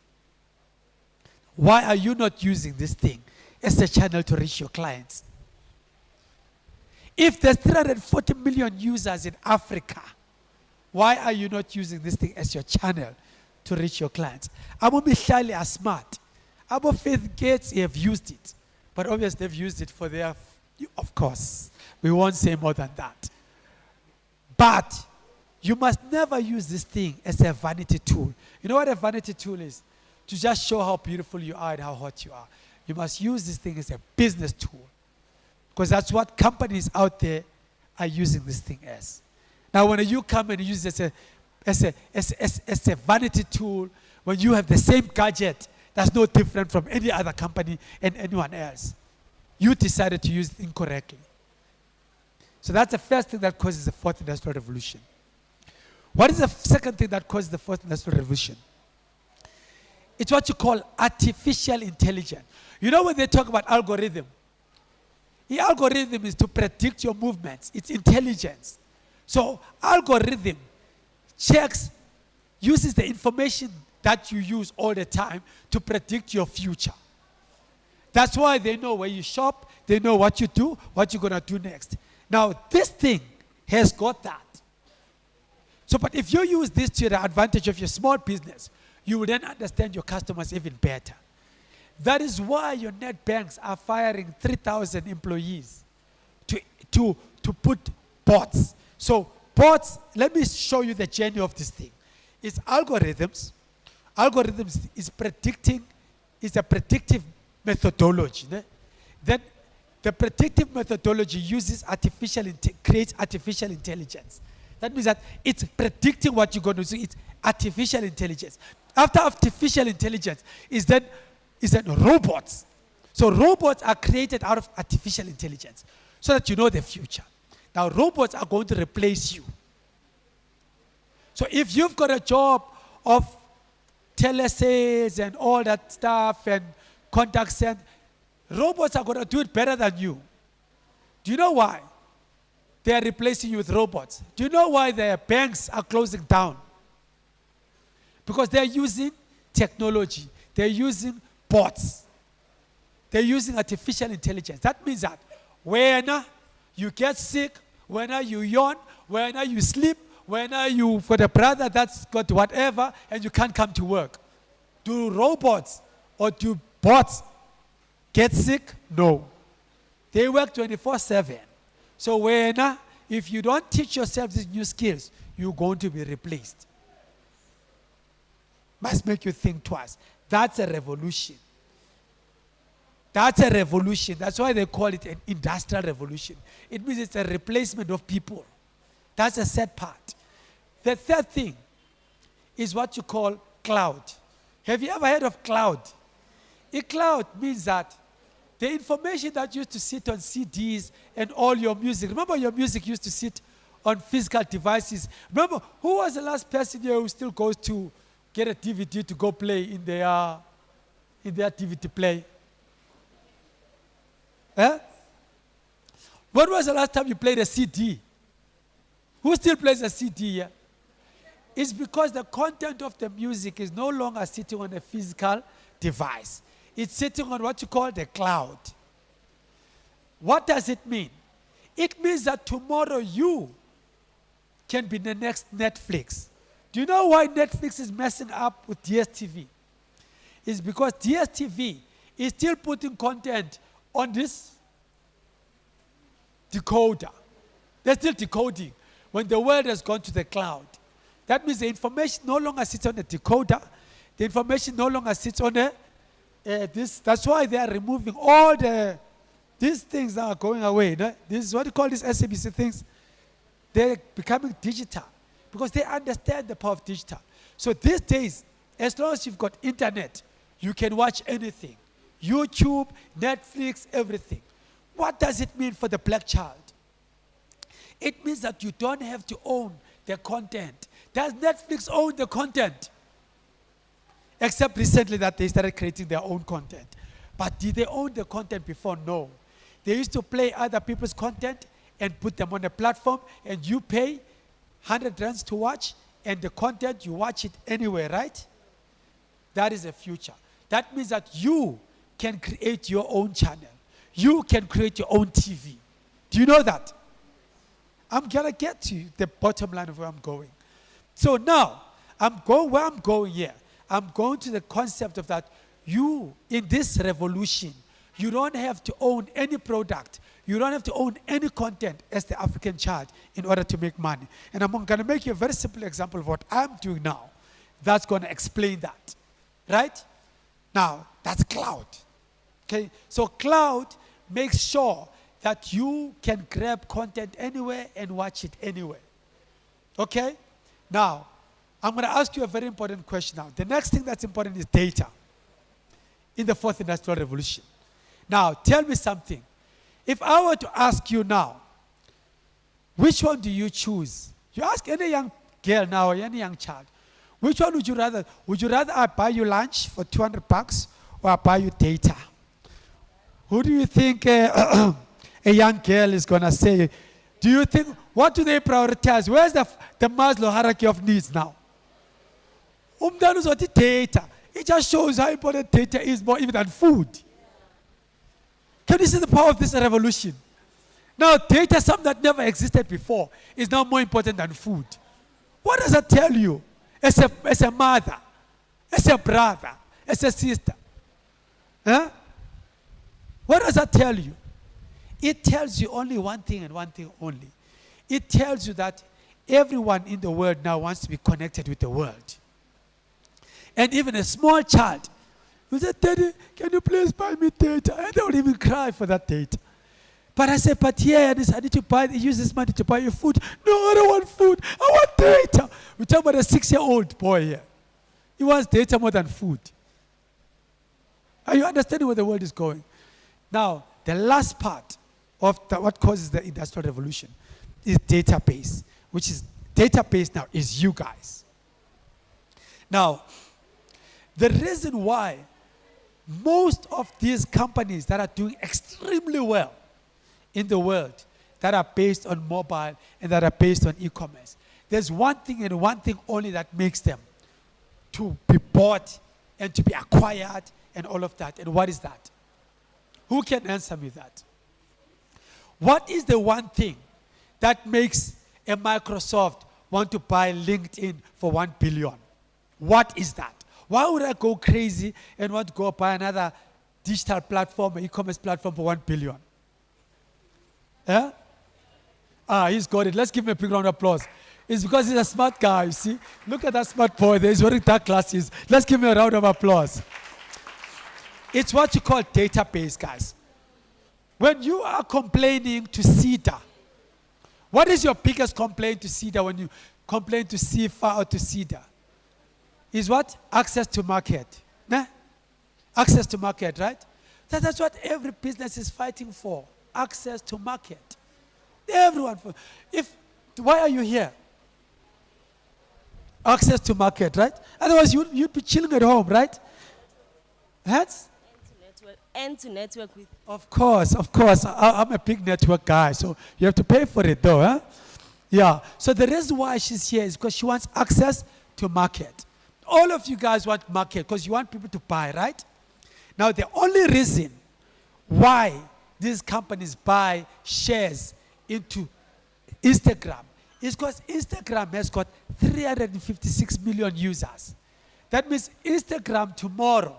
S16: Why are you not using this thing as a channel to reach your clients? If there's 340 million users in Africa, why are you not using this thing as your channel to reach your clients? Abo Mihlali are smart. Abo Faith Gates have used it. But obviously they've used it for their, of course. We won't say more than that. But you must never use this thing as a vanity tool. You know what a vanity tool is? To just show how beautiful you are and how hot you are. You must use this thing as a business tool. Because that's what companies out there are using this thing as. Now, when you come and use it as a vanity tool, when you have the same gadget that's no different from any other company and anyone else, you decided to use it incorrectly. So that's the first thing that causes the fourth industrial revolution. What is the second thing that causes the fourth industrial revolution? It's what you call artificial intelligence. You know when they talk about algorithm? The algorithm is to predict your movements. It's intelligence. So algorithm checks, uses the information that you use all the time to predict your future. That's why they know where you shop, they know what you do, what you're going to do next. Now, this thing has got that. So, but if you use this to the advantage of your small business, you will then understand your customers even better. That is why your net banks are firing 3,000 employees to put bots. So bots, let me show you the journey of this thing. It's algorithms. Algorithms is predicting, is a predictive methodology. Then the predictive methodology uses creates artificial intelligence. That means that it's predicting what you're going to do. It's artificial intelligence. After artificial intelligence is then robots. So robots are created out of artificial intelligence so that you know the future. Now robots are going to replace you. So if you've got a job of telesales and all that stuff and contact center, robots are going to do it better than you. Do you know why? They are replacing you with robots. Do you know why their banks are closing down? Because they're using technology. They're using bots. They're using artificial intelligence. That means that when you get sick, when you yawn, when you sleep, when you've got a brother that's got whatever and you can't come to work, do robots or do bots get sick? No. They work 24/7. So if you don't teach yourself these new skills, you're going to be replaced. Must make you think twice. That's a revolution. That's a revolution. That's why they call it an industrial revolution. It means it's a replacement of people. That's the sad part. The third thing is what you call cloud. Have you ever heard of cloud? A cloud means that the information that used to sit on CDs and all your music, remember your music used to sit on physical devices. Remember, who was the last person here who still goes to get a DVD to go play in their DVD play? Eh? When was the last time you played a CD? Who still plays a CD here? It's because the content of the music is no longer sitting on a physical device. It's sitting on what you call the cloud. What does it mean? It means that tomorrow you can be the next Netflix. Do you know why Netflix is messing up with DSTV? It's because DSTV is still putting content on this decoder. They're still decoding when the world has gone to the cloud. That means the information no longer sits on the decoder. The information no longer sits on this. That's why they are removing all these things that are going away. No? This is what you call these SABC things. They're becoming digital because they understand the power of digital. So these days, as long as you've got internet, you can watch anything. YouTube, Netflix, everything. What does it mean for the black child? It means that you don't have to own the content. Does Netflix own the content? Except recently that they started creating their own content. But did they own the content before? No. They used to play other people's content and put them on a platform, and you pay 100 rands to watch, and the content, you watch it anywhere, right? That is the future. That means that you can create your own channel. You can create your own TV. Do you know that? I'm going to get to the bottom line of where I'm going. So now, where I'm going here. I'm going to the concept of that you, in this revolution, you don't have to own any product. You don't have to own any content as the African child in order to make money. And I'm going to make you a very simple example of what I'm doing now. That's going to explain that. Right? Now, that's cloud. Okay? So cloud makes sure that you can grab content anywhere and watch it anywhere. Okay? Now, I'm going to ask you a very important question now. The next thing that's important is data in the fourth industrial revolution. Now, tell me something. If I were to ask you now, which one do you choose? You ask any young girl now or any young child, which one would you rather? Would you rather I buy you lunch for $200 or I buy you data? Who do you think a young girl is going to say? Do you think, what do they prioritize? Where's the Maslow hierarchy of needs now? Data. It just shows how important data is more even than food. Can you see the power of this revolution? Now, data, something that never existed before, is now more important than food. What does that tell you? As a mother, as a brother, as a sister. Huh? What does that tell you? It tells you only one thing and one thing only. It tells you that everyone in the world now wants to be connected with the world. And even a small child will say, Daddy, can you please buy me data? And they will even cry for that data. But I say, but yeah, I need to use this money to buy you food. No, I don't want food. I want data. We're talking about a 6-year-old boy here. He wants data more than food. Are you understanding where the world is going? Now, the last part of what causes the industrial revolution is database, which is database now is you guys. Now, the reason why most of these companies that are doing extremely well in the world that are based on mobile and that are based on e-commerce, there's one thing and one thing only that makes them to be bought and to be acquired and all of that. And what is that? Who can answer me that? What is the one thing that makes a Microsoft want to buy LinkedIn for $1 billion? What is that? Why would I go crazy and want to go buy another digital platform, an e-commerce platform for $1 billion? Yeah? He's got it. Let's give him a big round of applause. It's because he's a smart guy, you see. Look at that smart boy there. He's wearing dark glasses. Let's give him a round of applause. It's what you call database, guys. When you are complaining to CEDA, what is your biggest complaint to CEDA when you complain to CFA or to CEDA? Is what? Access to market. Nah? Access to market, right? That's what every business is fighting for. Access to market. Everyone. Why are you here? Access to market, right? Otherwise, you'd be chilling at home, right? That's
S2: And to network with.
S16: Of course. I'm a big network guy, so you have to pay for it, though. Huh? Yeah. So the reason why she's here is because she wants access to market. All of you guys want market because you want people to buy, right? Now, the only reason why these companies buy shares into Instagram is because Instagram has got 356 million users. That means Instagram tomorrow,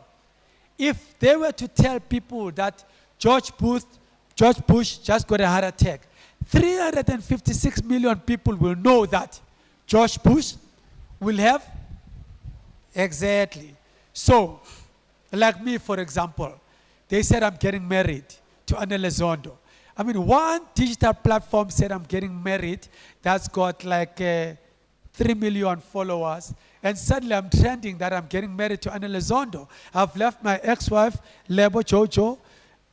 S16: if they were to tell people that George Bush just got a heart attack, 356 million people will know that George Bush will have. Exactly. So, like me, for example, they said I'm getting married to Anele Zondo. I mean, one digital platform said I'm getting married that's got like 3 million followers, and suddenly I'm trending that I'm getting married to Anele Zondo. I've left my ex-wife, Lebo Jojo,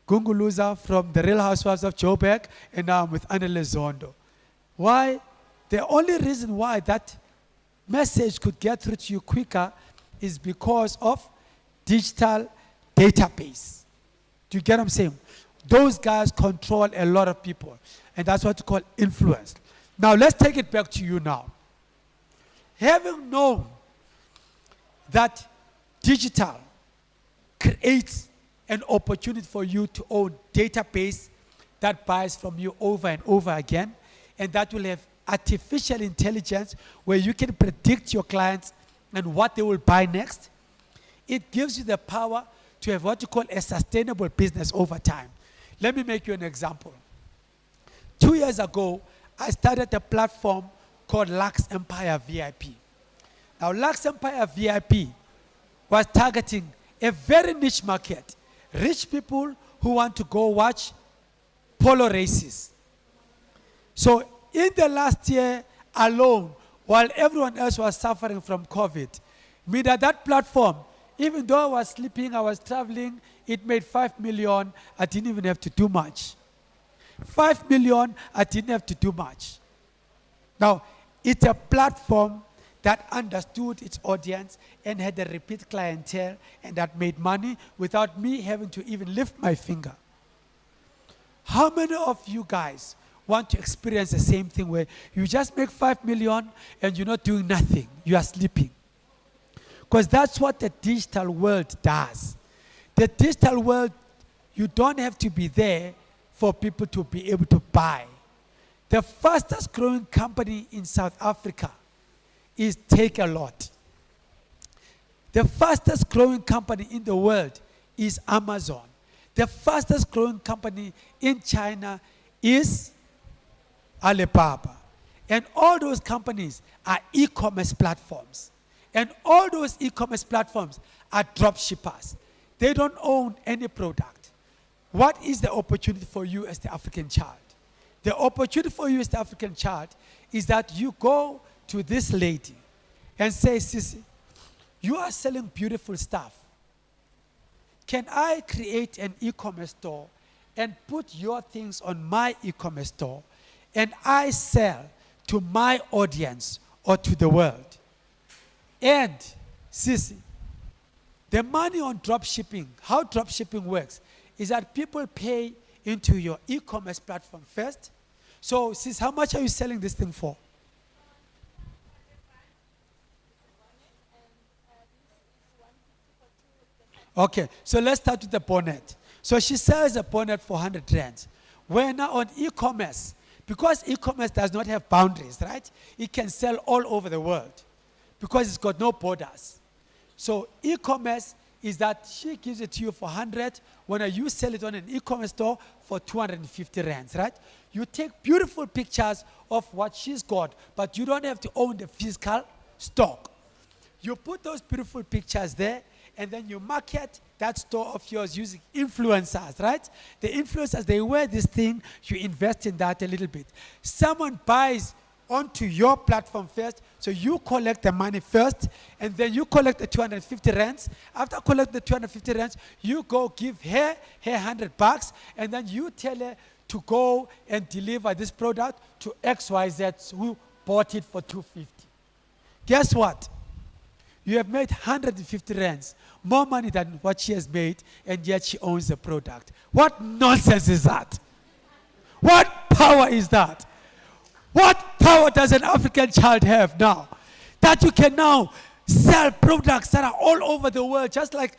S16: Gunguluza from the Real Housewives of Joburg, and now I'm with Anele Zondo. Why? The only reason why that message could get through to you quicker is because of digital database. Do you get what I'm saying? Those guys control a lot of people, and that's what you call influence. Now let's take it back to you now. Having known that digital creates an opportunity for you to own database that buys from you over and over again, and that will have artificial intelligence where you can predict your clients and what they will buy next. It gives you the power to have what you call a sustainable business over time. Let me make you an example. 2 years ago, I started a platform called Lux Empire VIP. Now, Lux Empire VIP was targeting a very niche market. Rich people who want to go watch polo races. So in the last year alone, while everyone else was suffering from COVID, me that platform, even though I was sleeping, I was traveling, it made 5 million. I didn't even have to do much. 5 million, I didn't have to do much. Now, it's a platform that understood its audience and had a repeat clientele, and that made money without me having to even lift my finger. How many of you guys want to experience the same thing where you just make 5 million and you're not doing nothing, you are sleeping? Because that's what the digital world does. The digital world, you don't have to be there for people to be able to buy. The fastest growing company in South Africa is Takealot. The fastest growing company in the world is Amazon. The fastest growing company in China is Alibaba. And all those companies are e-commerce platforms. And all those e-commerce platforms are drop shippers. They don't own any product. What is the opportunity for you as the African child? The opportunity for you as the African child is that you go to this lady and say, Sissy, you are selling beautiful stuff. Can I create an e-commerce store and put your things on my e-commerce store, and I sell to my audience or to the world? And, Sissy, the money on drop shipping, how drop shipping works, is that people pay into your e-commerce platform first. So, sis, how much are you selling this thing for? Okay, so let's start with the bonnet. So she sells a bonnet for 100 rands. We're now on e-commerce. Because e-commerce does not have boundaries, right? It can sell all over the world because it's got no borders. So e-commerce is that she gives it to you for 100 when you sell it on an e-commerce store for 250 rands, right? You take beautiful pictures of what she's got, but you don't have to own the physical stock. You put those beautiful pictures there, and then you market that store of yours using influencers, right? The influencers, they wear this thing, you invest in that a little bit. Someone buys onto your platform first, so you collect the money first, and then you collect the 250 rands. After collect the 250 rands, you go give her $100, and then you tell her to go and deliver this product to XYZ who bought it for 250. Guess what? You have made 150 rands, more money than what she has made, and yet she owns the product. What nonsense is that? What power is that? What power does an African child have now? That you can now sell products that are all over the world, just like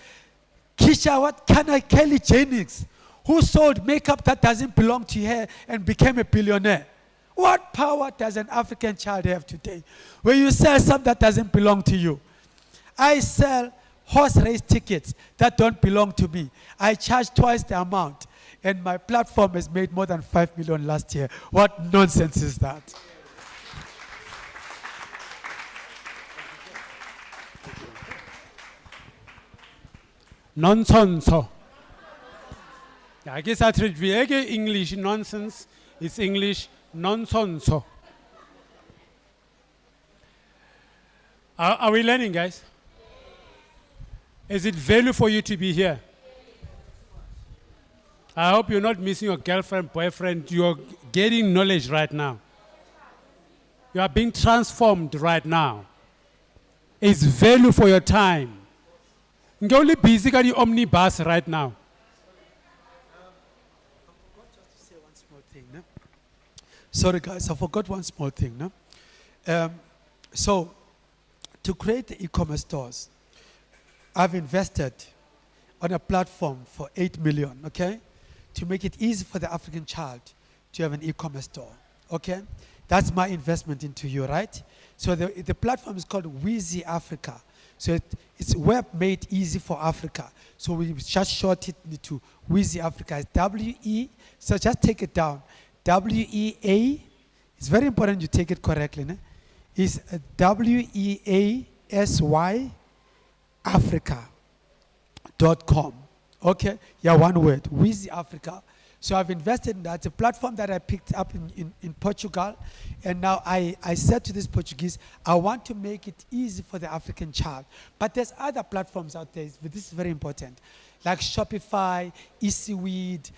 S16: Kelly Jennings, who sold makeup that doesn't belong to her and became a billionaire. What power does an African child have today? Where you sell something that doesn't belong to you. I sell horse race tickets that don't belong to me. I charge twice the amount. And my platform has made more than 5 million last year. What nonsense is that?
S1: Nonsense. Yeah, I guess I treat English nonsense. It's English nonsense. Are we learning, guys? Is it value for you to be here? I hope you're not missing your girlfriend, boyfriend. You're getting knowledge right now. You are being transformed right now. It's value for your time. You're only busy with the omnibus right now.
S16: Sorry, guys, I forgot one small thing. No? So, to create the e-commerce stores, I've invested on a platform for 8 million, okay? To make it easy for the African child to have an e-commerce store, okay? That's my investment into you, right? So the platform is called Weezy Africa. So it's web made easy for Africa. So we just short it to Weezy Africa. It's W-E, so just take it down. W-E-A, it's very important you take it correctly. Ne? It's W-E-A-S-Y Africa.com. Okay, yeah, one word, Weezy Africa. So I've invested in that. It's a platform that I picked up in Portugal. And now I said to this Portuguese, I want to make it easy for the African child. But there's other platforms out there, but this is very important. Like Shopify, EasyWeed,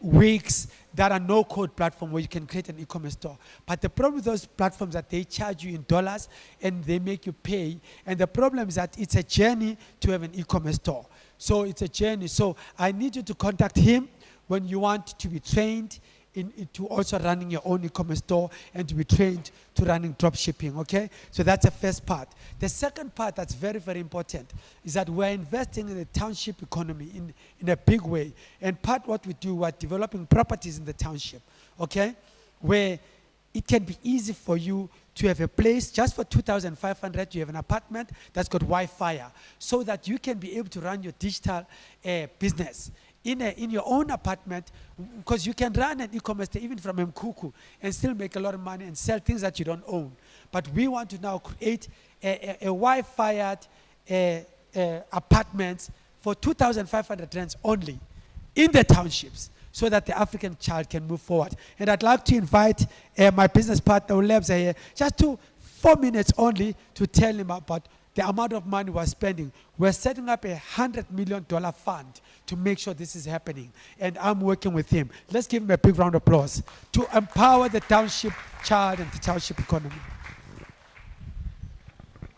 S16: Wix, that are no-code platform where you can create an e-commerce store. But the problem with those platforms is that they charge you in dollars and they make you pay. And the problem is that it's a journey to have an e-commerce store. So it's a journey. So I need you to contact him when you want to be trained into also running your own e-commerce store and to be trained to running drop shipping, okay? So that's the first part. The second part that's very, very important is that we're investing in the township economy in a big way. And part what we do, we're developing properties in the township, okay? Where it can be easy for you to have a place just for 2,500. You have an apartment that's got Wi-Fi, so that you can be able to run your digital business in your own apartment, because you can run an e-commerce even from Mkuku and still make a lot of money and sell things that you don't own. But we want to now create a Wi-Fi apartments for 2,500 rents only in the townships, so that the African child can move forward. And I'd like to invite my business partner, Ulebs, here, just 4 minutes only to tell him about the amount of money we're spending. We're setting up $100 million fund to make sure this is happening. And I'm working with him. Let's give him a big round of applause to empower the township child and the township economy.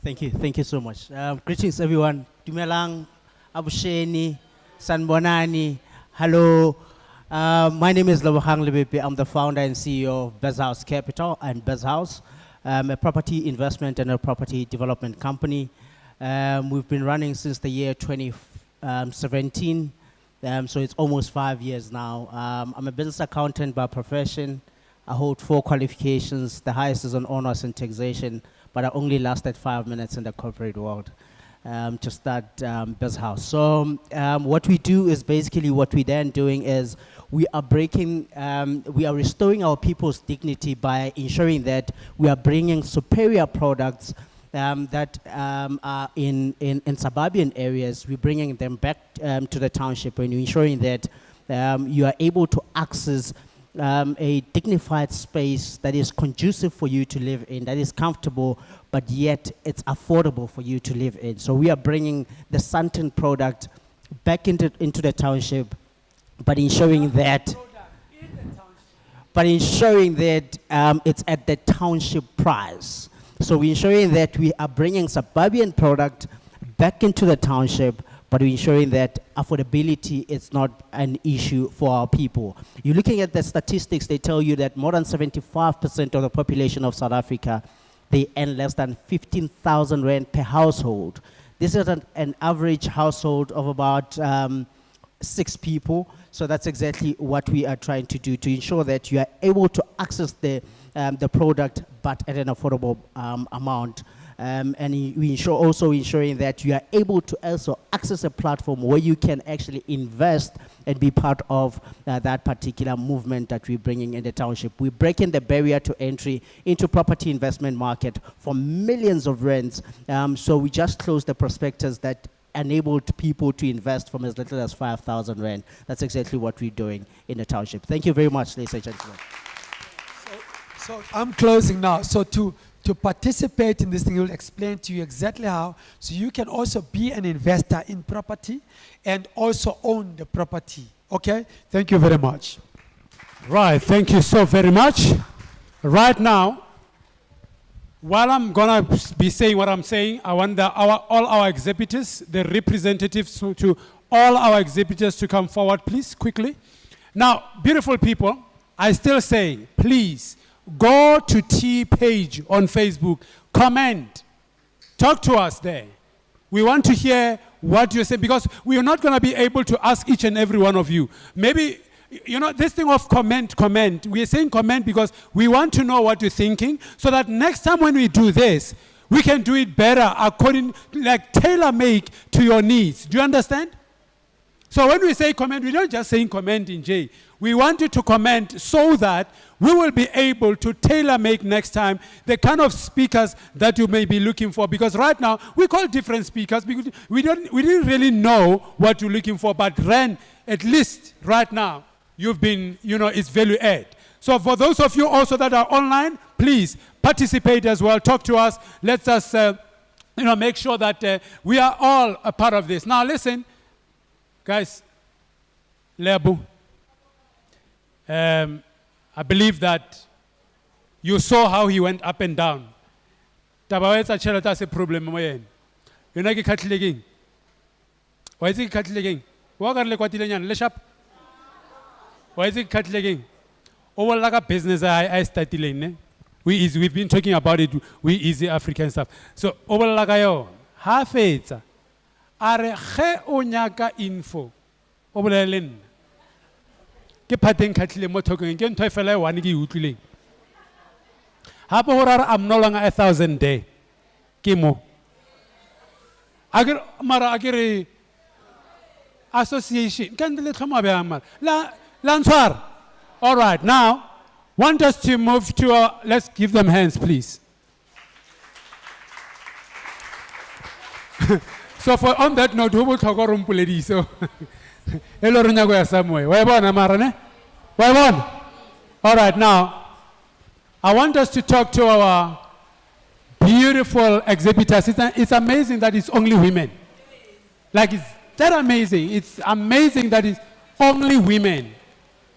S17: Thank you so much. Greetings everyone. Dumelang, Abusheni, Sanbonani, hello. My name is Lebogang Lebepe. I'm the founder and CEO of Bezhouse Capital and Bezhouse, a property investment and a property development company. We've been running since the year 2017, so it's almost 5 years now. I'm a business accountant by profession. I hold 4 qualifications. The highest is on honors and taxation, but I only lasted 5 minutes in the corporate world to start Bezhouse. So what we do is basically what we then doing is we are restoring our people's dignity by ensuring that we are bringing superior products that are in suburban areas. We're bringing them back to the township, and ensuring that you are able to access a dignified space that is conducive for you to live in, that is comfortable, but yet it's affordable for you to live in. So we are bringing the Santon product back into the township, but ensuring that it's at the township price. So we're ensuring that we are bringing suburban product back into the township, but we're ensuring that affordability is not an issue for our people. You're looking at the statistics, they tell you that more than 75% of the population of South Africa, they earn less than 15,000 rand per household. This is an average household of about 6 people. So that's exactly what we are trying to do, to ensure that you are able to access the product, but at an affordable amount. And we also ensuring that you are able to also access a platform where you can actually invest and be part of that particular movement that we're bringing in the township. We're breaking the barrier to entry into property investment market for millions of rands. So we just closed the prospectus that enabled people to invest from as little as 5,000 rand. That's exactly what we're doing in the township. Thank you very much, ladies and gentlemen.
S16: So I'm closing now. So to participate in this thing, we'll explain to you exactly how, so you can also be an investor in property and also own the property. Okay? Thank you very much.
S1: Right, thank you so very much. Right now, while I'm gonna be saying what I'm saying, I want all our exhibitors, the representatives to all our exhibitors to come forward, please, quickly. Now, beautiful people, I still say, please, go to T page on Facebook, comment, talk to us there. We want to hear what you say, because we are not going to be able to ask each and every one of you. Maybe, you know, this thing of comment, we are saying comment because we want to know what you're thinking, so that next time when we do this, we can do it better according, like tailor-make to your needs. Do you understand? So when we say comment, we don't just say comment in J. We want you to comment so that we will be able to tailor-make next time the kind of speakers that you may be looking for. Because right now, we call different speakers because we didn't really know what you're looking for. But Ren, at least right now, you've been, you know, it's value add. So for those of you also that are online, please participate as well. Talk to us. Let's us, you know, make sure that we are all a part of this. Now listen, guys, Lebu. I believe that you saw how he went up and down. Tabawetsa chelata se problem mo yena. Yona ke khatlegeng. Wa itse ke khatlegeng. Wa ka le kwatile nyana le sharp. Wa itse ke khatlegeng. O bolla ka business I startileng ne. We've been talking about it, we easy African stuff. So o bolla ka yo ha fetsa. Are ge o nyaka info. O bolele nna. Ke pateng khatlile mo thokeng ke ntho e fela one ke utlwileng. Hape ho rara I'm no longer 1,000 day. Ke mo. Mara akere association kan le tlhoma ba mara. La ntshwara. All right, now want us to move to let's give them hands please. So for on that note, who will talk or so hello Runyago ya somewhere. Why bona mara ne? Why bona? All right, now I want us to talk to our beautiful exhibitors. It's amazing that it's only women. Like it's that amazing. It's amazing that it's only women.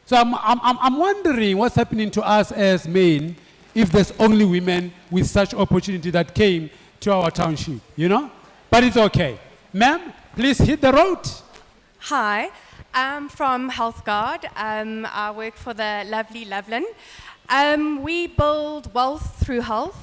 S1: So I'm wondering what's happening to us as men if there's only women with such opportunity that came to our township, you know? But it's okay. Ma'am, please hit the road.
S18: Hi, I'm from Health Guard. I work for the lovely Loveland. We build wealth through health.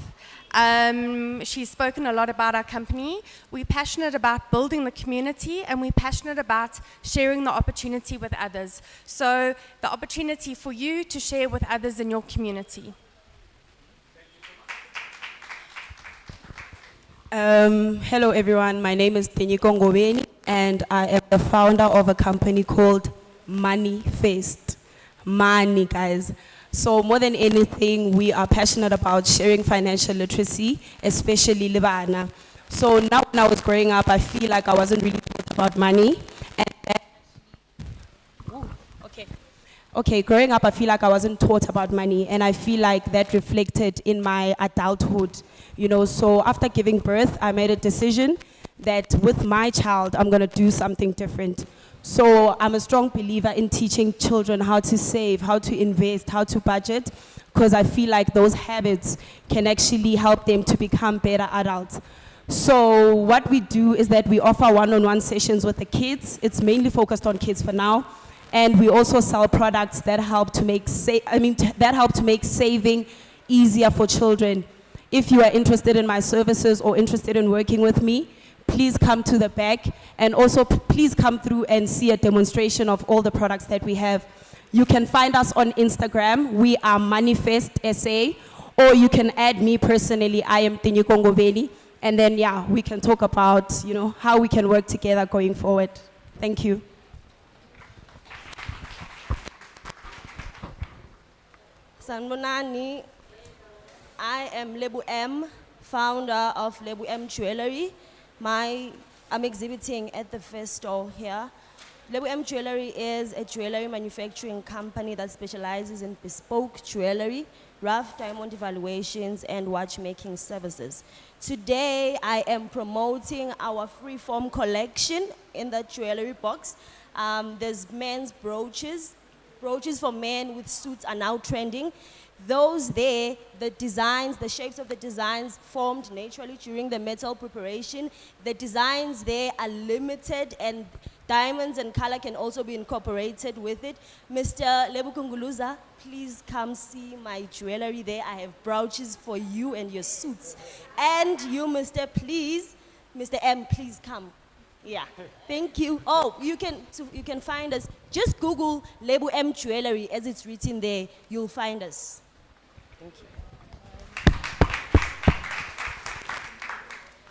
S18: She's spoken a lot about our company. We're passionate about building the community, and we're passionate about sharing the opportunity with others. So the opportunity for you to share with others in your community.
S19: Hello everyone, my name is Tenyiko Ngobeni and I am the founder of a company called Money Fest. Money, guys. So more than anything, we are passionate about sharing financial literacy, especially Libana. So now when I was growing up, I feel like I wasn't really taught about money. Okay, growing up, I feel like I wasn't taught about money, and I feel like that reflected in my adulthood, you know. So after giving birth, I made a decision that with my child, I'm gonna do something different. So I'm a strong believer in teaching children how to save, how to invest, how to budget, because I feel like those habits can actually help them to become better adults. So what we do is that we offer one-on-one sessions with the kids. It's mainly focused on kids for now. And we also sell products that help to make saving easier for children. If you are interested in my services or interested in working with me, please come to the back, and also please come through and see a demonstration of all the products that we have. You can find us on Instagram. We are Manifest SA, or you can add me personally. I am Tinyiko Ngobeni, and then yeah, we can talk about how we can work together going forward. Thank you.
S2: Sanbonani, I am Lebu M, founder of Lebu M Jewelry. I'm exhibiting at the first store here. Lebu M Jewelry is a jewelry manufacturing company that specializes in bespoke jewelry, rough diamond evaluations, and watchmaking services. Today, I am promoting our freeform collection in the jewelry box. There's men's brooches. Brooches for men with suits are now trending. Those there, the designs, the shapes of the designs formed naturally during the metal preparation. The designs there are limited, and diamonds and color can also be incorporated with it. Mr. Lebu Kunguluza, please come see my jewelry there. I have brooches for you and your suits. And you, Mr. M, please come. Yeah, thank you. Oh, you can find us. Just Google Lebu M Jewelry as it's written there. You'll find us. Thank you.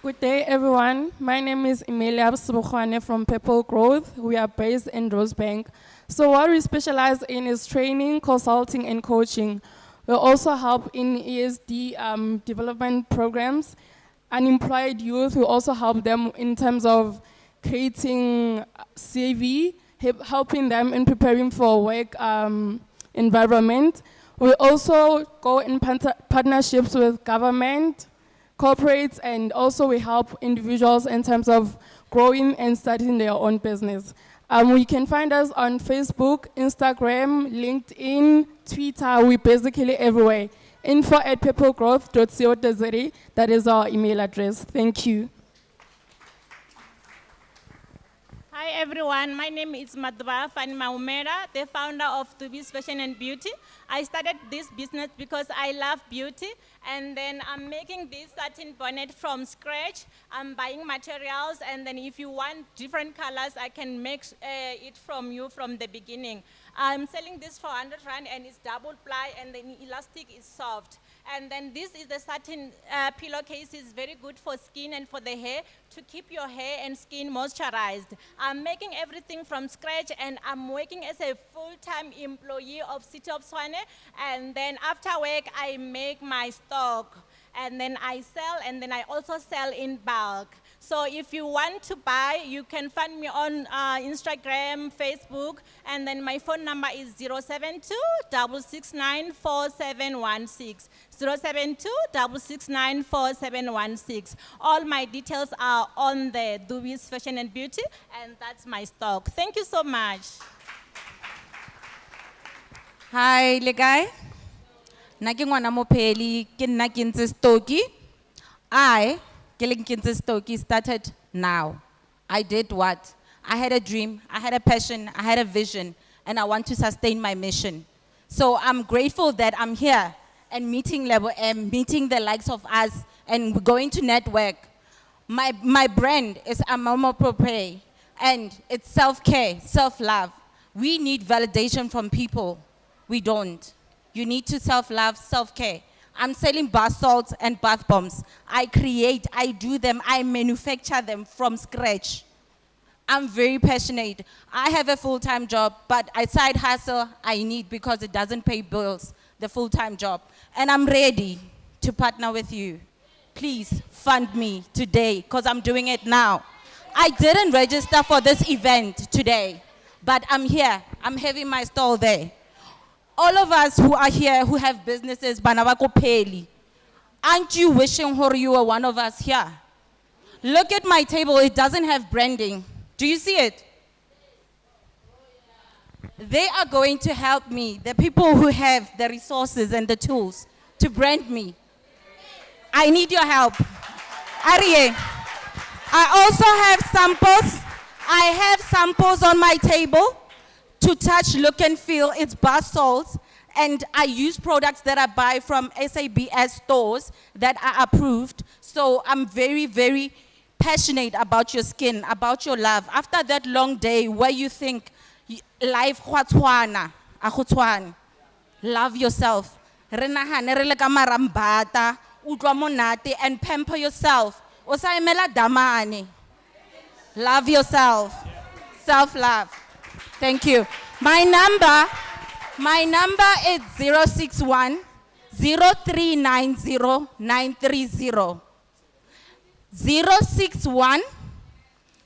S20: Good day, everyone. My name is Emilia Subukhwane from Purple Growth. We are based in Rosebank. So what we specialize in is training, consulting, and coaching. We also help in ESD development programs. Unemployed youth, we also help them in terms of creating CV, helping them in preparing for work environment. We also go in partnerships with government, corporates, and also we help individuals in terms of growing and starting their own business. We can find us on Facebook, Instagram, LinkedIn, Twitter. We're basically everywhere. info@purplegrowth.co.za. That is our email address. Thank you.
S21: Hi everyone, my name is Madhva Fanima Umera, the founder of Tubis Fashion and Beauty. I started this business because I love beauty, and then I'm making this satin bonnet from scratch. I'm buying materials, and then if you want different colors, I can make it from you from the beginning. I'm selling this for 100 rand, and it's double ply, and the elastic is soft. And then this is the satin pillowcase. Is very good for skin and for the hair, to keep your hair and skin moisturized. I'm making everything from scratch, and I'm working as a full-time employee of City of Tshwane. And then after work, I make my stock, and then I sell, and then I also sell in bulk. So if you want to buy, you can find me on Instagram, Facebook, and then my phone number is 072-669-4716. 072-669-4716. All my details are on the Dubis Fashion and Beauty, and that's my stock. Thank you so much.
S22: Hi, Legai. Naki ngwana mopeli ke nna ke ntse stoki. I Stoki started now. I did what? I had a dream, I had a passion, I had a vision, and I want to sustain my mission. So I'm grateful that I'm here and meeting Lebu M, meeting the likes of us, and going to network. My brand is Amomo Propre, and it's self-care, self-love. We need validation from people. We don't. You need to self-love, self-care. I'm selling bath salts and bath bombs. I create, I do them, I manufacture them from scratch. I'm very passionate. I have a full-time job, but a side hustle I need because it doesn't pay bills, the full-time job. And I'm ready to partner with you. Please fund me today, because I'm doing it now. I didn't register for this event today, but I'm here. I'm having my stall there. All of us who are here, who have businesses, banabako peli, aren't you wishing you were one of us here? Look at my table, it doesn't have branding. Do you see it? They are going to help me, the people who have the resources and the tools to brand me. I need your help. Arie, I also have samples. I have samples on my table to touch, look and feel. It's bath salts, and I use products that I buy from SABS stores that are approved. So I'm very, very passionate about your skin, about your love. After that long day where you think life hwa tshwana, a go tshwane. Love yourself. Re nagane re le ka marambata, utlwa monate, and pamper yourself. O sa emela damane. Love yourself. Self-love. Thank you. My number is 061 0390 930. 061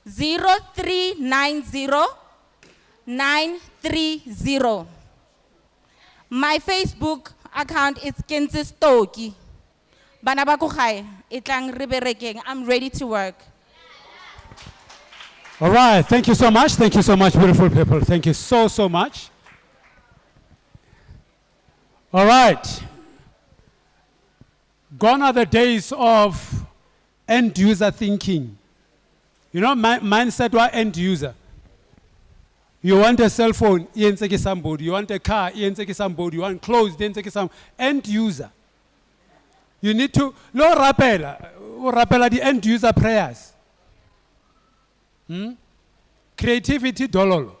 S22: 0390 930. My Facebook account is Kenzi Stoki. Bana ba ko gae, e tlang re berekeng. I'm ready to work.
S1: All right, thank you so much. Thank you so much, beautiful people. Thank you so, so much. All right. Gone are the days of end user thinking. You know, mindset was end user. You want a cell phone, somebody. You want a car, somebody. You want clothes, somebody. End user. You need to, lo rapela the end user prayers. Creativity dololo.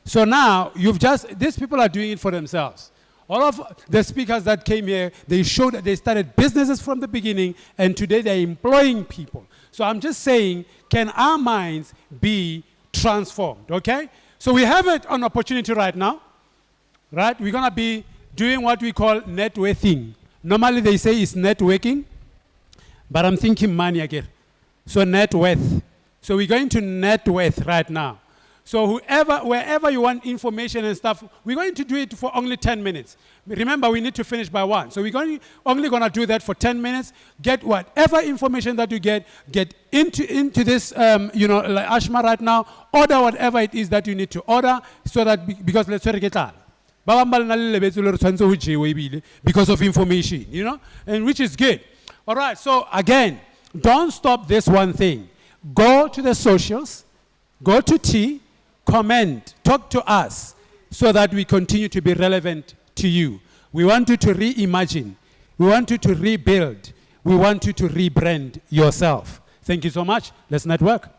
S1: So now these people are doing it for themselves. All of the speakers that came here, they showed that they started businesses from the beginning, and today they're employing people. So I'm just saying, can our minds be transformed, okay? So we have an opportunity right now, right? We're gonna be doing what we call networking. Normally they say it's networking, but I'm thinking money again. So net worth. So we're going to net worth right now. So wherever you want information and stuff, we're going to do it for only 10 minutes. Remember, we need to finish by 1. So we're only going to do that for 10 minutes. Get whatever information that you get into this, like Ashma right now. Order whatever it is that you need to order, so that because let's get that. Because of information, and which is good. All right, so again, don't stop this one thing. Go to the socials, go to T, comment, talk to us, so that we continue to be relevant to you. We want you to reimagine. We want you to rebuild. We want you to rebrand yourself. Thank you so much. Let's network.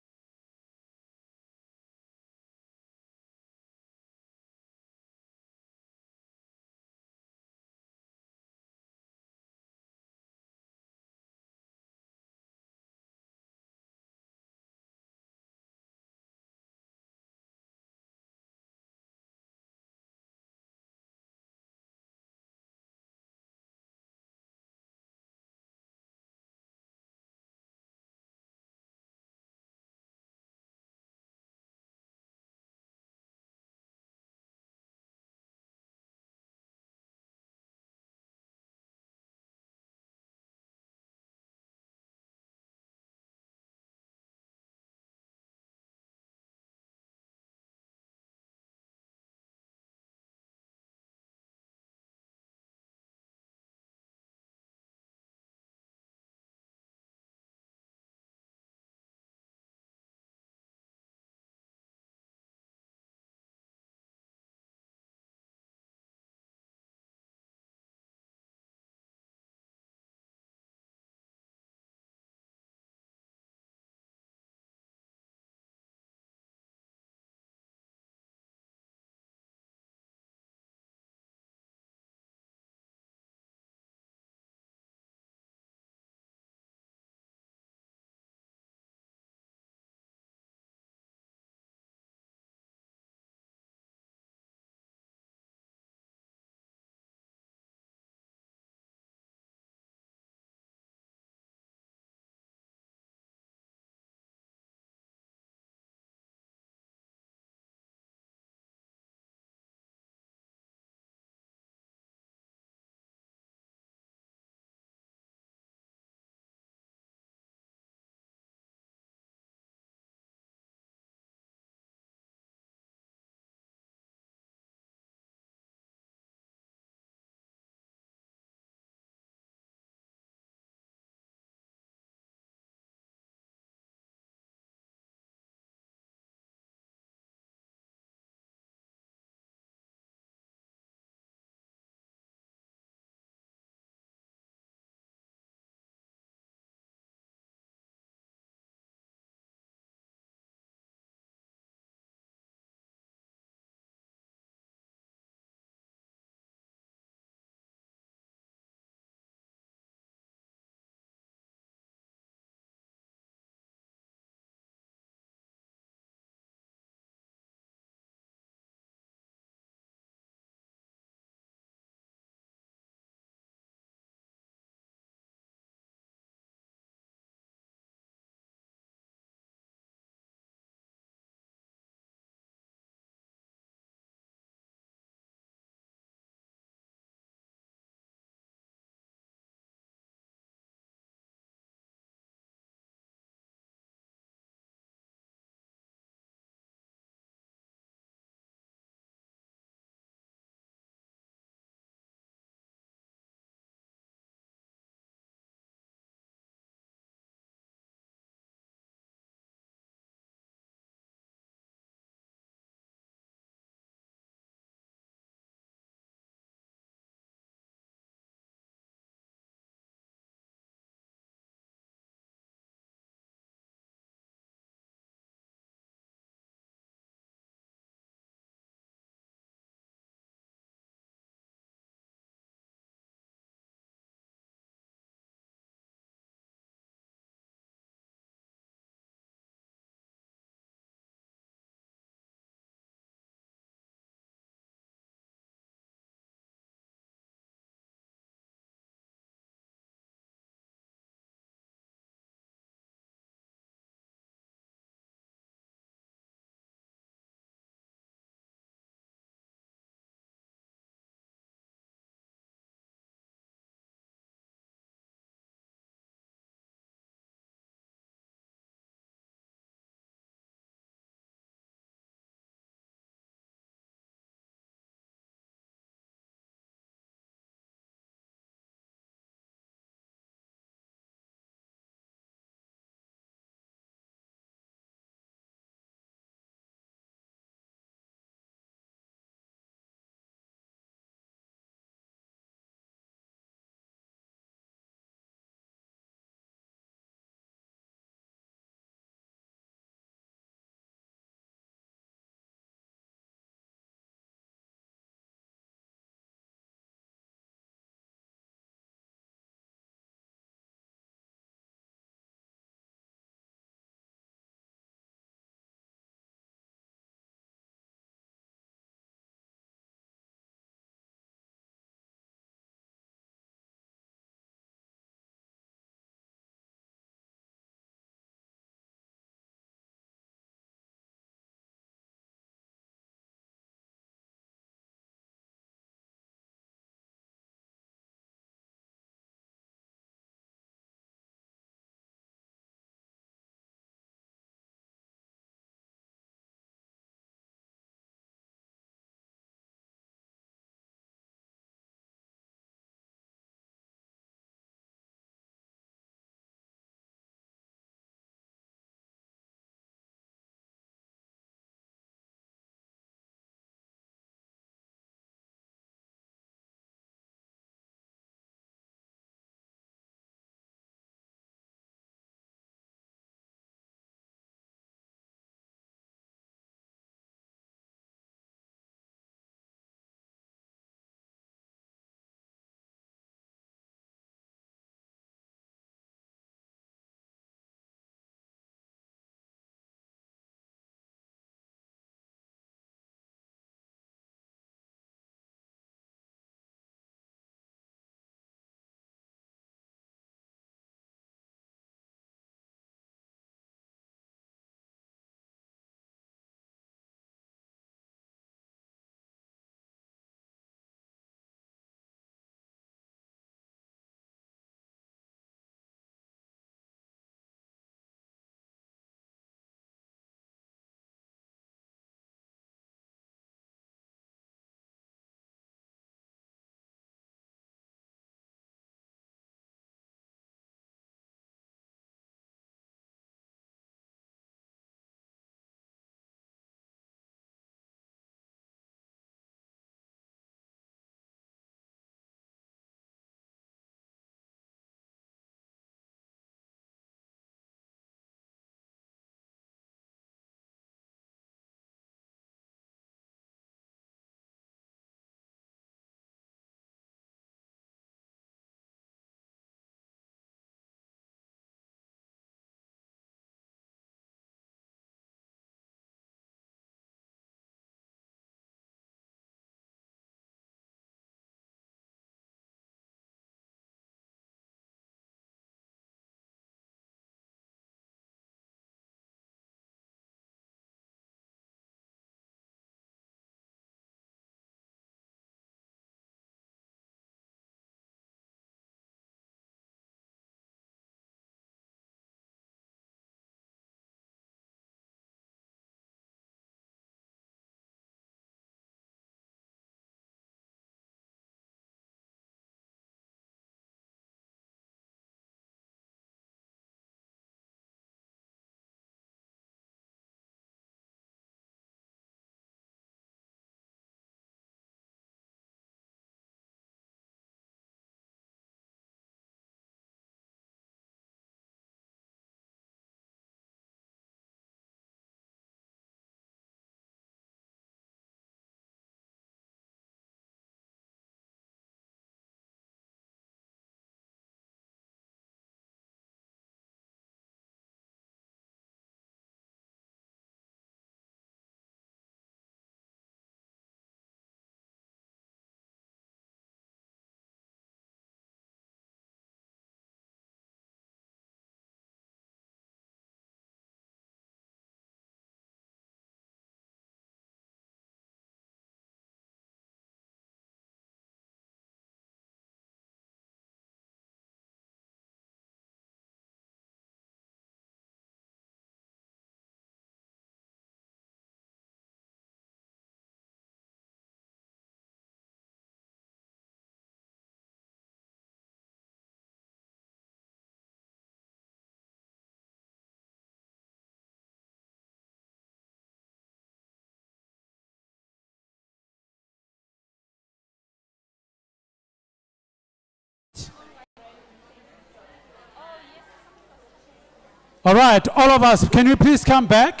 S1: All right, all of us, can we please come back?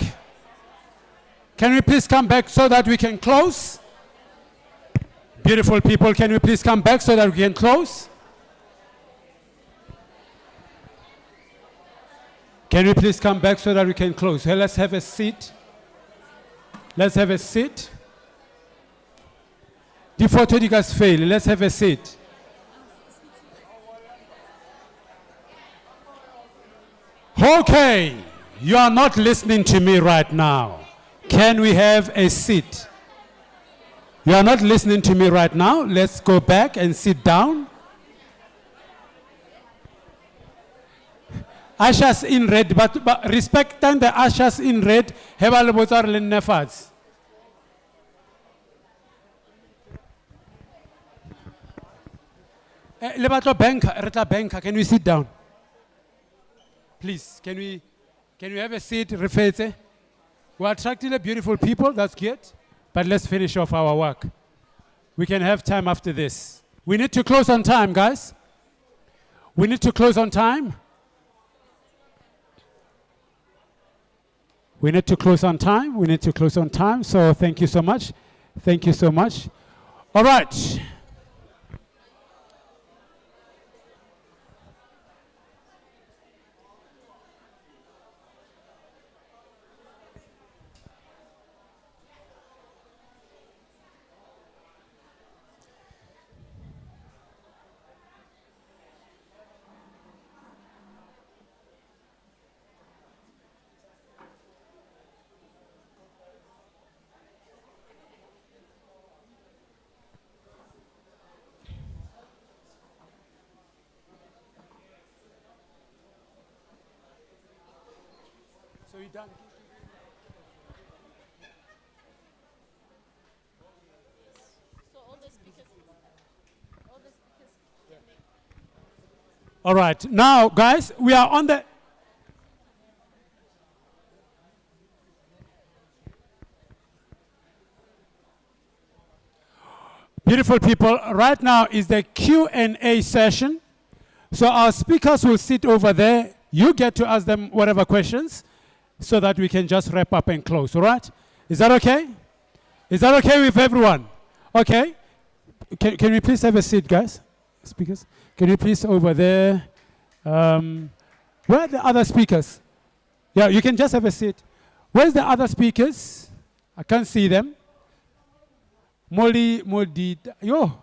S1: Can we please come back so that we can close? Beautiful people, can we please come back so that we can close? Can we please come back so that we can close? Hey, let's have a seat. Let's have a seat. The photo you guys fail. Let's have a seat. Okay, you are not listening to me right now. Can we have a seat? You are not listening to me right now. Let's go back and sit down. Ushers in red, but respecting the ushers in red, have a little nefas. Lebato banker, Reta banker, can we sit down? Please, can we have a seat, Refete? We're attracting beautiful people, that's good. But let's finish off our work. We can have time after this. We need to close on time, guys. We need to close on time. We need to close on time. We need to close on time. So thank you so much. Thank you so much. All right. So you done? All right, now guys, we are on the beautiful people. Right now is the Q&A session. So our speakers will sit over there. You get to ask them whatever questions so that we can just wrap up and close, all right? Is that okay? Is that okay with everyone? Okay. Can we please have a seat, guys? Speakers? Can you please over there? Where are the other speakers? Yeah, you can just have a seat. Where's the other speakers? I can't see them. Modi, yo,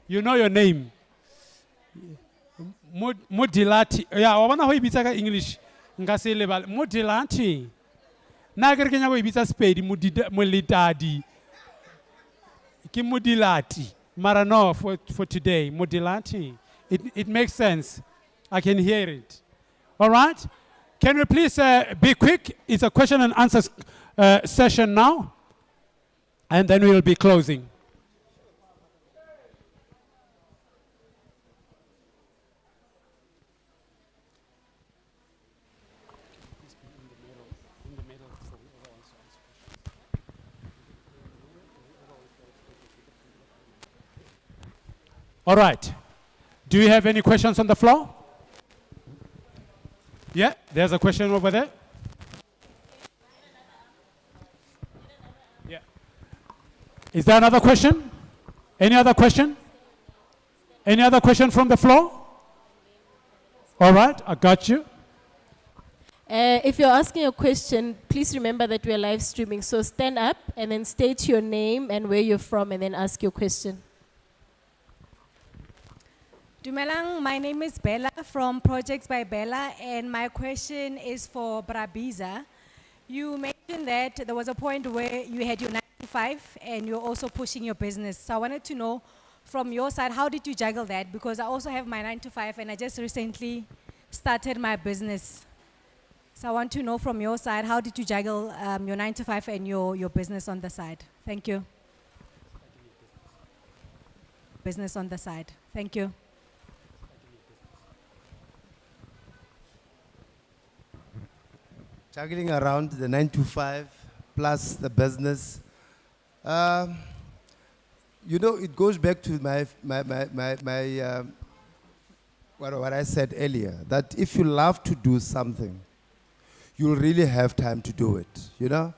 S1: you know your name. Modilati. Yeah, I want to hear English. Modilati. Nagar Kenya go ibisa spedi modilati. Ki modilati. Marano for today. Modilati. It makes sense. I can hear it. All right? Can we please be quick? It's a question and answer session now. And then we will be closing. All right. Do you have any questions on the floor? Yeah, there's a question over there. Yeah. Is there another question? Any other question? Any other question from the floor? All right, I got you.
S3: If you're asking a question, please remember that we're live streaming. So stand up and then state your name and where you're from and then ask your question.
S4: Dumelang, my name is Bella from Projects by Bella, and my question is for Brabiza. You mentioned that there was a point where you had your 9 to 5 and you're also pushing your business. So I wanted to know from your side, how did you juggle that? Because I also have my 9 to 5 and I just recently started my business. So I want to know from your side, how did you juggle your 9 to 5 and your business on the side? Thank you. Business on the side. Thank you.
S13: Juggling around the 9 to 5 plus the business. You know, it goes back to what I said earlier, that if you love to do something, you'll really have time to do it, you know?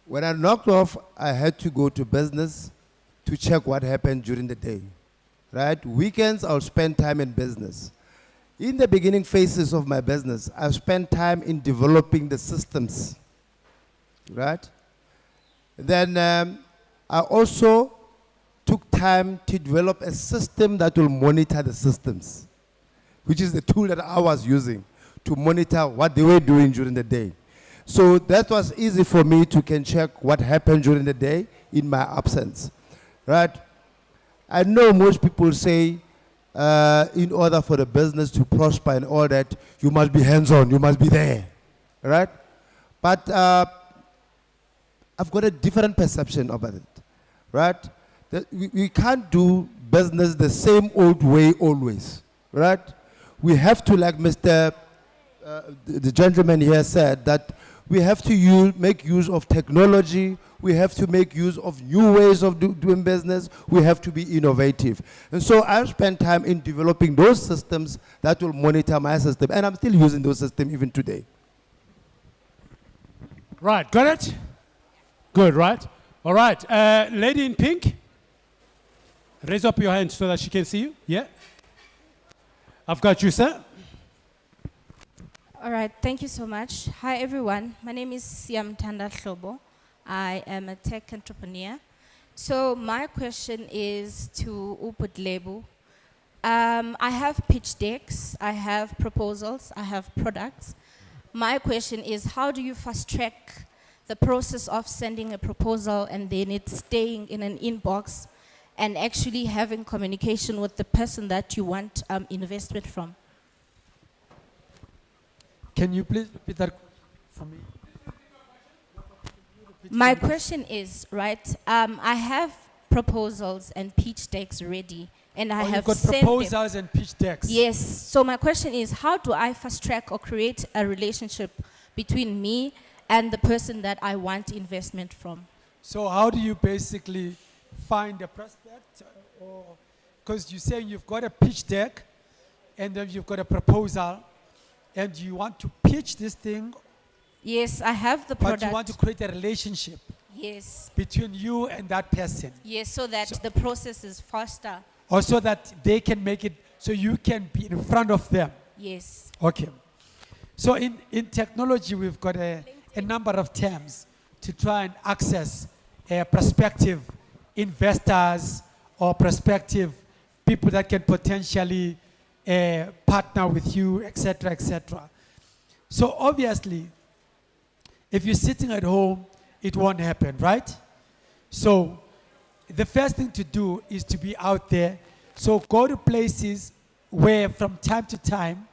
S13: When I knocked off, I had to go to business to check what happened during the day, right? Weekends, I'll spend time in business. In the beginning phases of my business, I spent time in developing the systems, right? Then I also took time to develop a system that will monitor the systems, which is the tool that I was using to monitor what they were doing during the day. So that was easy for me to can check what happened during the day in my absence, right? I know most people say in order for the business to prosper and all that, you must be hands-on, you must be there, right? But I've got a different perception about it, right? We can't do business the same old way always, right? We have to, like Mr. The gentleman here said, that we have to make use of technology, we have to make use of new ways of doing business, we have to be innovative. And so I've spent time in developing those systems that will monitor my system, and I'm still using those systems even today.
S1: Right, got it? Good, right? All right, lady in pink, raise up your hand so that she can see you. Yeah? I've got you, sir.
S5: All right, thank you so much. Hi, everyone. My name is Siamtanda Hlobo. I am a tech entrepreneur. So my question is to Uput Lebu. I have pitch decks, I have proposals, I have products. My question is, how do you fast track the process of sending a proposal and then it staying in an inbox and actually having communication with the person that you want investment from?
S16: Can you please repeat that for me?
S5: My question is, right, I have proposals and pitch decks ready, and I
S16: Oh,
S5: have
S16: you've got
S5: sent
S16: proposals and pitch decks.
S5: Yes, so my question is, how do I fast track or create a relationship between me and the person that I want investment from?
S16: So how do you basically find a prospect? Or because you're saying you've got a pitch deck and then you've got a proposal and you want to pitch this thing,
S5: Yes, I have the
S16: but
S5: product.
S16: you want to create a relationship
S5: Yes,
S16: between you and that person.
S5: yes, so that the process is faster.
S16: Or so that they can make it, so you can be in front of them.
S5: Yes.
S16: Okay. So in technology, we've got a number of terms to try and access prospective investors or prospective people that can potentially partner with you, etc., etc. So obviously, if you're sitting at home, it won't happen, right? So the first thing to do is to be out there. So go to places where from time to time,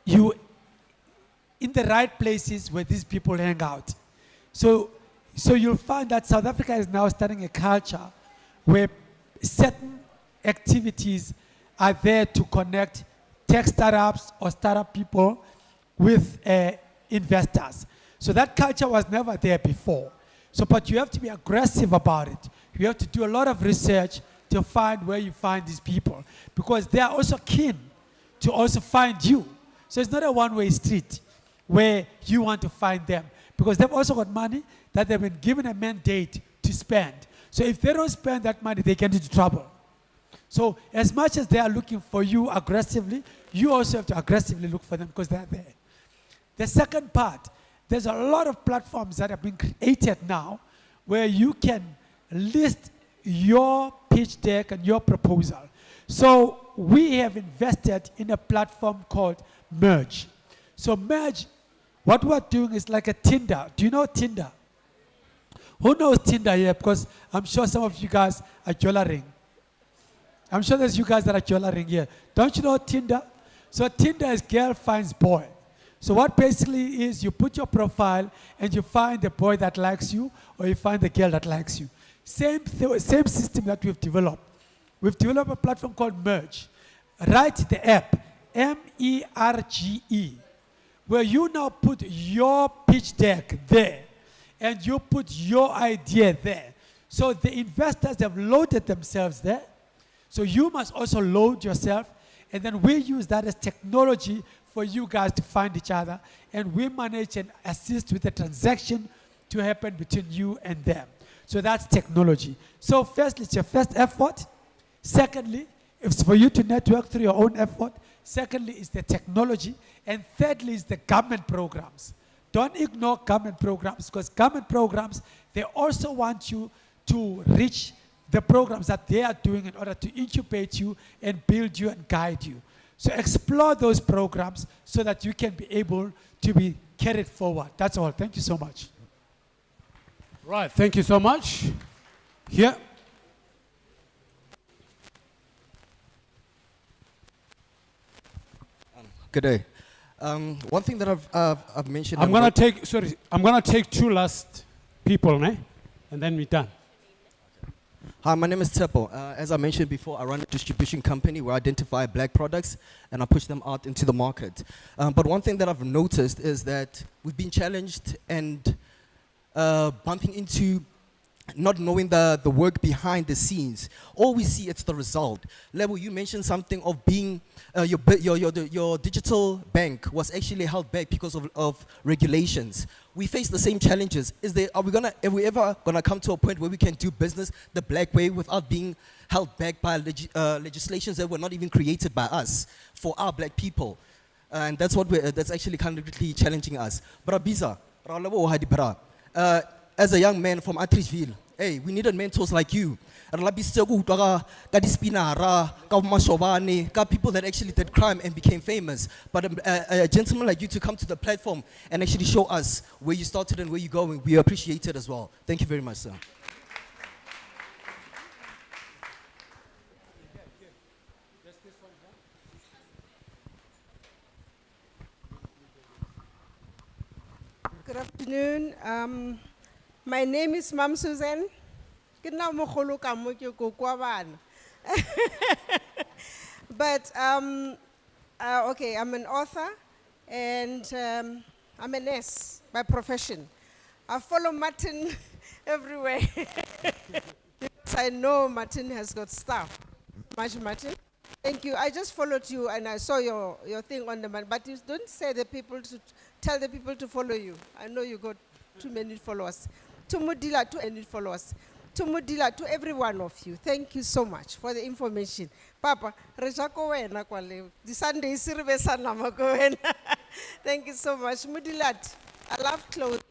S16: you in the right places where these people hang out. So you'll find that South Africa is now starting a culture where certain activities are there to connect tech startups or startup people with investors. So that culture was never there before. So, but you have to be aggressive about it. You have to do a lot of research to find where you find these people, because they are also keen to also find you. So it's not a one-way street where you want to find them, because they've also got money that they've been given a mandate to spend. So if they don't spend that money, they get into trouble. So as much as they are looking for you aggressively, you also have to aggressively look for them because they're there. The second part, there's a lot of platforms that have been created now where you can list your pitch deck and your proposal. So we have invested in a platform called Merge. So Merge, what we're doing is like a Tinder. Do you know Tinder? Who knows Tinder here? Because I'm sure some of you guys are jollering. I'm sure there's you guys that are jollering here. Don't you know Tinder? So Tinder is girl finds boy. So what basically is you put your profile and you find the boy that likes you or you find the girl that likes you. Same system that we've developed. We've developed a platform called Merge. Write the app, M-E-R-G-E, where you now put your pitch deck there and you put your idea there. So the investors have loaded themselves there. So you must also load yourself, and then we use that as technology for you guys to find each other, and we manage and assist with the transaction to happen between you and them. So that's technology. So firstly, it's your first effort. Secondly, it's for you to network through your own effort. Secondly, is the technology. And thirdly, is the government programs. Don't ignore government programs, because government programs, they also want you to reach the programs that they are doing in order to incubate you and build you and guide you. So explore those programs so that you can be able to be carried forward. That's all. Thank you so much.
S1: Right, thank you so much. Here.
S6: Good day. One thing that I've mentioned.
S1: I'm gonna take two last people, ne? And then we're done.
S6: Hi, my name is Tepo. As I mentioned before, I run a distribution company where I identify black products and I push them out into the market. But one thing that I've noticed is that we've been challenged and bumping into not knowing the work behind the scenes. All we see, it's the result. Lebo, you mentioned something of being, your digital bank was actually held back because of regulations. We face the same challenges. Are we ever gonna come to a point where we can do business the black way without being held back by legislations that were not even created by us for our black people? And that's that's actually currently challenging us. Brabiza, as a young man from Atteridgeville, hey, we needed mentors like you. People that actually did crime and became famous. But a gentleman like you to come to the platform and actually show us where you started and where you're going, we appreciate it as well. Thank you very much, sir.
S7: Good afternoon. My name is Mam Susan. But okay, I'm an author and I'm a nurse by profession. I follow Martin everywhere because I know Martin has got staff. Martin, thank you. I just followed you and I saw your thing on the man, but you don't say the people to tell the people to follow you. I know you got too many followers. To Mudila, to any followers. To Mudila, to every one of you. Thank you so much for the information. Papa, the Sunday is Thank you so much. Mudilat, I love clothing.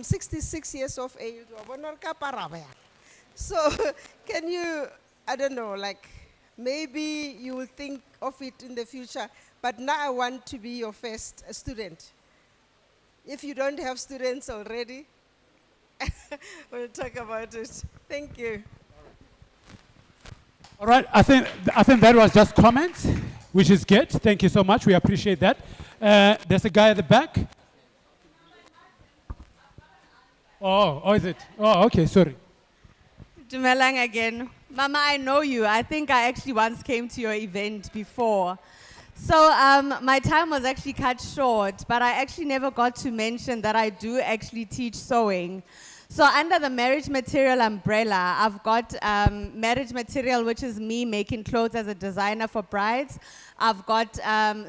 S7: 66 years of age. So, can you, I don't know, like, maybe you will think of it in the future, but now I want to be your first student. If you don't have students already, we'll talk about it. Thank you.
S1: All right, I think that was just comments, which is good. Thank you so much. We appreciate that. There's a guy at the back. Oh, is it? Oh, okay, sorry.
S14: Dumelang again. Mama, I know you. I think I actually once came to your event before. So my time was actually cut short, but I actually never got to mention that I do actually teach sewing. So under the marriage material umbrella, I've got marriage material, which is me making clothes as a designer for brides. I've got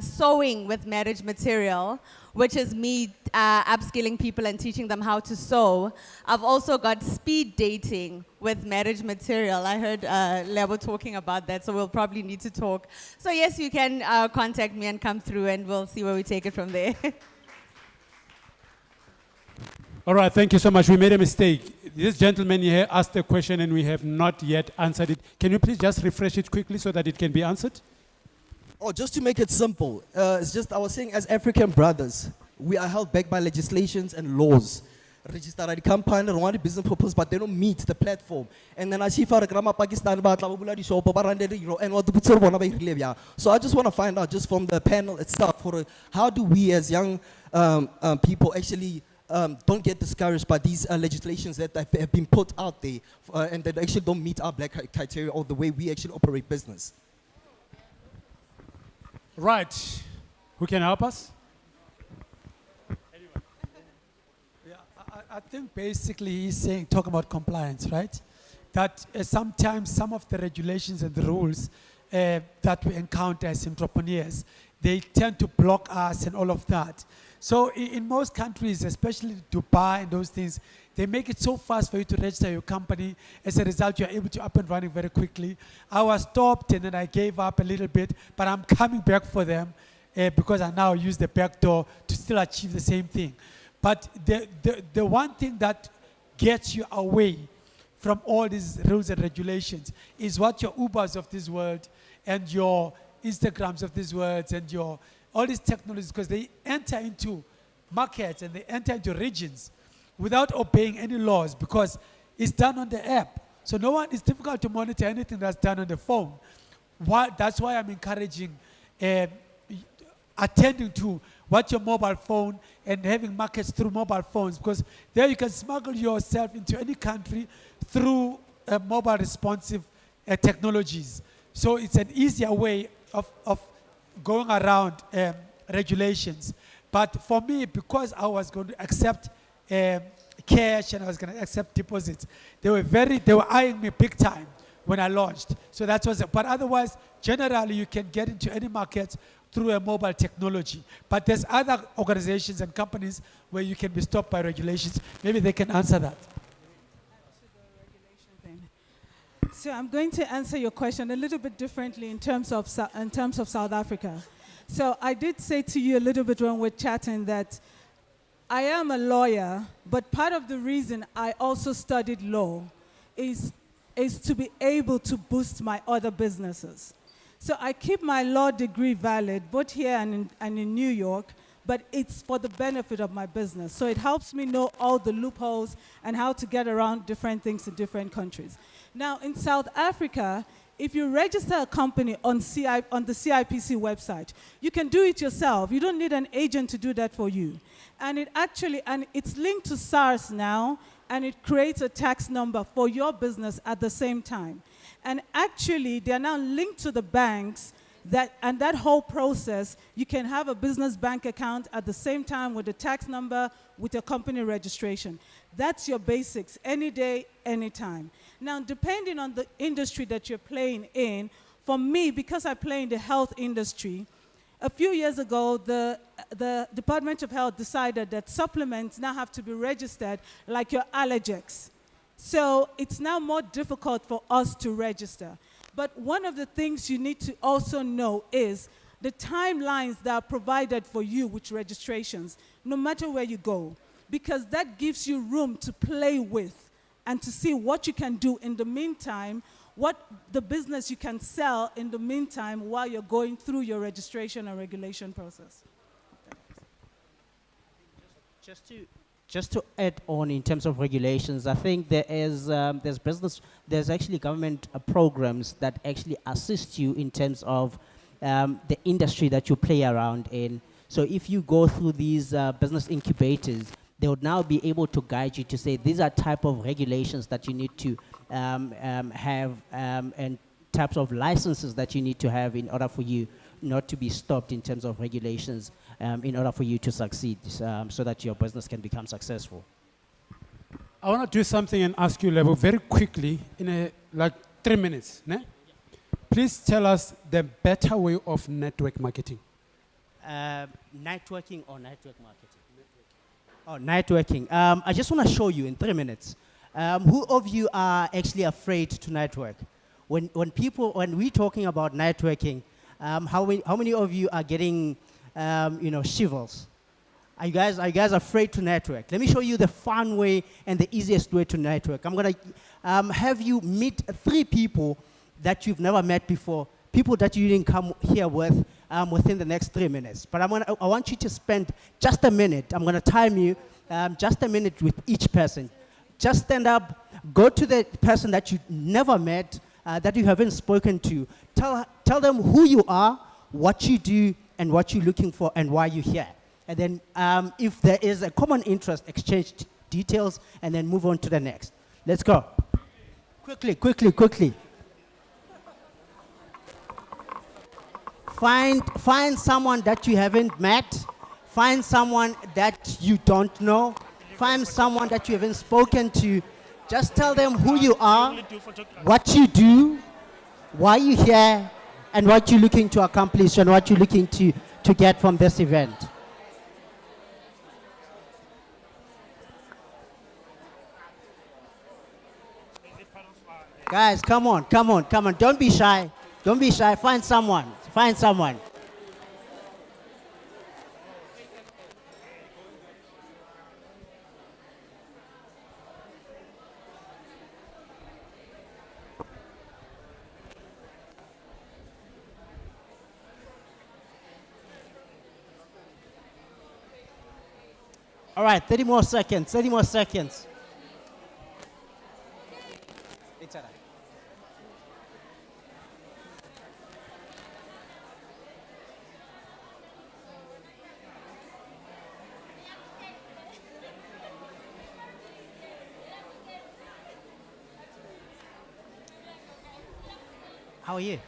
S14: sewing with marriage material, which is me upskilling people and teaching them how to sew. I've also got speed dating with marriage material. I heard Lebo talking about that, so we'll probably need to talk. So yes, you can contact me and come through and we'll see where we take it from there.
S1: All right, thank you so much. We made a mistake. This gentleman here asked a question and we have not yet answered it. Can you please just refresh it quickly so that it can be answered?
S6: Oh, just to make it simple, it's just I was saying as African brothers, we are held back by legislations and laws. Register the company, run the business purpose, but they don't meet the platform. And then I see for Pakistan, so I just want to find out just from the panel itself, how do we as young people actually don't get discouraged by these legislations that have been put out there and that actually don't meet our black criteria or the way we actually operate business.
S1: Right. Who can help us?
S16: Yeah, I think basically he's saying, talk about compliance, right? That sometimes some of the regulations and the rules that we encounter as entrepreneurs, they tend to block us and all of that. So in most countries, especially Dubai and those things, they make it so fast for you to register your company. As a result, you're able to up and running very quickly. I was stopped and then I gave up a little bit, but I'm coming back for them because I now use the back door to still achieve the same thing. But the one thing that gets you away from all these rules and regulations is what your Ubers of this world and your Instagrams of this world and your all these technologies, because they enter into markets and they enter into regions without obeying any laws, because it's done on the app. So it's difficult to monitor anything that's done on the phone. That's why I'm encouraging attending to what your mobile phone and having markets through mobile phones, because there you can smuggle yourself into any country through mobile responsive technologies. So it's an easier way of going around regulations. But for me, because I was going to accept cash and I was going to accept deposits, they were eyeing me big time when I launched. So that was it. But otherwise, generally, you can get into any market through a mobile technology. But there's other organizations and companies where you can be stopped by regulations. Maybe they can answer that.
S12: So I'm going to answer your question a little bit differently in terms of South Africa. So I did say to you a little bit when we're chatting that I am a lawyer, but part of the reason I also studied law is to be able to boost my other businesses. So I keep my law degree valid both here and in New York, but it's for the benefit of my business. So it helps me know all the loopholes and how to get around different things in different countries. Now, in South Africa, if you register a company on the CIPC website, you can do it yourself. You don't need an agent to do that for you. And it's linked to SARS now, and it creates a tax number for your business at the same time. And actually, they are now linked to the banks, and that whole process, you can have a business bank account at the same time with a tax number, with your company registration. That's your basics, any day, anytime. Now, depending on the industry that you're playing in, for me, because I play in the health industry, a few years ago, the Department of Health decided that supplements now have to be registered like your Allergex. So it's now more difficult for us to register. But one of the things you need to also know is the timelines that are provided for you with registrations, no matter where you go, because that gives you room to play with and to see what you can do in the meantime, what the business you can sell in the meantime while you're going through your registration and regulation process.
S17: Just to add on in terms of regulations, I think there's actually government programs that actually assist you in terms of the industry that you play around in. So if you go through these business incubators, they would now be able to guide you to say these are type of regulations that you need to have and types of licenses that you need to have in order for you not to be stopped in terms of regulations in order for you to succeed so that your business can become successful.
S1: I want to do something and ask you, Lebo, very quickly in like 3 minutes. Ne? Please tell us the better way of network marketing.
S17: Networking or network marketing? Oh, networking. I just want to show you in 3 minutes. Who of you are actually afraid to network? When we're talking about networking, how many of you are getting, shivers? Are you guys afraid to network? Let me show you the fun way and the easiest way to network. I'm gonna have you meet 3 people that you've never met before, people that you didn't come here with within the next 3 minutes. But I want you to spend just a minute. I'm gonna time you just a minute with each person. Just stand up, go to the person that you never met, that you haven't spoken to. Tell them who you are, what you do, and what you're looking for, and why you're here. And then if there is a common interest, exchange details, and then move on to the next. Let's go. Quickly. Find someone that you haven't met. Find someone that you don't know. Find someone that you haven't spoken to. Just tell them who you are, what you do, why you're here, and what you're looking to accomplish and what you're looking to get from this event. Guys, come on, come on, come on. Don't be shy. Don't be shy. Find someone. Find someone. All right, 30 more seconds, 30 more seconds. How are you?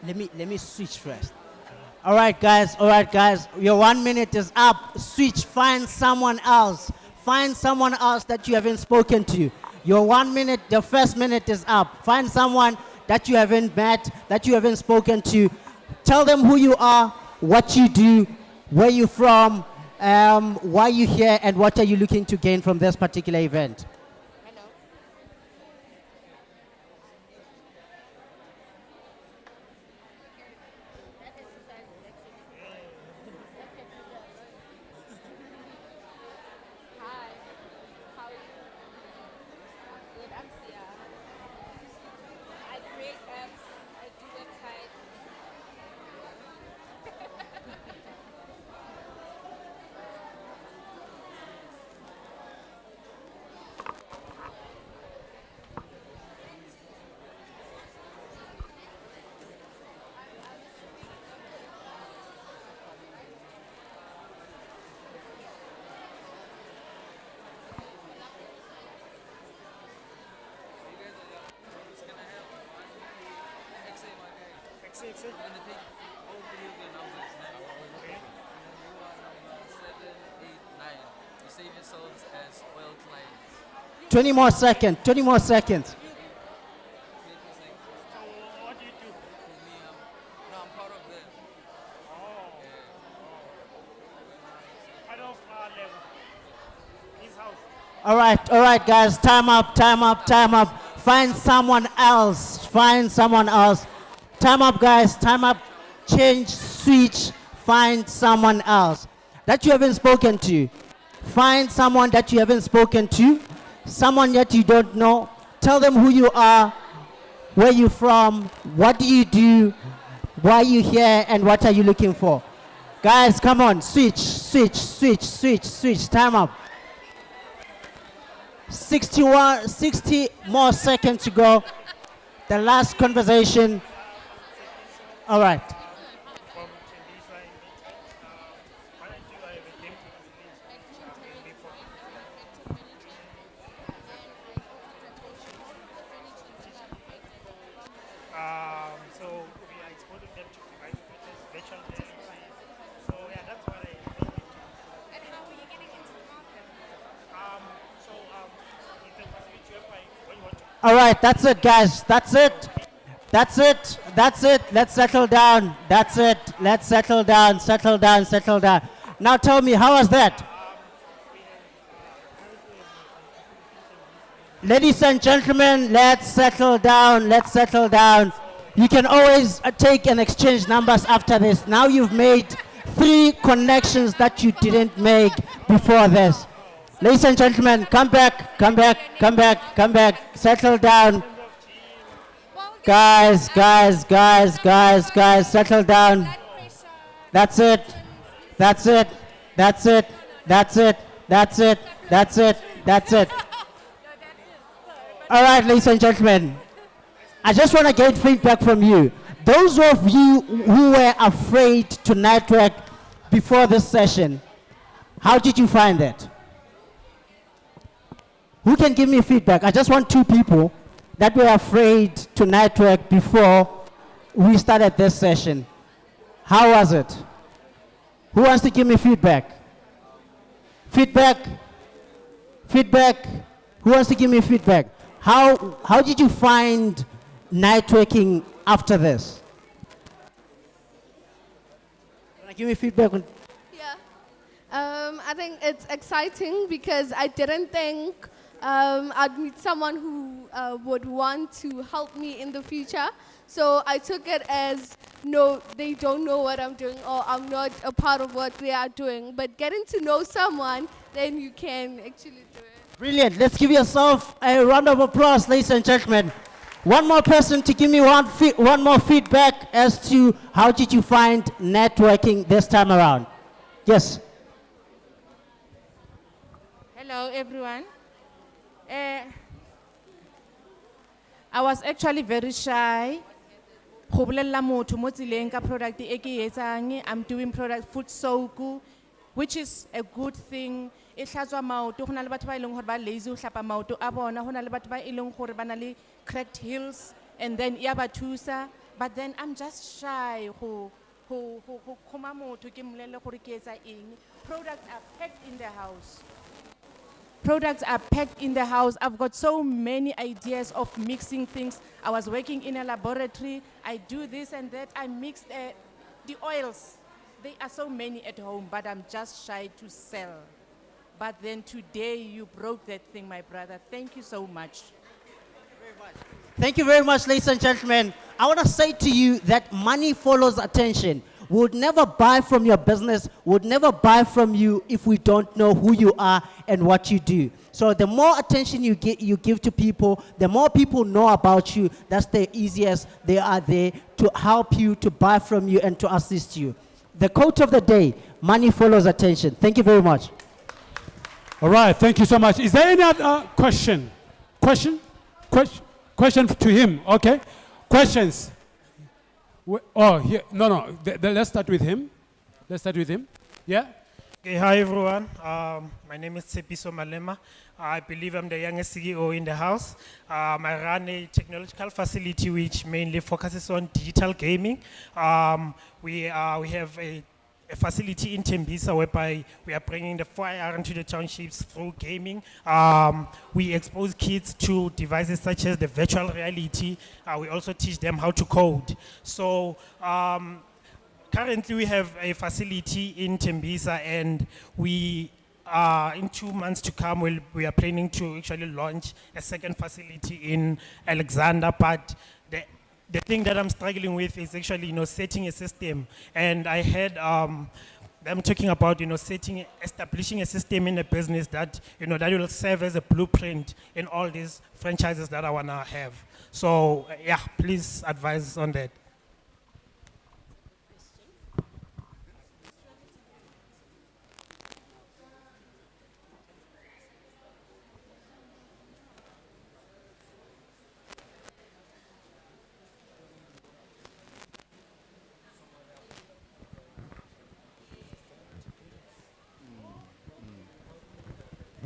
S17: Let me switch first. All right, guys. All right, guys. Your 1 minute is up. Switch. Find someone else. Find someone else that you haven't spoken to. Your 1 minute, the first minute is up. Find someone that you haven't met, that you haven't spoken to. Tell them who you are, what you do, where you're from, why you're here, and what are you looking to gain from this particular event.
S8: Exit.
S17: 20 more seconds, 20 more seconds. All right, guys, time up, time up, time up. Find someone else, find someone else. Time up, guys, time up. Change, switch, find someone else that you haven't spoken to. Find someone that you haven't spoken to, someone that you don't know. Tell them who you are, where you're from, what do you do, why you here, and what are you looking for. Guys, come on, switch, switch, switch, switch, switch. Time up. 60 more seconds to go. The last conversation. All right.
S8: So we are exporting them to virtual reality. So yeah, that's what I. And how are you getting into the market? When you want to.
S17: All right, that's it, guys. That's it. That's it. That's it. Let's settle down. That's it. Let's settle down. Settle down. Settle down. Now tell me, how was that? Ladies and gentlemen, let's settle down. Let's settle down. You can always take and exchange numbers after this. Now you've made 3 connections that you didn't make before this. Ladies and gentlemen, come back, come back, come back, come back. Settle down. Guys, guys, guys, guys, guys, settle down. That's it. That's it. That's it. That's it. That's it. That's it. That's it. All right, ladies and gentlemen, I just want to get feedback from you. Those of you who were afraid to network before this session, how did you find that? Who can give me feedback? I just want 2 people that were afraid to network before we started this session. How was it? Who wants to give me feedback? Feedback? Feedback? Who wants to give me feedback? How did you find networking after this? Give me feedback on.
S10: Yeah. I think it's exciting because I didn't think I'd meet someone who would want to help me in the future. So I took it as, no, they don't know what I'm doing or I'm not a part of what they are doing. But getting to know someone, then you can actually do it.
S17: Brilliant. Let's give yourself a round of applause, ladies and gentlemen. One more person to give me one more feedback as to how did you find networking this time around? Yes.
S11: Hello, everyone. I was actually very shy. Go bolella motho mo tseleng ka product e ke e etsang. I'm doing product food soak, which is a good thing. E hlatswa maoto, go na le batho ba e leng gore ba lazy go hlapa maoto a bona, go na le batho ba e leng gore ba na le cracked heels, and then ya ba thusa. But then I'm just shy go khoma motho ke mmolelle gore ke etsa eng. Products are packed in the house. Products are packed in the house. I've got so many ideas of mixing things. I was working in a laboratory. I do this and that. I mix the oils. There are so many at home, but I'm just shy to sell. But then today you broke that thing, my brother. Thank you so much.
S17: Thank you very much, ladies and gentlemen. I want to say to you that money follows attention. We would never buy from your business, would never buy from you if we don't know who you are and what you do. So the more attention you give to people, the more people know about you. That's the easiest. They are there to help you, to buy from you, and to assist you. The quote of the day, money follows attention. Thank you very much.
S1: All right, thank you so much. Is there any other question? Question to him, okay? Questions? Oh, here, no, let's start with him. Yeah?
S8: Okay, hi everyone. My name is Tsepiso Malema. I believe I'm the youngest CEO in the house. I run a technological facility which mainly focuses on digital gaming. We have a facility in Tembisa whereby we are bringing the fire into the townships through gaming. We expose kids to devices such as the virtual reality. We also teach them how to code. So currently we have a facility in Tembisa, and we in 2 months to come we are planning to actually launch a second facility in Alexander. But the thing that I'm struggling with is actually, setting a system. And I heard them talking about, establishing a system in a business that, that will serve as a blueprint in all these franchises that I want to have. So, yeah, please advise on that.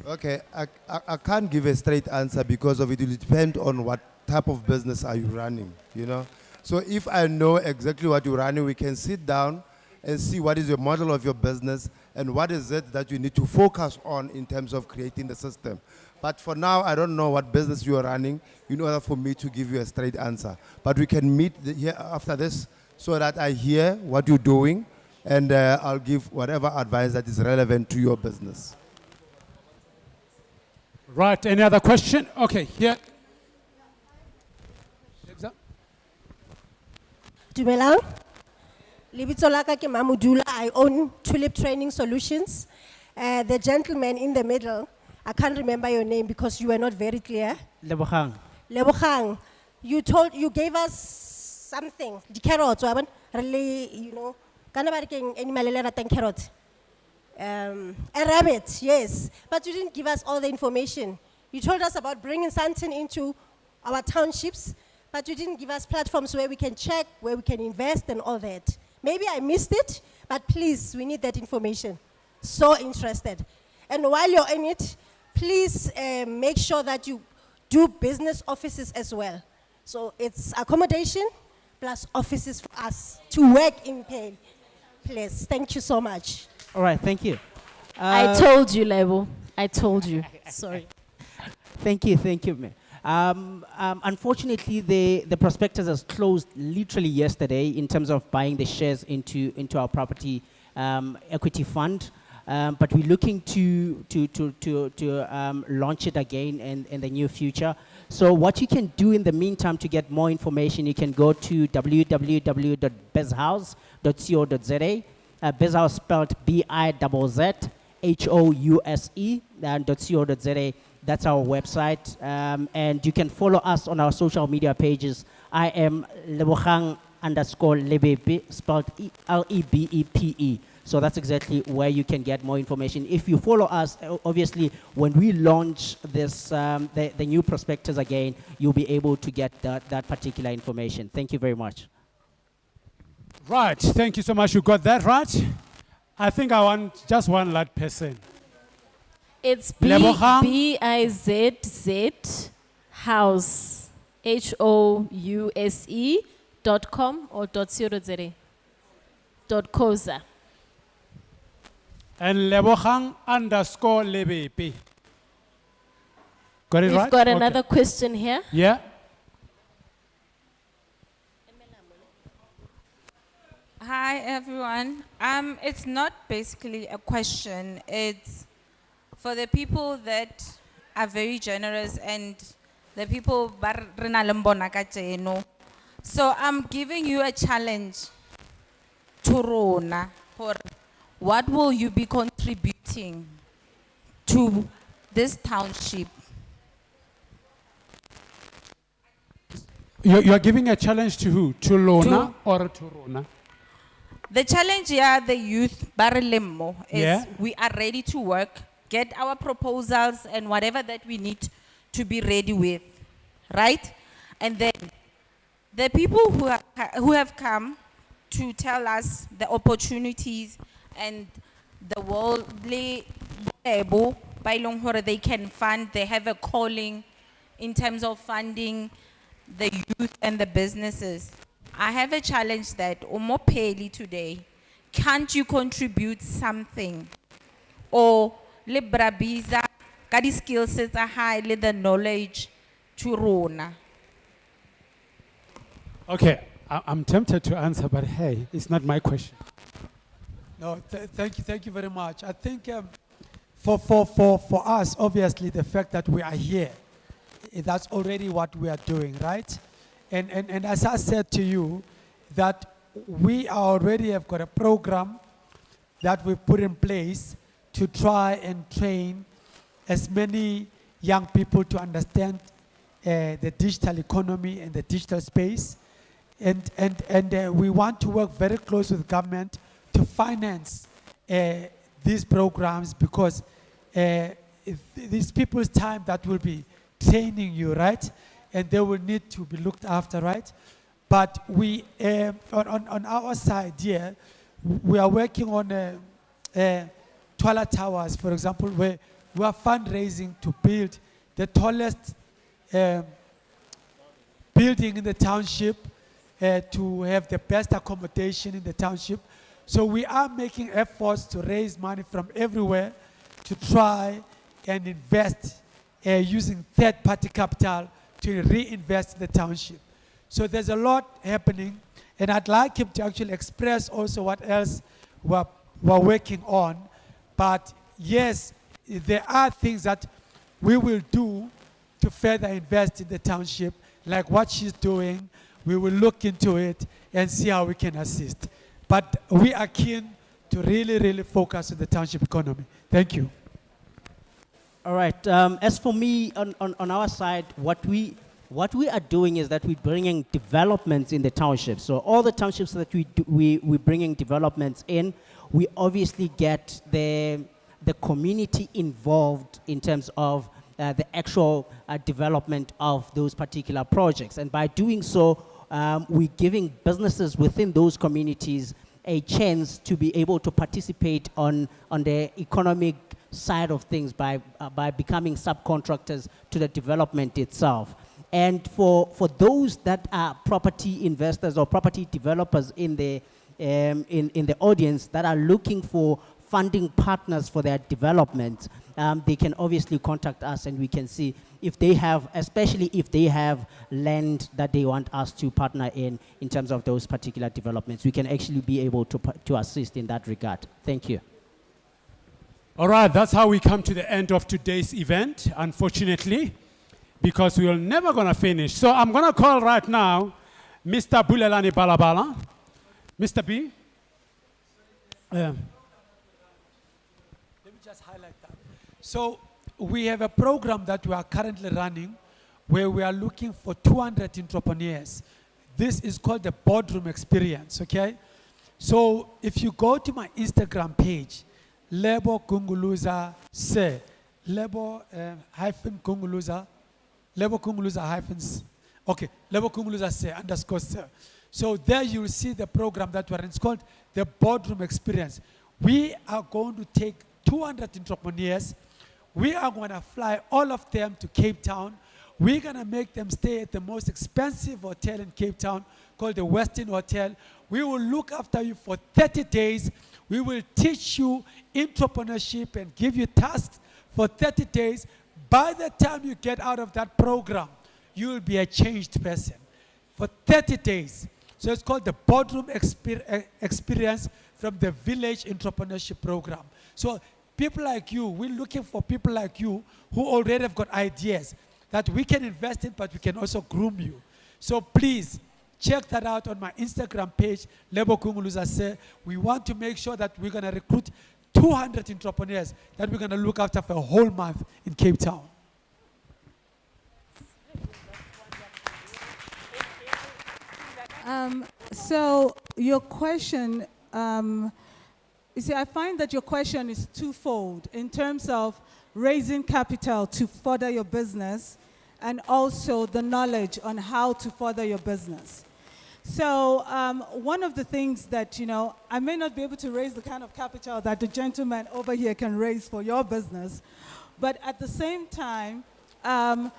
S13: Okay, I can't give a straight answer because of it will depend on what type of business are you running, So if I know exactly what you're running, we can sit down and see what is your model of your business and what is it that you need to focus on in terms of creating the system. But for now, I don't know what business you are running in order for me to give you a straight answer. But we can meet here after this so that I hear what you're doing, and I'll give whatever advice that is relevant to your business.
S1: Right, any other question? Okay, here.
S23: Dumelang. Lebitso la ka ke Mamudula. I own Tulip Training Solutions. The gentleman in the middle, I can't remember your name because you were not very clear.
S17: Lebogang.
S23: Lebogang, you gave us something. The carrots, really, Kana ba re keng animal le ratang carrot. A rabbit, yes, but you didn't give us all the information. You told us about bringing something into our townships, but you didn't give us platforms where we can check, where we can invest and all that. Maybe I missed it, but please, we need that information. So interested. And while you're in it, please make sure that you do business offices as well. So it's accommodation plus offices for us to work in pay. Please, thank you so much.
S17: All right, thank you.
S3: I told you, Lebo. I told you. Sorry.
S17: Thank you, man. Unfortunately, the prospectus has closed literally yesterday in terms of buying the shares into our property equity fund. But we're looking to launch it again in the near future. So what you can do in the meantime to get more information, you can go to www.bezhouse.co.za. Bezhouse spelled BIZZHOUSE .co.za. That's our website. And you can follow us on our social media pages. I am Lebohang_Lebepe, spelled Lebepe. So that's exactly where you can get more information. If you follow us, obviously, when we launch this, the new prospectus again, you'll be able to get that particular information. Thank you very much.
S1: Right, thank you so much. You got that right. I think I want just one last person.
S3: It's
S1: Lebohang.
S3: BIZZ house, HOUSE.com or .co.za. .coza.
S1: And Lebohang_Lebepe. Got it
S3: We've
S1: right?
S3: got
S1: Okay.
S3: another question here.
S1: Yeah.
S22: Hi, everyone. It's not basically a question. It's for the people that are very generous and the people bar rena le mbona ka tjeno. So I'm giving you a challenge to rona. What will you be contributing to this township?
S1: You're giving a challenge to who? To Lona or to Rona?
S22: The challenge here, the youth Barilemo, is
S1: Yeah.
S22: we are ready to work, get our proposals and whatever that we need to be ready with, right? And then the people who have come to tell us the opportunities and the worldly able by long they can fund, they have a calling in terms of funding the youth and the businesses. I have a challenge that Omopeli today, can't you contribute something? Or le Brabiza, got the skill sets are high, le the knowledge to Rona.
S1: Okay, I'm tempted to answer, but hey, it's not my question.
S16: No, thank you very much. I think for us, obviously, the fact that we are here, that's already what we are doing, right? And as I said to you, that we already have got a program that we put in place to try and train as many young people to understand the digital economy and the digital space. And we want to work very close with government to finance these programs, because these people's time that will be training you, right? And they will need to be looked after, right? But we, on our side here, we are working on Twala Towers, for example, where we are fundraising to build the tallest building in the township, to have the best accommodation in the township. So we are making efforts to raise money from everywhere to try and invest using third-party capital to reinvest in the township. So there's a lot happening, and I'd like him to actually express also what else we're working on. But yes, there are things that we will do to further invest in the township, like what she's doing. We will look into it and see how we can assist. But we are keen to really, really focus on the township economy. Thank you.
S17: All right. As for me, on our side, what we are doing is that we're bringing developments in the township. So all the townships that we're bringing developments in, we obviously get the community involved in terms of the actual development of those particular projects. And by doing so, we're giving businesses within those communities a chance to be able to participate on the economic side of things by becoming subcontractors to the development itself. And for those that are property investors or property developers in the audience that are looking for funding partners for their development, they can obviously contact us and we can see if they have, especially if they have land that they want us to partner in terms of those particular developments. We can actually be able to assist in that regard. Thank you.
S1: All right, that's how we come to the end of today's event, unfortunately, because we are never going to finish. So I'm going to call right now Mr. Bulelani Balabala. Mr. B.
S16: Let me just highlight that. So we have a program that we are currently running where we are looking for 200 entrepreneurs. This is called the Boardroom Experience, okay? So if you go to my Instagram page, Lebo Kunguluza Se, Lebo hyphen Kunguluza, Lebo Kunguluza hyphen, okay, Lebo Kunguluza Se _ Se. So there you will see the program that we're in. It's called the Boardroom Experience. We are going to take 200 entrepreneurs. We are going to fly all of them to Cape Town. We're going to make them stay at the most expensive hotel in Cape Town called the Westin Hotel. We will look after you for 30 days. We will teach you entrepreneurship and give you tasks for 30 days. By the time you get out of that program, you will be a changed person for 30 days. So it's called the Boardroom Experience from the Village Entrepreneurship Program. So people like you, we're looking for people like you who already have got ideas that we can invest in, but we can also groom you. So please, check that out on my Instagram page, Lebo Kunguluza Se. We want to make sure that we're going to recruit 200 entrepreneurs that we're going to look after for a whole month in Cape Town.
S12: So your question, you see, I find that your question is twofold in terms of raising capital to further your business and also the knowledge on how to further your business. So one of the things that, you know, I may not be able to raise the kind of capital that the gentleman over here can raise for your business, but at the same time, I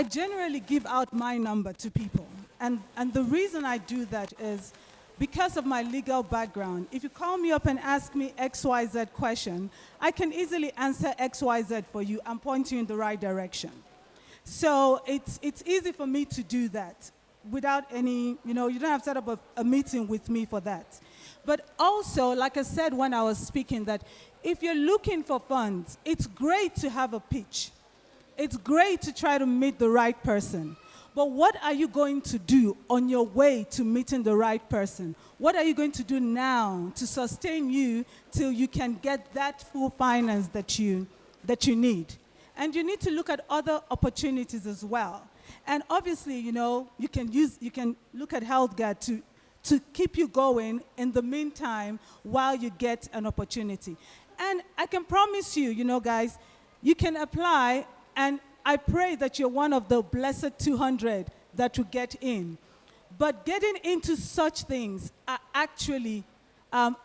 S12: generally give out my number to people. And the reason I do that is because of my legal background. If you call me up and ask me XYZ question, I can easily answer XYZ for you and point you in the right direction. So it's easy for me to do that without any, you know, you don't have to set up a meeting with me for that. But also, like I said when I was speaking, that if you're looking for funds, it's great to have a pitch. It's great to try to meet the right person. But what are you going to do on your way to meeting the right person? What are you going to do now to sustain you till you can get that full finance that you need? And you need to look at other opportunities as well. And obviously, you know, you can look at HealthGuard to keep you going in the meantime while you get an opportunity. And I can promise you, you know, guys, you can apply, and I pray that you're one of the blessed 200 that will get in. But getting into such things are actually,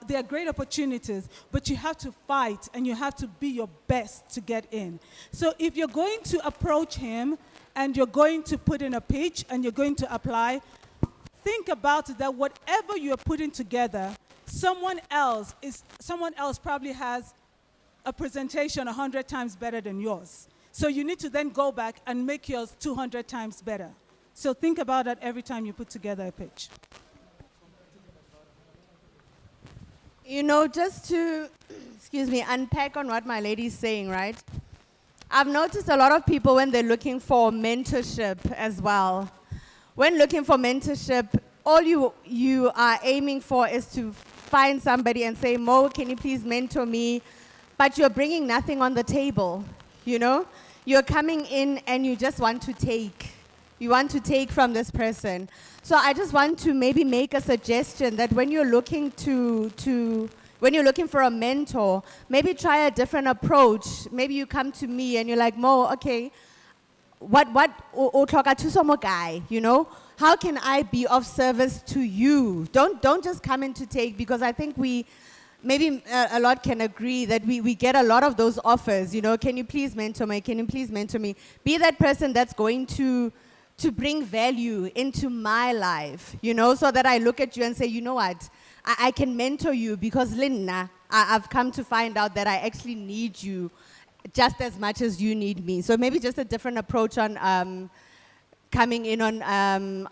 S12: they are great opportunities, but you have to fight and you have to be your best to get in. So if you're going to approach him and you're going to put in a pitch and you're going to apply, think about it that whatever you're putting together, someone else probably has a presentation 100 times better than yours. So you need to then go back and make yours 200 times better. So think about that every time you put together a pitch.
S14: You know, just to, unpack on what my lady's saying, right? I've noticed a lot of people when they're looking for mentorship as well. When looking for mentorship, all you are aiming for is to find somebody and say, Mo, can you please mentor me? But you're bringing nothing on the table, you know? You're coming in and you just want to take. You want to take from this person. So I just want to maybe make a suggestion that when you're looking when you're looking for a mentor, maybe try a different approach. Maybe you come to me and you're like, Mo, okay, guy, you know? How can I be of service to you? Don't just come in to take, because I think maybe a lot can agree that we get a lot of those offers, you know, can you please mentor me, can you please mentor me? Be that person that's going to bring value into my life, you know, so that I look at you and say, you know what, I can mentor you because Linna, I've come to find out that I actually need you just as much as you need me. So maybe just a different approach on coming in on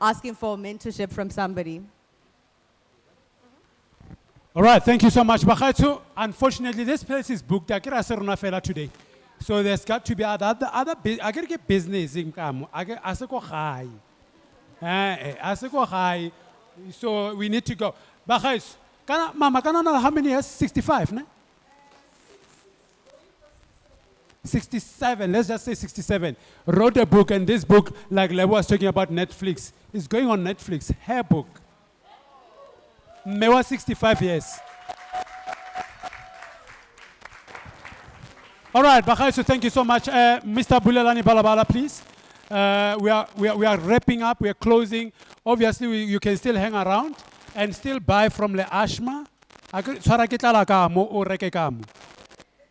S14: asking for mentorship from somebody.
S1: All right, thank you so much, Bakhatsu. Unfortunately, this place is booked. I can't fella today. So there's got to be other I gotta get business in Kamu. I go high. High. So we need to go. Bakhatsu, Mama, can I know how many years? 65, no? 67, let's just say 67. Wrote a book, and this book, like Lebo was talking about Netflix, is going on Netflix. Her book. Mewa 65 years. All right, Bakhatsu, thank you so much. Mr. Bulelani Balabala, please. We are wrapping up, we are closing. Obviously, you can still hang around and still buy from Le Ashma. Swara ke tla ka mo o reke ka mo.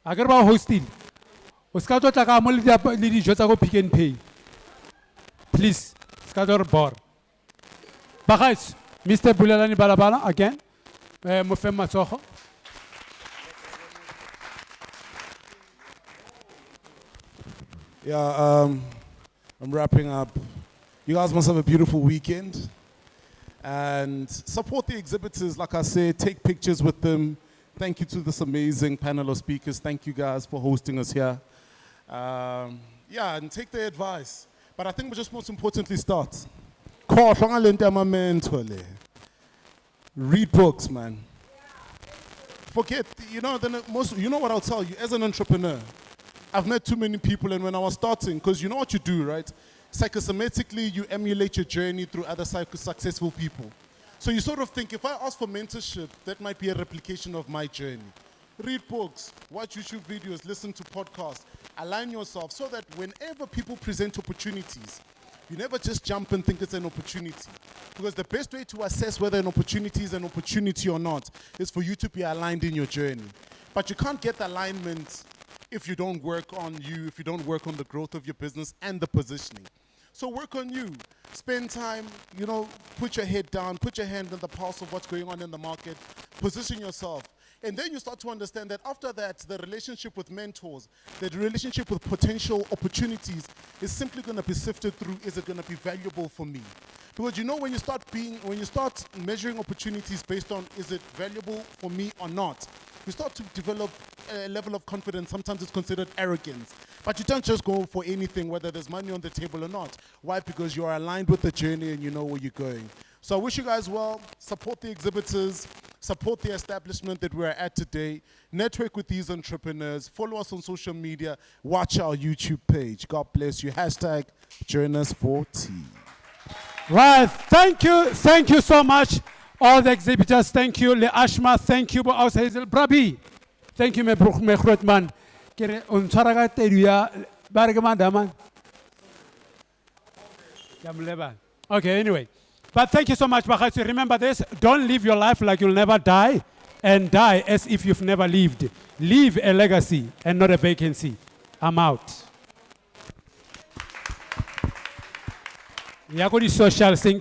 S1: A ke re ba hosting. O ska tlo tla ka mo le dijo tsa go Pick n Pay. Please, ska tlo re bore. Bakhatsu, Mr. Bulelani Balabala, again. Mofem Matsogo.
S9: Yeah, I'm wrapping up. You guys must have a beautiful weekend. And support the exhibitors, like I said, take pictures with them. Thank you to this amazing panel of speakers. Thank you guys for hosting us here. Yeah, and take their advice. But I think we just most importantly start. Read books, man. Forget, you know what I'll tell you, as an entrepreneur, I've met too many people, and when I was starting, because you know what you do, right? Psychosomatically, you emulate your journey through other successful people. So you sort of think, if I ask for mentorship, that might be a replication of my journey. Read books, watch YouTube videos, listen to podcasts, align yourself so that whenever people present opportunities, you never just jump and think it's an opportunity. Because the best way to assess whether an opportunity is an opportunity or not is for you to be aligned in your journey. But you can't get alignment if you don't work on you, if you don't work on the growth of your business and the positioning. So work on you. Spend time, put your head down, put your hand in the pulse of what's going on in the market, position yourself. And then you start to understand that after that, the relationship with mentors, the relationship with potential opportunities is simply going to be sifted through, is it going to be valuable for me? Because when you start measuring opportunities based on is it valuable for me or not, you start to develop a level of confidence. Sometimes it's considered arrogance. But you don't just go for anything, whether there's money on the table or not. Why? Because you're aligned with the journey and you know where you're going. So I wish you guys well. Support the exhibitors. Support the establishment that we're at today. Network with these entrepreneurs. Follow us on social media. Watch our YouTube page. God bless you. Hashtag Journers4T.
S1: Right. Thank you so much. All the exhibitors, thank you. Le Ashma, thank you. Hazel Brabi. Thank you, me Grootman. Kere untaraga teruya bargaman daman. Okay, anyway. But thank you so much, Bakhatsu. Remember this, don't live your life like you'll never die, and die as if you've never lived. Leave a legacy and not a vacancy. I'm out. Ya ko di social thing,